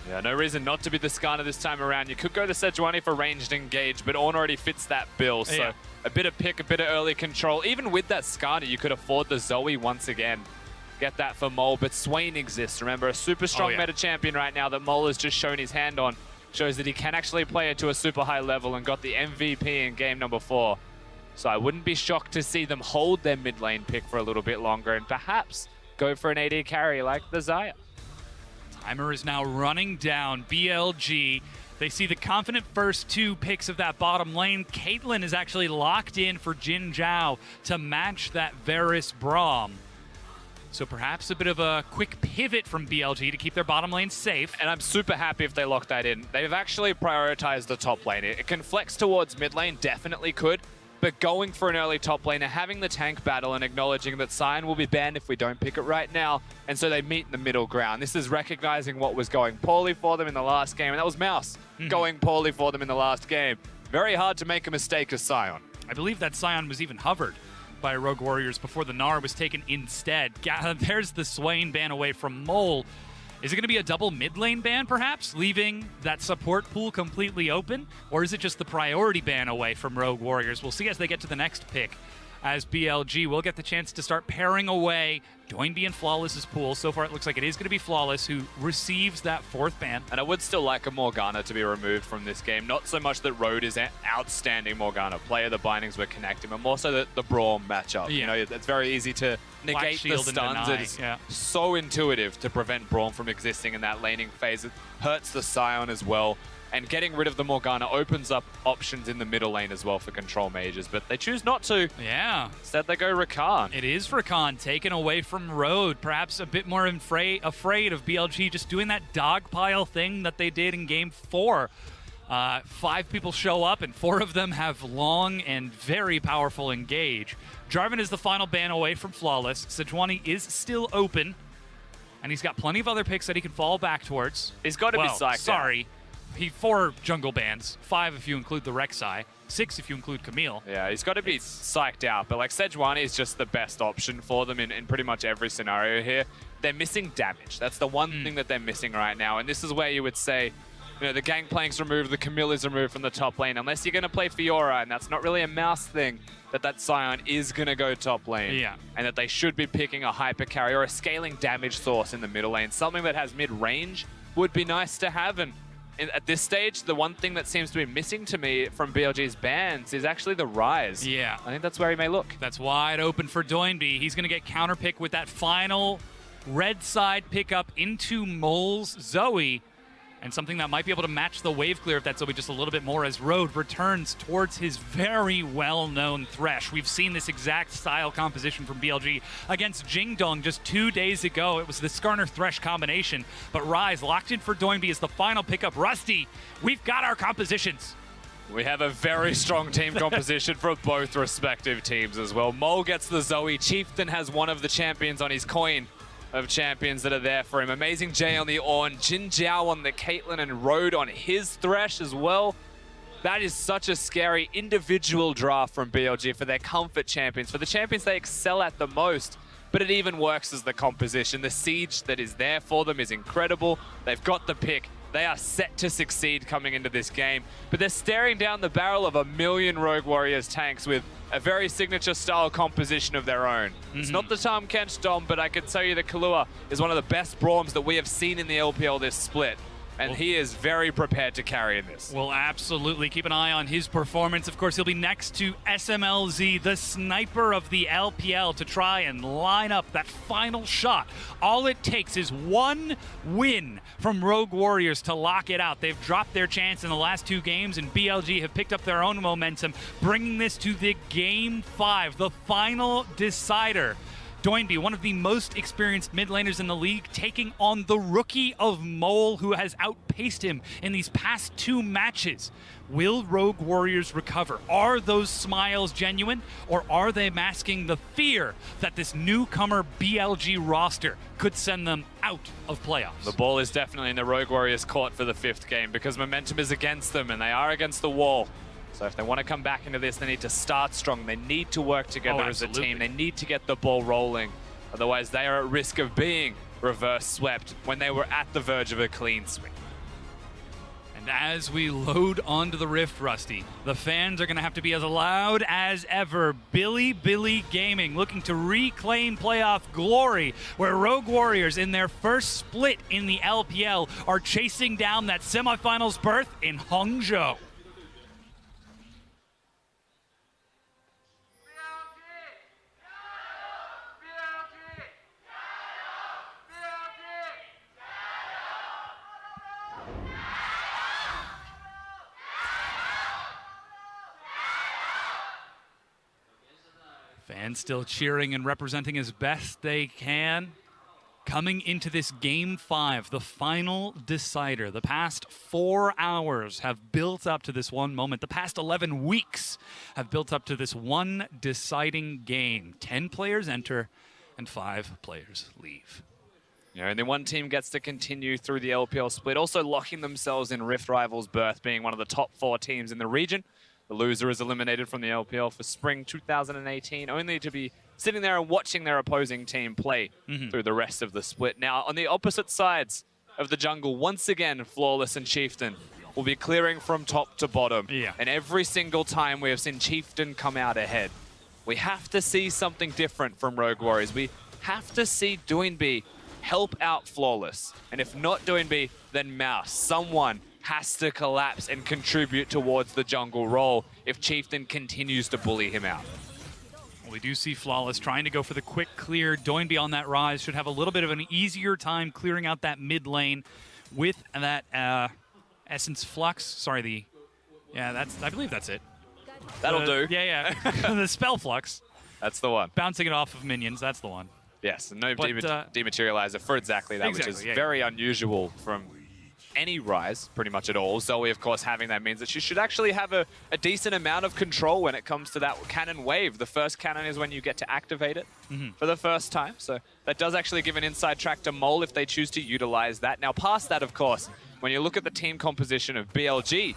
Yeah, no reason not to be the Skarner this time around. You could go to Sejuani for ranged engage, but Ornn already fits that bill. So yeah. A bit of pick, a bit of early control. Even with that Skarner, you could afford the Zoe once again. Get that for Mole, but Swain exists. Remember, a super strong meta champion right now that Mole has just shown his hand on. Shows that he can actually play it to a super high level and got the MVP in game number 4. So I wouldn't be shocked to see them hold their mid lane pick for a little bit longer and perhaps go for an AD carry like the Xayah. Timer is now running down. BLG, they see the confident first 2 picks of that bottom lane. Caitlyn is actually locked in for Jin Zhao to match that Varus Braum. So perhaps a bit of a quick pivot from BLG to keep their bottom lane safe. And I'm super happy if they lock that in. They've actually prioritized the top lane. It can flex towards mid lane, definitely could. But going for an early top laner, having the tank battle and acknowledging that Sion will be banned if we don't pick it right now. And so they meet in the middle ground. This is recognizing what was going poorly for them in the last game. And that was Mouse going poorly for them in the last game. Very hard to make a mistake as Sion. I believe that Sion was even hovered by Rogue Warriors before the Gnar was taken instead. There's the Swain ban away from Mole. Is it going to be a double mid lane ban, perhaps, leaving that support pool completely open? Or is it just the priority ban away from Rogue Warriors? We'll see as they get to the next pick, as BLG will get the chance to start pairing away Doinby and Flawless's pool. So far, it looks like it is going to be Flawless who receives that 4th ban. And I would still like a Morgana to be removed from this game. Not so much that Road is an outstanding Morgana player, the bindings were connecting, but more so the Braum matchup. Yeah. You know, it's very easy to negate the stuns. It's so intuitive to prevent Braum from existing in that laning phase. It hurts the Sion as well. And getting rid of the Morgana opens up options in the middle lane as well for control mages, but they choose not to. Yeah. Instead, they go Rakan. It is Rakan, taken away from Road. Perhaps a bit more afraid of BLG just doing that dogpile thing that they did in Game 4. 5 people show up, and 4 of them have long and very powerful engage. Jarvan is the final ban away from Flawless. Sejuani is still open, and he's got plenty of other picks that he can fall back towards. He's got to be psyched sorry. 4 jungle bans, 5 if you include the Rek'Sai, 6 if you include Camille. Yeah, he's got to be psyched out, but like Sejuani is just the best option for them in pretty much every scenario here. They're missing damage. That's the one thing that they're missing right now, and this is where you would say, you know, the Gangplank's removed, the Camille is removed from the top lane, unless you're going to play Fiora, and that's not really a Mouse thing, that Sion is going to go top lane. Yeah. And that they should be picking a hyper carry or a scaling damage source in the middle lane. Something that has mid-range would be nice to have, and at this stage, the one thing that seems to be missing to me from BLG's bans is actually the Rise. Yeah. I think that's where he may look. That's wide open for Doinby. He's going to get counterpick with that final red side pickup into Mole's Zoe. And something that might be able to match the wave clear of that Zoe just a little bit more as Road returns towards his very well-known Thresh. We've seen this exact style composition from BLG against Jingdong just 2 days ago. It was the Skarner-Thresh combination, but Rise locked in for Doinby as the final pickup. Rusty, we've got our compositions. We have a very strong team composition for both respective teams as well. Mole gets the Zoe. Chieftain has one of the champions on his coin of champions that are there for him. Amazing Jay on the Ornn, Jin Zhao on the Caitlyn, and Road on his Thresh as well. That is such a scary individual draft from BLG for their comfort champions, for the champions they excel at the most. But it even works as the composition. The siege that is there for them is incredible. They've got the pick. They are set to succeed coming into this game. But they're staring down the barrel of 1,000,000 Rogue Warriors tanks with a very signature style composition of their own. It's not the Tahm Kench Dom, but I can tell you that Killua is one of the best Braums that we have seen in the LPL this split. And he is very prepared to carry in this. We'll absolutely keep an eye on his performance. Of course, he'll be next to SMLZ, the sniper of the LPL, to try and line up that final shot. All it takes is one win from Rogue Warriors to lock it out. They've dropped their chance in the last 2 games, and BLG have picked up their own momentum, bringing this to the Game 5, the final decider. Doinby, one of the most experienced mid laners in the league, taking on the rookie of Mole, who has outpaced him in these past 2 matches. Will Rogue Warriors recover? Are those smiles genuine, or are they masking the fear that this newcomer BLG roster could send them out of playoffs? The ball is definitely in the Rogue Warriors' court for the 5th game because momentum is against them and they are against the wall. So if they want to come back into this, they need to start strong. They need to work together as a team. They need to get the ball rolling. Otherwise, they are at risk of being reverse swept when they were at the verge of a clean sweep. And as we load onto the Rift, Rusty, the fans are going to have to be as loud as ever. Bilibili Gaming looking to reclaim playoff glory, where Rogue Warriors in their first split in the LPL are chasing down that semifinals berth in Hangzhou. Fans still cheering and representing as best they can. Coming into this Game 5, the final decider. The past 4 hours have built up to this one moment. The past 11 weeks have built up to this one deciding game. 10 players enter and 5 players leave. Yeah, and then one team gets to continue through the LPL split, also locking themselves in Rift Rivals berth, being one of the top 4 teams in the region. The loser is eliminated from the LPL for spring 2018, only to be sitting there and watching their opposing team play through the rest of the split. Now, on the opposite sides of the jungle, once again, Flawless and Chieftain will be clearing from top to bottom. Yeah. And every single time we have seen Chieftain come out ahead. We have to see something different from Rogue Warriors. We have to see Doinby help out Flawless. And if not Doinby, then Mouse. Someone has to collapse and contribute towards the jungle role if Chieftain continues to bully him out. We do see Flawless trying to go for the quick clear. Doinby on that rise should have a little bit of an easier time clearing out that mid lane with that Essence Flux. Sorry, I believe that's it. That'll do. Yeah. The Spell Flux. That's the one. Bouncing it off of minions, that's the one. Yes, no dematerializer for exactly that, which is very unusual from any Rise, pretty much at all. Zoe, of course, having that means that she should actually have a decent amount of control when it comes to that cannon wave. The first cannon is when you get to activate it for the first time. So that does actually give an inside track to Mole if they choose to utilize that. Now, past that, of course, when you look at the team composition of BLG,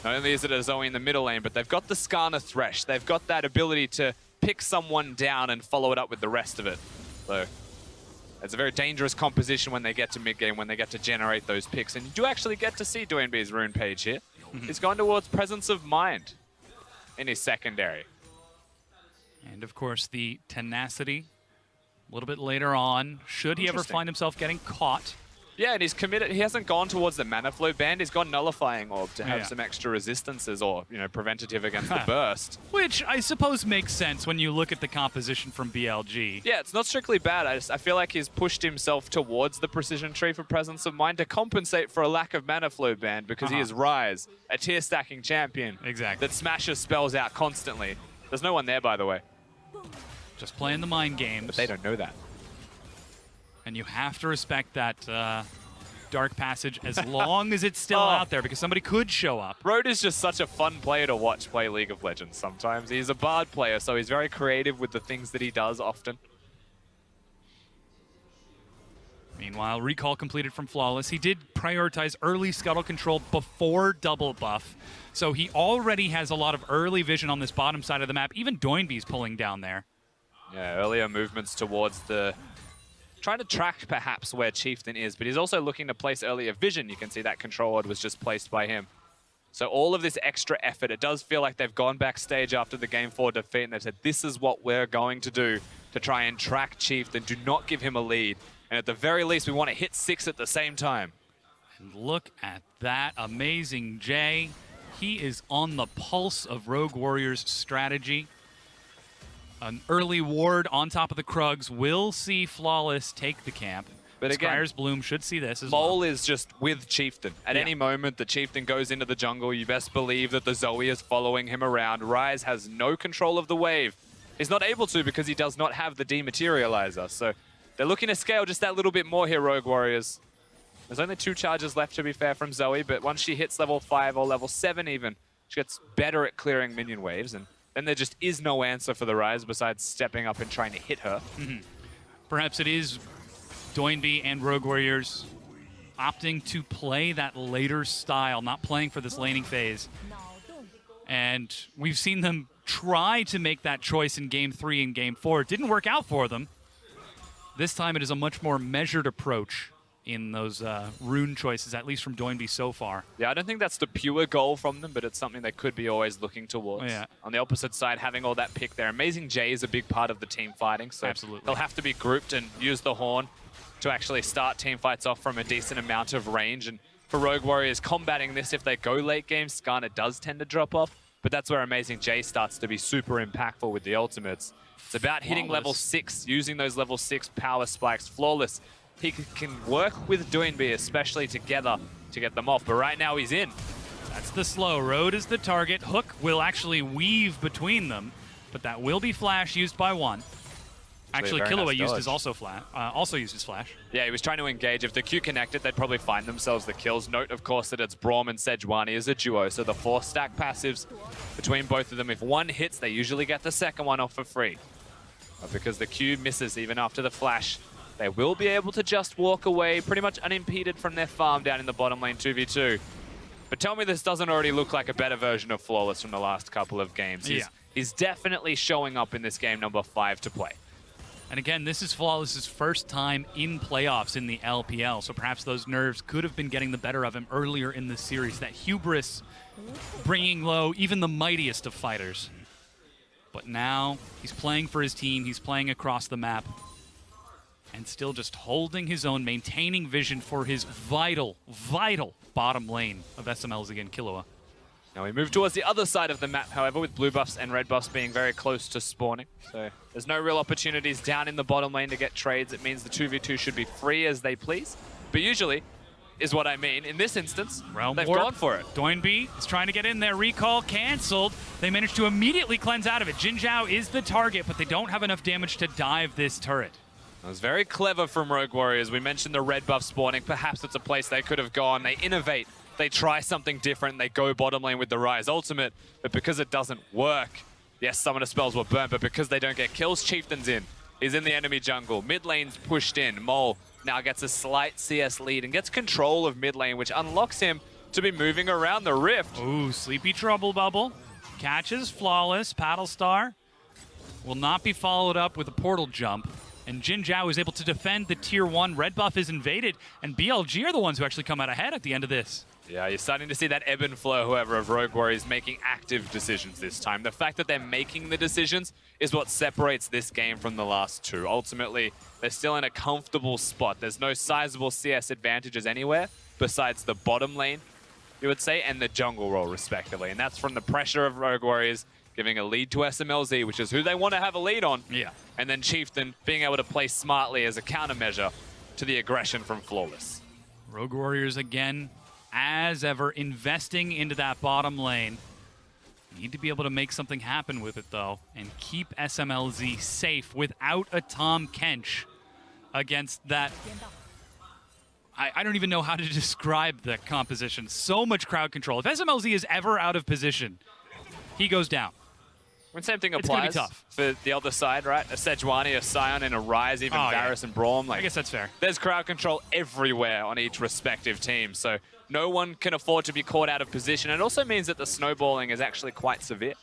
not only is it a Zoe in the middle lane, but they've got the Skarner Thresh. They've got that ability to pick someone down and follow it up with the rest of it. So it's a very dangerous composition when they get to mid-game, when they get to generate those picks. And you do actually get to see Doinby's rune page here. He's gone towards Presence of Mind in his secondary. And, of course, the Tenacity a little bit later on. Should he ever find himself getting caught? Yeah, and he's committed. He hasn't gone towards the Mana Flow band. He's gone Nullifying Orb to have some extra resistances or, preventative against the burst. Which I suppose makes sense when you look at the composition from BLG. Yeah, it's not strictly bad. I feel like he's pushed himself towards the Precision Tree for Presence of Mind to compensate for a lack of Mana Flow band because he is Rise, a tier stacking champion. Exactly. That smashes spells out constantly. There's no one there, by the way. Just playing the mind games. But they don't know that. And you have to respect that Dark Passage as long as it's still out there, because somebody could show up. Road is just such a fun player to watch play League of Legends sometimes. He's a Bard player, so he's very creative with the things that he does often. Meanwhile, recall completed from Flawless. He did prioritize early scuttle control before double buff, so he already has a lot of early vision on this bottom side of the map. Even Doinby's pulling down there. Yeah, earlier movements towards the... trying to track perhaps where Chieftain is, but he's also looking to place earlier vision. You can see that control ward was just placed by him. So all of this extra effort, it does feel like they've gone backstage after the Game 4 defeat and they've said, this is what we're going to do to try and track Chieftain. Do not give him a lead. And at the very least, we want to hit 6 at the same time. And look at that amazing Jay. He is on the pulse of Rogue Warriors' strategy. An early ward on top of the Krugs will see Flawless take the camp. But again, Skyer's Bloom should see this as Mole well. is just with Chieftain. At any moment, the Chieftain goes into the jungle. You best believe that the Zoe is following him around. Ryze has no control of the wave. He's not able to because he does not have the dematerializer. So they're looking to scale just that little bit more here, Rogue Warriors. There's only 2 charges left, to be fair, from Zoe, but once she hits level 5 or level 7 even, she gets better at clearing minion waves, and then there just is no answer for the Ryze besides stepping up and trying to hit her. Perhaps it is Doinby and Rogue Warriors opting to play that later style, not playing for this laning phase. And we've seen them try to make that choice in Game 3 and Game 4. It didn't work out for them. This time it is a much more measured approach in those rune choices, at least from Doinby so far. Yeah, I don't think that's the pure goal from them, but it's something they could be always looking towards. Oh, yeah. On the opposite side, having all that pick there. Amazing Jay is a big part of the team fighting, so Absolutely. they'll have to be grouped and use the horn to actually start team fights off from a decent amount of range. And for Rogue Warriors, combating this, if they go late game, Skarner does tend to drop off, but that's where Amazing Jay starts to be super impactful with the ultimates. It's about hitting level 6, using those level 6 power spikes. Flawless. He can work with Doinby, especially together, to get them off. But right now he's in. That's the slow. Road is the target. Hook will actually weave between them, but that will be flash used by one. Actually, very Killua nice used dodge. his also used his flash. Yeah, he was trying to engage. If the Q connected, they'd probably find themselves the kills. Note, of course, that it's Braum and Sejuani as a duo, so the 4-stack passives between both of them. If one hits, they usually get the second one off for free. But because the Q misses even after the flash, they will be able to just walk away pretty much unimpeded from their farm down in the bottom lane 2v2. But tell me this doesn't already look like a better version of Flawless from the last couple of games. He's definitely showing up in this game number 5 to play. And again, this is Flawless's first time in playoffs in the LPL, so perhaps those nerves could have been getting the better of him earlier in the series. That hubris bringing low even the mightiest of fighters. But now he's playing for his team, he's playing across the map, and still just holding his own, maintaining vision for his vital, vital bottom lane of SMLs again, Killua. Now we move towards the other side of the map, however, with blue buffs and red buffs being very close to spawning. So there's no real opportunities down in the bottom lane to get trades. It means the 2v2 should be free as they please. But usually, is what I mean. In this instance, they've gone for it. Doinby is trying to get in there. Recall canceled. They managed to immediately cleanse out of it. Jin Zhao is the target, but they don't have enough damage to dive this turret. That was very clever from Rogue Warriors. We mentioned the red buff spawning. Perhaps it's a place they could have gone. They innovate. They try something different. They go bottom lane with the Ryze ultimate. But because it doesn't work, yes, some of the spells were burnt, but because they don't get kills, Chieftain's in. He's in the enemy jungle. Mid lane's pushed in. Mole now gets a slight CS lead and gets control of mid lane, which unlocks him to be moving around the rift. Ooh, Sleepy Trouble Bubble. Catches Flawless. Paddle Star will not be followed up with a portal jump. And Jin Zhao is able to defend the tier 1. Red buff is invaded, and BLG are the ones who actually come out ahead at the end of this. Yeah, you're starting to see that ebb and flow, however, of Rogue Warriors making active decisions this time. The fact that they're making the decisions is what separates this game from the last two. Ultimately, they're still in a comfortable spot. There's no sizable CS advantages anywhere besides the bottom lane, you would say, and the jungle role, respectively. And that's from the pressure of Rogue Warriors giving a lead to SMLZ, which is who they want to have a lead on. Yeah. And then Chieftain being able to play smartly as a countermeasure to the aggression from Flawless. Rogue Warriors again, as ever, investing into that bottom lane. Need to be able to make something happen with it, though, and keep SMLZ safe without a Tom Kench against that. I don't even know how to describe the composition. So much crowd control. If SMLZ is ever out of position, he goes down. And same thing It's gonna be applies tough. for the other side, right? A Sejuani, a Sion, and a Ryze, even Varus and Braum. I guess that's fair. There's crowd control everywhere on each respective team, so no one can afford to be caught out of position. It also means that the snowballing is actually quite severe.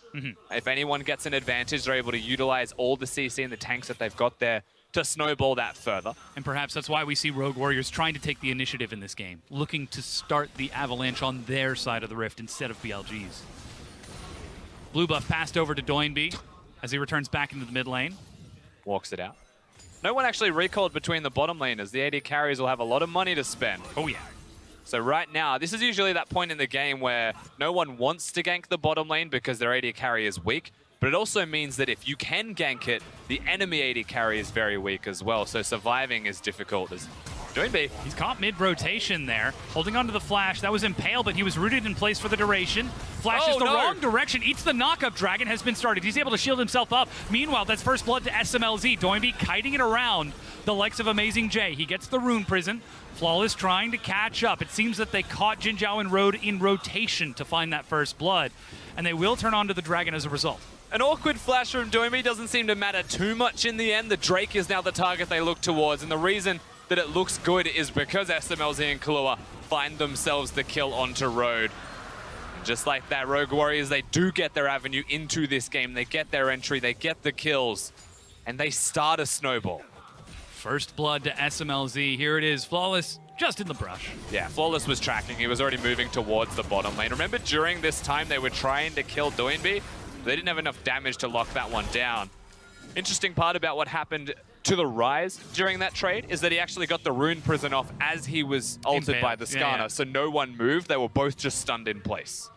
If anyone gets an advantage, they're able to utilize all the CC and the tanks that they've got there to snowball that further. And perhaps that's why we see Rogue Warriors trying to take the initiative in this game, looking to start the avalanche on their side of the rift instead of BLG's. Blue buff passed over to Doinby as he returns back into the mid lane. Walks it out. No one actually recalled between the bottom laners. The AD carries will have a lot of money to spend. Oh, yeah. So right now, this is usually that point in the game where no one wants to gank the bottom lane because their AD carry is weak. But it also means that if you can gank it, the enemy AD carry is very weak as well. So surviving is difficult. As Doinb, he's caught mid-rotation there, holding onto the flash. That was Impale, but he was rooted in place for the duration. Flashes the wrong direction, eats the knockup. Dragon has been started. He's able to shield himself up. Meanwhile, that's first blood to SMLZ. Doinb kiting it around the likes of Amazing J. He gets the rune prison. Flawless trying to catch up. It seems that they caught Jin Zhao and Road in rotation to find that first blood, and they will turn on to the Dragon as a result. An awkward flash from Doinb doesn't seem to matter too much in the end. The Drake is now the target they look towards, and the reason that it looks good is because SMLZ and Kahlua find themselves the kill onto Road. And just like that, Rogue Warriors, they do get their avenue into this game. They get their entry, they get the kills, and they start a snowball. First blood to SMLZ. Here it is. Flawless just in the brush. Yeah, Flawless was tracking. He was already moving towards the bottom lane. Remember, during this time, they were trying to kill Doinb. They didn't have enough damage to lock that one down. Interesting part about what happened to the Rise during that trade is that he actually got the rune prison off as he was ulted by the Skarner, so no one moved. They were both just stunned in place.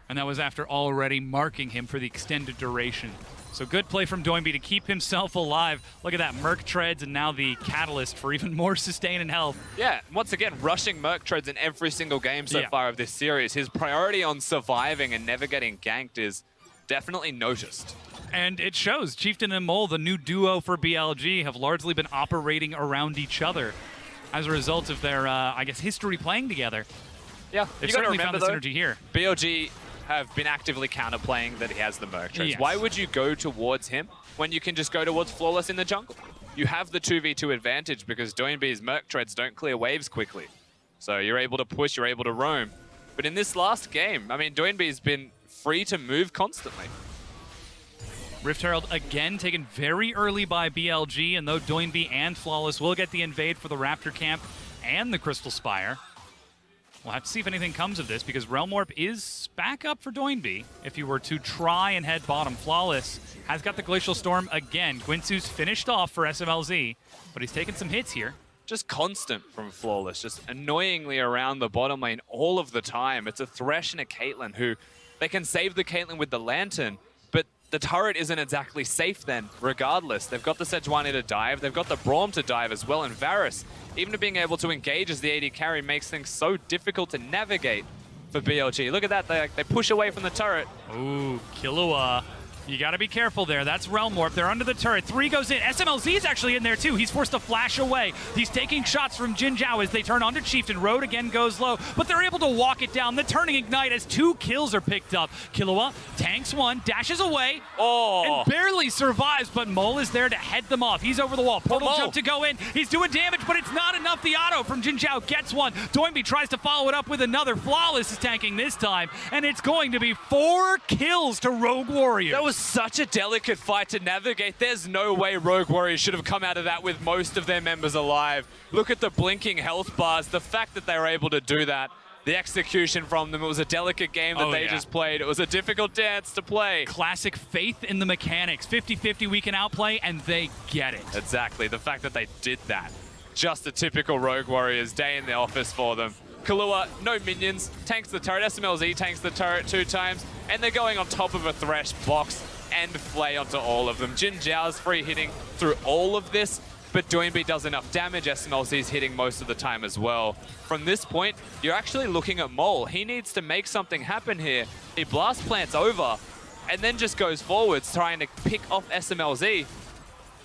And that was after already marking him for the extended duration. So good play from Doinb to keep himself alive. Look at that, Merc Treads, and now the catalyst for even more sustain and health. Yeah, once again, rushing Merc Treads in every single game so far of this series. His priority on surviving and never getting ganked is definitely noticed. And it shows. Chieftain and Mole, the new duo for BLG, have largely been operating around each other as a result of their, I guess, history playing together. Yeah, They've you got to certainly remember, found the synergy here. BLG have been actively counterplaying that he has the Merc Treads. Yes. Why would you go towards him when you can just go towards Flawless in the jungle? You have the 2v2 advantage because Doinb's Merc Treads don't clear waves quickly. So you're able to push, you're able to roam. But in this last game, I mean, Doinb's been free to move constantly. Rift Herald again taken very early by BLG, and though Doinb and Flawless will get the invade for the Raptor Camp and the Crystal Spire, we'll have to see if anything comes of this, because Realm Warp is back up for Doinb. If you were to try and head bottom, Flawless has got the Glacial Storm again. Guinsoo's finished off for SMLZ, but he's taken some hits here. Just constant from Flawless, just annoyingly around the bottom lane all of the time. It's a Thresh and a Caitlyn who, they can save the Caitlyn with the Lantern, but the turret isn't exactly safe then, regardless. They've got the Sejuani to dive, they've got the Braum to dive as well, and Varus, even being able to engage as the AD carry, makes things so difficult to navigate for BLG. Look at that, they push away from the turret. Ooh, Killua. You got to be careful there. That's Realm Warp. They're under the turret. 3 goes in. SMLZ is actually in there too. He's forced to flash away. He's taking shots from Jin Zhao as they turn onto Chieftain. Road again goes low, but they're able to walk it down. The turning ignite as 2 kills are picked up. Killua tanks 1, dashes away, and barely survives, but Mole is there to head them off. He's over the wall. Portal jump to go in. He's doing damage, but it's not enough. The auto from Jin Zhao gets 1. Doinb tries to follow it up with another. Flawless is tanking this time, and it's going to be 4 kills to Rogue Warriors. That was such a delicate fight to navigate. There's no way Rogue Warriors should have come out of that with most of their members alive. Look at the blinking health bars. The fact that they were able to do that, the execution from them. It was a delicate game that they just played. It was a difficult dance to play. Classic faith in the mechanics. 50-50 we can outplay, and they get it. Exactly. The fact that they did that. Just a typical Rogue Warriors day in the office for them. Kahlua, no minions, tanks the turret. SMLZ tanks the turret 2 times, and they're going on top of a Thresh box and Flay onto all of them. Jin Zhao's free hitting through all of this, but Doinb does enough damage. SMLZ's hitting most of the time as well. From this point, you're actually looking at Mole. He needs to make something happen here. He blast plants over and then just goes forwards trying to pick off SMLZ,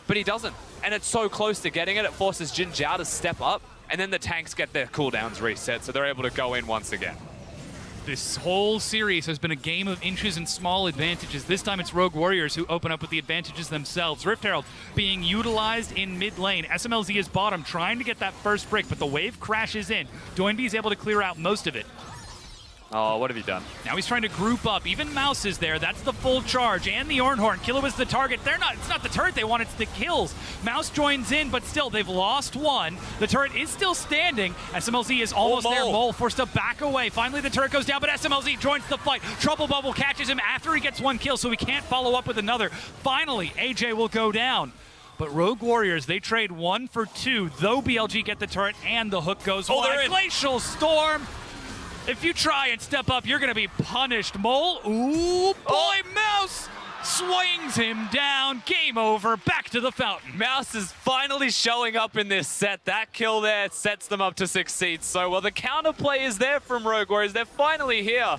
but he doesn't. And it's so close to getting it, it forces Jin Zhao to step up, and then the tanks get their cooldowns reset, so they're able to go in once again. This whole series has been a game of inches and small advantages. This time it's Rogue Warriors who open up with the advantages themselves. Rift Herald being utilized in mid lane. SMLZ is bottom, trying to get that first break, but the wave crashes in. Doinb is able to clear out most of it. Oh, what have you done? Now he's trying to group up. Even Mouse is there. That's the full charge. And the Ornhorn. Killua's the target. It's not the turret they want, it's the kills. Mouse joins in, but still, they've lost 1. The turret is still standing. SMLZ is almost there. Mole forced to back away. Finally, the turret goes down, but SMLZ joins the fight. Trouble Bubble catches him after he gets 1 kill, so he can't follow up with another. Finally, AJ will go down. But Rogue Warriors, they trade 1 for 2, though BLG get the turret and the hook goes wide. they're in. Glacial Storm. If you try and step up, you're going to be punished, Mole. Ooh, boy, Mouse swings him down. Game over. Back to the fountain. Mouse is finally showing up in this set. That kill there sets them up to succeed so well. The counterplay is there from Rogue Warriors. They're finally here.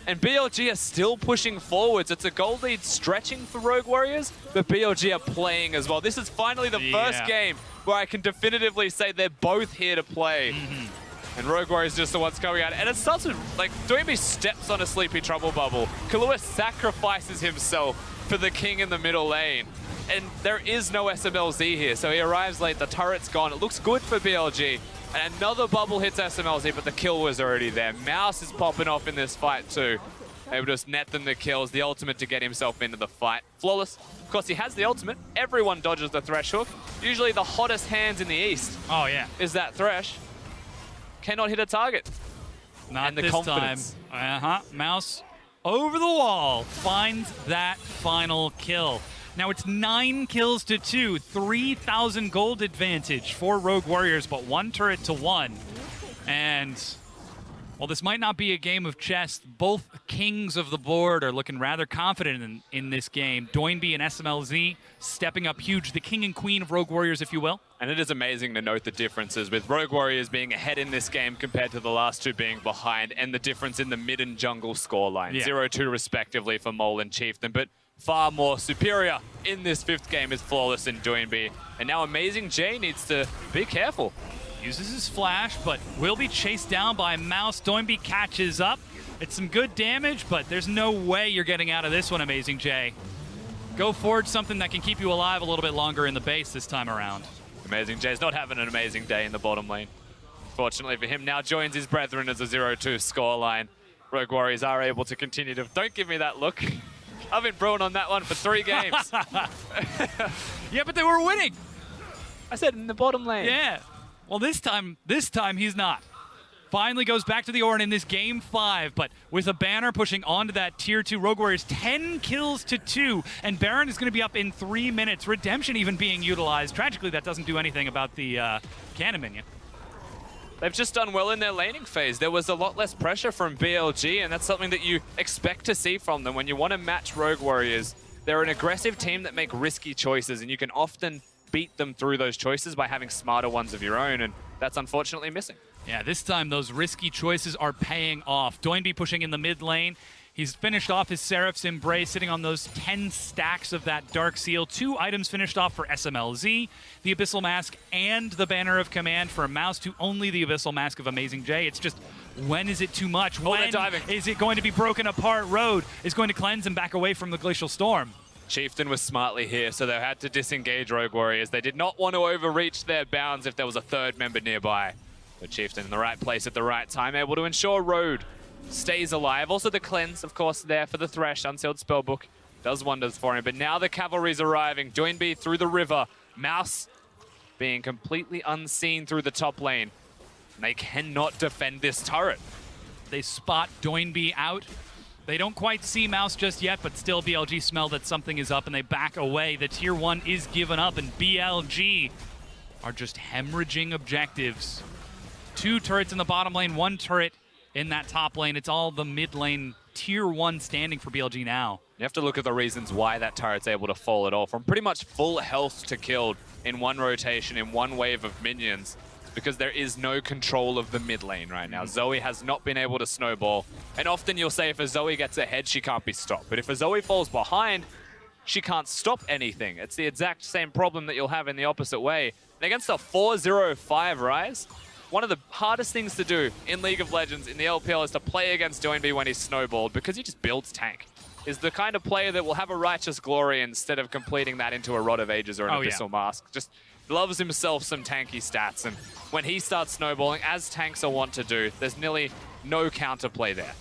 And BLG are still pushing forwards. It's a goal lead stretching for Rogue Warriors, but BLG are playing as well. This is finally the first game where I can definitively say they're both here to play. And Rogue Warriors just the ones coming out. And it starts with, like, Doinby steps on a sleepy trouble bubble. Kalua sacrifices himself for the king in the middle lane. And there is no SMLZ here, so he arrives late. The turret's gone. It looks good for BLG. And another bubble hits SMLZ, but the kill was already there. Mouse is popping off in this fight too. Able to just net them the kills, the ultimate to get himself into the fight. Flawless. Of course, he has the ultimate. Everyone dodges the Thresh hook. Usually the hottest hands in the East is that Thresh. Cannot hit a target. Not and the this confidence. time. Mouse over the wall finds that final kill. Now it's 9 kills to 2, 3,000 gold advantage for Rogue Warriors, but 1 turret to 1. And, well, this might not be a game of chess. Both kings of the board are looking rather confident in this game. Doinby and SMLZ stepping up huge, the king and queen of Rogue Warriors, if you will. And it is amazing to note the differences with Rogue Warriors being ahead in this game compared to the last two being behind, and the difference in the mid and jungle scoreline. 0-2 respectively for Mole and Chieftain, but far more superior in this 5th game is Flawless and Doinby. And now Amazing J needs to be careful. Uses his flash, but will be chased down by Mouse. Doinby catches up. It's some good damage, but there's no way you're getting out of this one, Amazing J. Go forward something that can keep you alive a little bit longer in the base this time around. Amazing J's not having an amazing day in the bottom lane. Fortunately for him, now joins his brethren as a 0-2 scoreline. Rogue Warriors are able to continue to... Don't give me that look. I've been brewing on that one for 3 games. Yeah, but they were winning. I said in the bottom lane. Yeah. Well, this time he's not. Finally goes back to the Ornn in this game 5, but with a banner pushing onto that tier 2 Rogue Warriors, 10 kills to 2, and Baron is going to be up in 3 minutes. Redemption even being utilized. Tragically, that doesn't do anything about the cannon minion. They've just done well in their laning phase. There was a lot less pressure from BLG, and that's something that you expect to see from them when you want to match Rogue Warriors. They're an aggressive team that make risky choices, and you can often beat them through those choices by having smarter ones of your own, and that's unfortunately missing. Yeah, this time those risky choices are paying off. Doinby pushing in the mid lane. He's finished off his Seraph's Embrace, sitting on those 10 stacks of that Dark Seal. 2 items finished off for SMLZ, the Abyssal Mask and the Banner of Command for Mouse, to only the Abyssal Mask of Amazing J. It's just, when is it too much? When is it going to be broken apart? Road is going to cleanse him back away from the Glacial Storm. Chieftain was smartly here, so they had to disengage Rogue Warriors. They did not want to overreach their bounds if there was a 3rd member nearby. But Chieftain in the right place at the right time, able to ensure Road stays alive. Also the cleanse, of course, there for the Thresh. Unsealed Spellbook does wonders for him. But now the cavalry's arriving. Doinby through the river. Mouse being completely unseen through the top lane. And they cannot defend this turret. They spot Doinby out. They don't quite see Mouse just yet, but still BLG smell that something is up and they back away. The tier 1 is given up, and BLG are just hemorrhaging objectives. 2 turrets in the bottom lane, 1 turret in that top lane. It's all the mid lane tier 1 standing for BLG now. You have to look at the reasons why that turret's able to fall at all. From pretty much full health to killed in 1 rotation, in 1 wave of minions. It's because there is no control of the mid lane right now. Zoe has not been able to snowball. And often you'll say if a Zoe gets ahead, she can't be stopped. But if a Zoe falls behind, she can't stop anything. It's the exact same problem that you'll have in the opposite way. And against a 4-0-5 Rise, one of the hardest things to do in League of Legends, in the LPL, is to play against Doinby when he's snowballed, because he just builds tank. Is the kind of player that will have a Righteous Glory instead of completing that into a Rod of Ages or an Abyssal Mask. Just loves himself some tanky stats, and when he starts snowballing, as tanks are wont to do, there's nearly no counterplay there.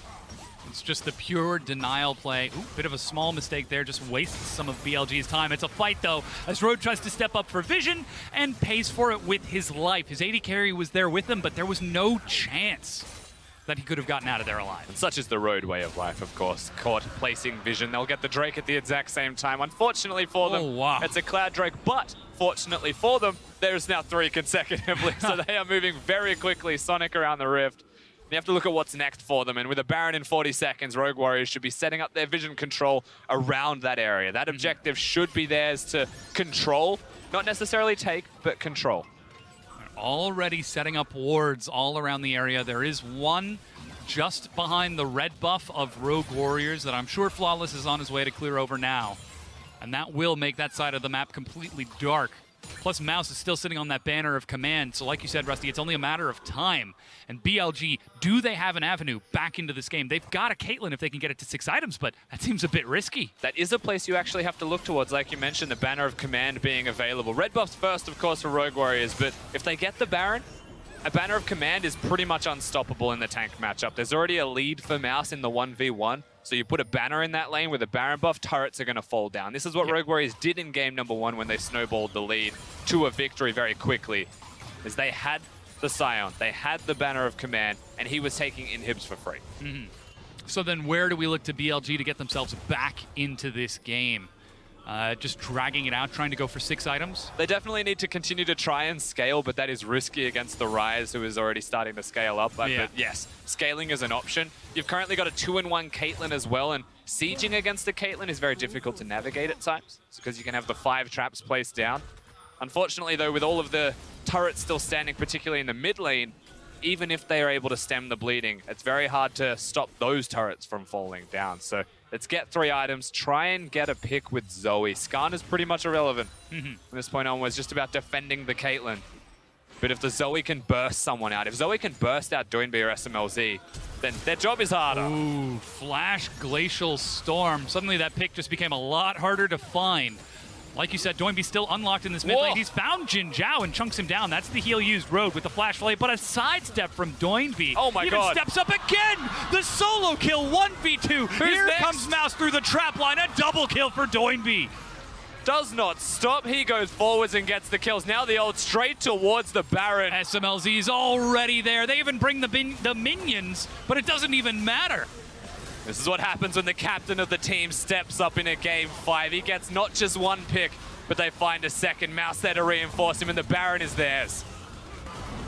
It's just the pure denial play. Ooh, bit of a small mistake there, just wastes some of BLG's time. It's a fight, though, as Road tries to step up for vision and pays for it with his life. His AD carry was there with him, but there was no chance. that he could have gotten out of there alive. And such is the road way of life, of course. Caught placing vision. They'll get the Drake at the exact same time. Unfortunately for them, it's a Cloud Drake, but fortunately for them, there's now 3 consecutively, so they are moving very quickly. Sonic around the Rift. You have to look at what's next for them, and with a Baron in 40 seconds, Rogue Warriors should be setting up their vision control around that area. That objective should be theirs to control, not necessarily take, but control. Already setting up wards all around the area. There is one just behind the red buff of Rogue Warriors that I'm sure Flawless is on his way to clear over now. And that will make that side of the map completely dark. Plus, Mouse is still sitting on that banner of command. So like you said, Rusty, it's only a matter of time. And BLG, do they have an avenue back into this game? They've got a Caitlyn if they can get it to 6 items, but that seems a bit risky. That is a place you actually have to look towards, like you mentioned, the banner of command being available. Red buff's first, of course, for Rogue Warriors, but if they get the Baron, a banner of command is pretty much unstoppable in the tank matchup. There's already a lead for Mouse in the 1v1. So you put a banner in that lane with a Baron buff, turrets are going to fall down. This is what Rogue Warriors did in game number 1 when they snowballed the lead to a victory very quickly. Is they had the Scion, they had the banner of command, and he was taking inhibs for free. So then where do we look to BLG to get themselves back into this game? Just dragging it out, trying to go for 6 items? They definitely need to continue to try and scale, but that is risky against the Ryze, who is already starting to scale up. But yes, scaling is an option. You've currently got a 2-in-1 Caitlyn as well, and sieging against the Caitlyn is very difficult to navigate at times, because you can have the 5 traps placed down. Unfortunately, though, with all of the turrets still standing, particularly in the mid lane, even if they are able to stem the bleeding, it's very hard to stop those turrets from falling down. So let's get 3 items, try and get a pick with Zoe. Skarn is pretty much irrelevant from this point onwards, just about defending the Caitlyn. But if the Zoe can burst someone out, if Zoe can burst out Doinby or SMLZ, then their job is harder. Ooh, Flash Glacial Storm. Suddenly that pick just became a lot harder to find. Like you said, Doinby's still unlocked in this mid lane. He's found Jin Zhao and chunks him down. That's the heal used Road with the flash flame, but a sidestep from Doinby. Oh my God. Even steps up again. The solo kill, 1v2. Here comes Mouse through the trap line. A double kill for Doinby. Does not stop. He goes forwards and gets the kills. Now the ult straight towards the Baron. SMLZ's already there. They even bring the minions, but it doesn't even matter. This is what happens when the captain of the team steps up in a game 5. He gets not just 1 pick, but they find a second. Mouse there to reinforce him, and the Baron is theirs.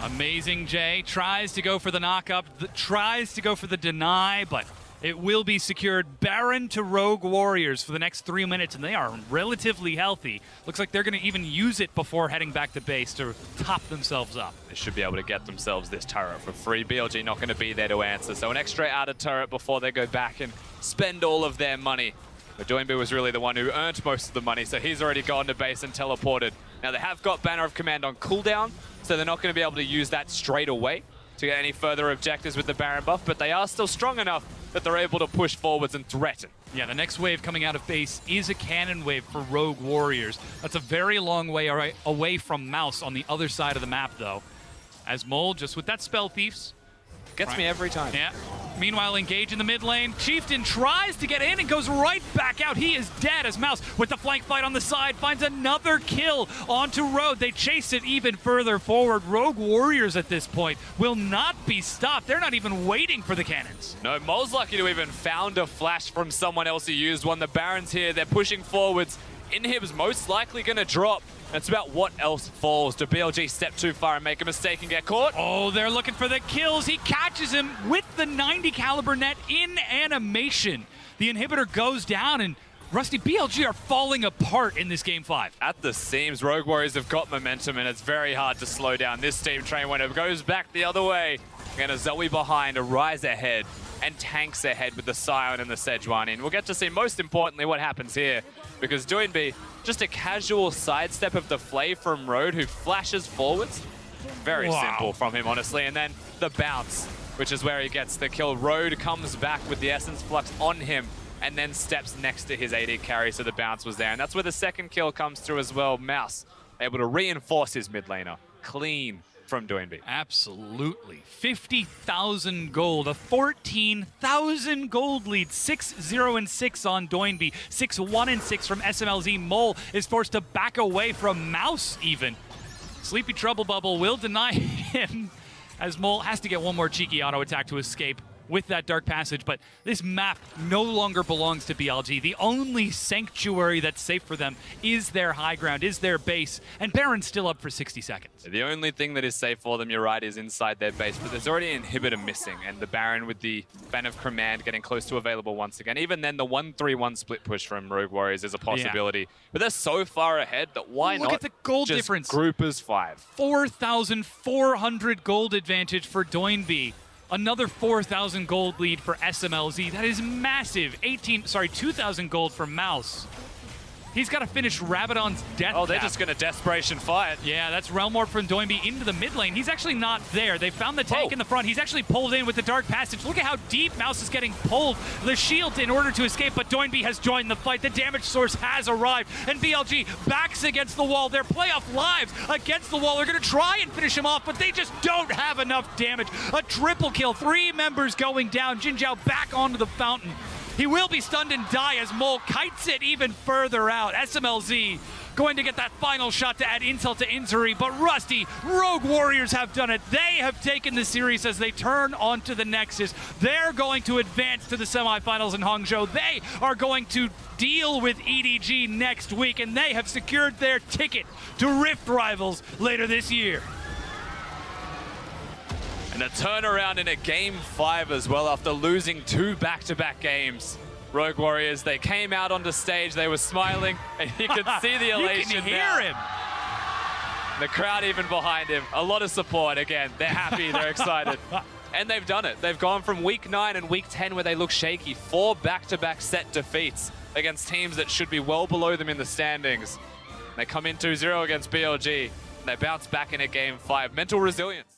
Amazing Jay tries to go for the knock-up, tries to go for the deny, but it will be secured. Baron to Rogue Warriors for the next 3 minutes, and they are relatively healthy. Looks like they're going to even use it before heading back to base to top themselves up. They should be able to get themselves this turret for free. BLG not going to be there to answer, so an extra outer turret before they go back and spend all of their money. But Doinby was really the one who earned most of the money, so he's already gone to base and teleported. Now they have got Banner of Command on cooldown, so they're not going to be able to use that straight away to get any further objectives with the Baron buff, but they are still strong enough that they're able to push forwards and threaten. Yeah, the next wave coming out of base is a cannon wave for Rogue Warriors. That's a very long way away from Mouse on the other side of the map, though. As Mole, just with that Spell Thieves. Gets me every time. Yeah. Meanwhile, engage in the mid lane. Chieftain tries to get in and goes right back out. He is dead as Mouse, with the flank fight on the side, finds another kill onto Road. They chase it even further forward. Rogue Warriors at this point will not be stopped. They're not even waiting for the cannons. No, Mole's lucky to even found a flash from someone else who used one. The Baron's here. They're pushing forwards. Inhib's most likely going to drop. It's about what else falls. Do BLG step too far and make a mistake and get caught? Oh, they're looking for the kills. He catches him with the 90 caliber net in animation. The inhibitor goes down, and Rusty, BLG are falling apart in this game 5. At the seams, Rogue Warriors have got momentum, and it's very hard to slow down this steam train when it goes back the other way. And a Zoe behind, a Ryze ahead, and tanks ahead with the Scion and the Sejuani. And we'll get to see, most importantly, what happens here, because Doinby, just a casual sidestep of the Flay from Road, who flashes forwards. Very simple from him, honestly. And then the bounce, which is where he gets the kill. Road comes back with the Essence Flux on him, and then steps next to his AD carry, so the bounce was there. And that's where the second kill comes through as well. Mouse able to reinforce his mid laner. Clean from Doinby. Absolutely. 50,000 gold, a 14,000 gold lead, 6-0-6 on Doinby, 6-1-6 from SMLZ. Mole is forced to back away from Mouse even. Sleepy Trouble Bubble will deny him as Mole has to get one more cheeky auto attack to escape with that Dark Passage, but this map no longer belongs to BLG. The only sanctuary that's safe for them is their high ground, is their base, and Baron's still up for 60 seconds. The only thing that is safe for them, you're right, is inside their base, but there's already an inhibitor missing, and the Baron with the Fan of Command getting close to available once again. Even then, the 1-3-1 split push from Rogue Warriors is a possibility, Yeah. But they're so far ahead that why not Look at the gold just difference. group as 5. 4,400 gold advantage for Doinby. Another 4,000 gold lead for SMLZ. That is massive. 2,000 gold for Mouse. He's got to finish Rabadon's death Oh, they're cap. just going to desperation fight. Yeah, that's Realm Warp from Doinby into the mid lane. He's actually not there. They found the tank Oh. in the front. He's actually pulled in with the Dark Passage. Look at how deep Mouse is getting pulled. The shield in order to escape, but Doinby has joined the fight. The damage source has arrived, and BLG backs against the wall. Their playoff lives against the wall. They're going to try and finish him off, but they just don't have enough damage. A triple kill. 3 members going down. Jin Zhao back onto the fountain. He will be stunned and die as Mole kites it even further out. SMLZ going to get that final shot to add insult to injury, but Rusty, Rogue Warriors have done it. They have taken the series as they turn onto the Nexus. They're going to advance to the semifinals in Hangzhou. They are going to deal with EDG next week, and they have secured their ticket to Rift Rivals later this year. And a turnaround in a Game 5 as well after losing 2 back-to-back games. Rogue Warriors, they came out onto stage, they were smiling, and you could see the elation. You can hear now. him. The crowd even behind him. A lot of support again. They're happy, they're excited. And they've done it. They've gone from week 9 and week 10 where they look shaky. 4 back-to-back set defeats against teams that should be well below them in the standings. They come in 2-0 against BLG. And they bounce back in a Game 5. Mental resilience.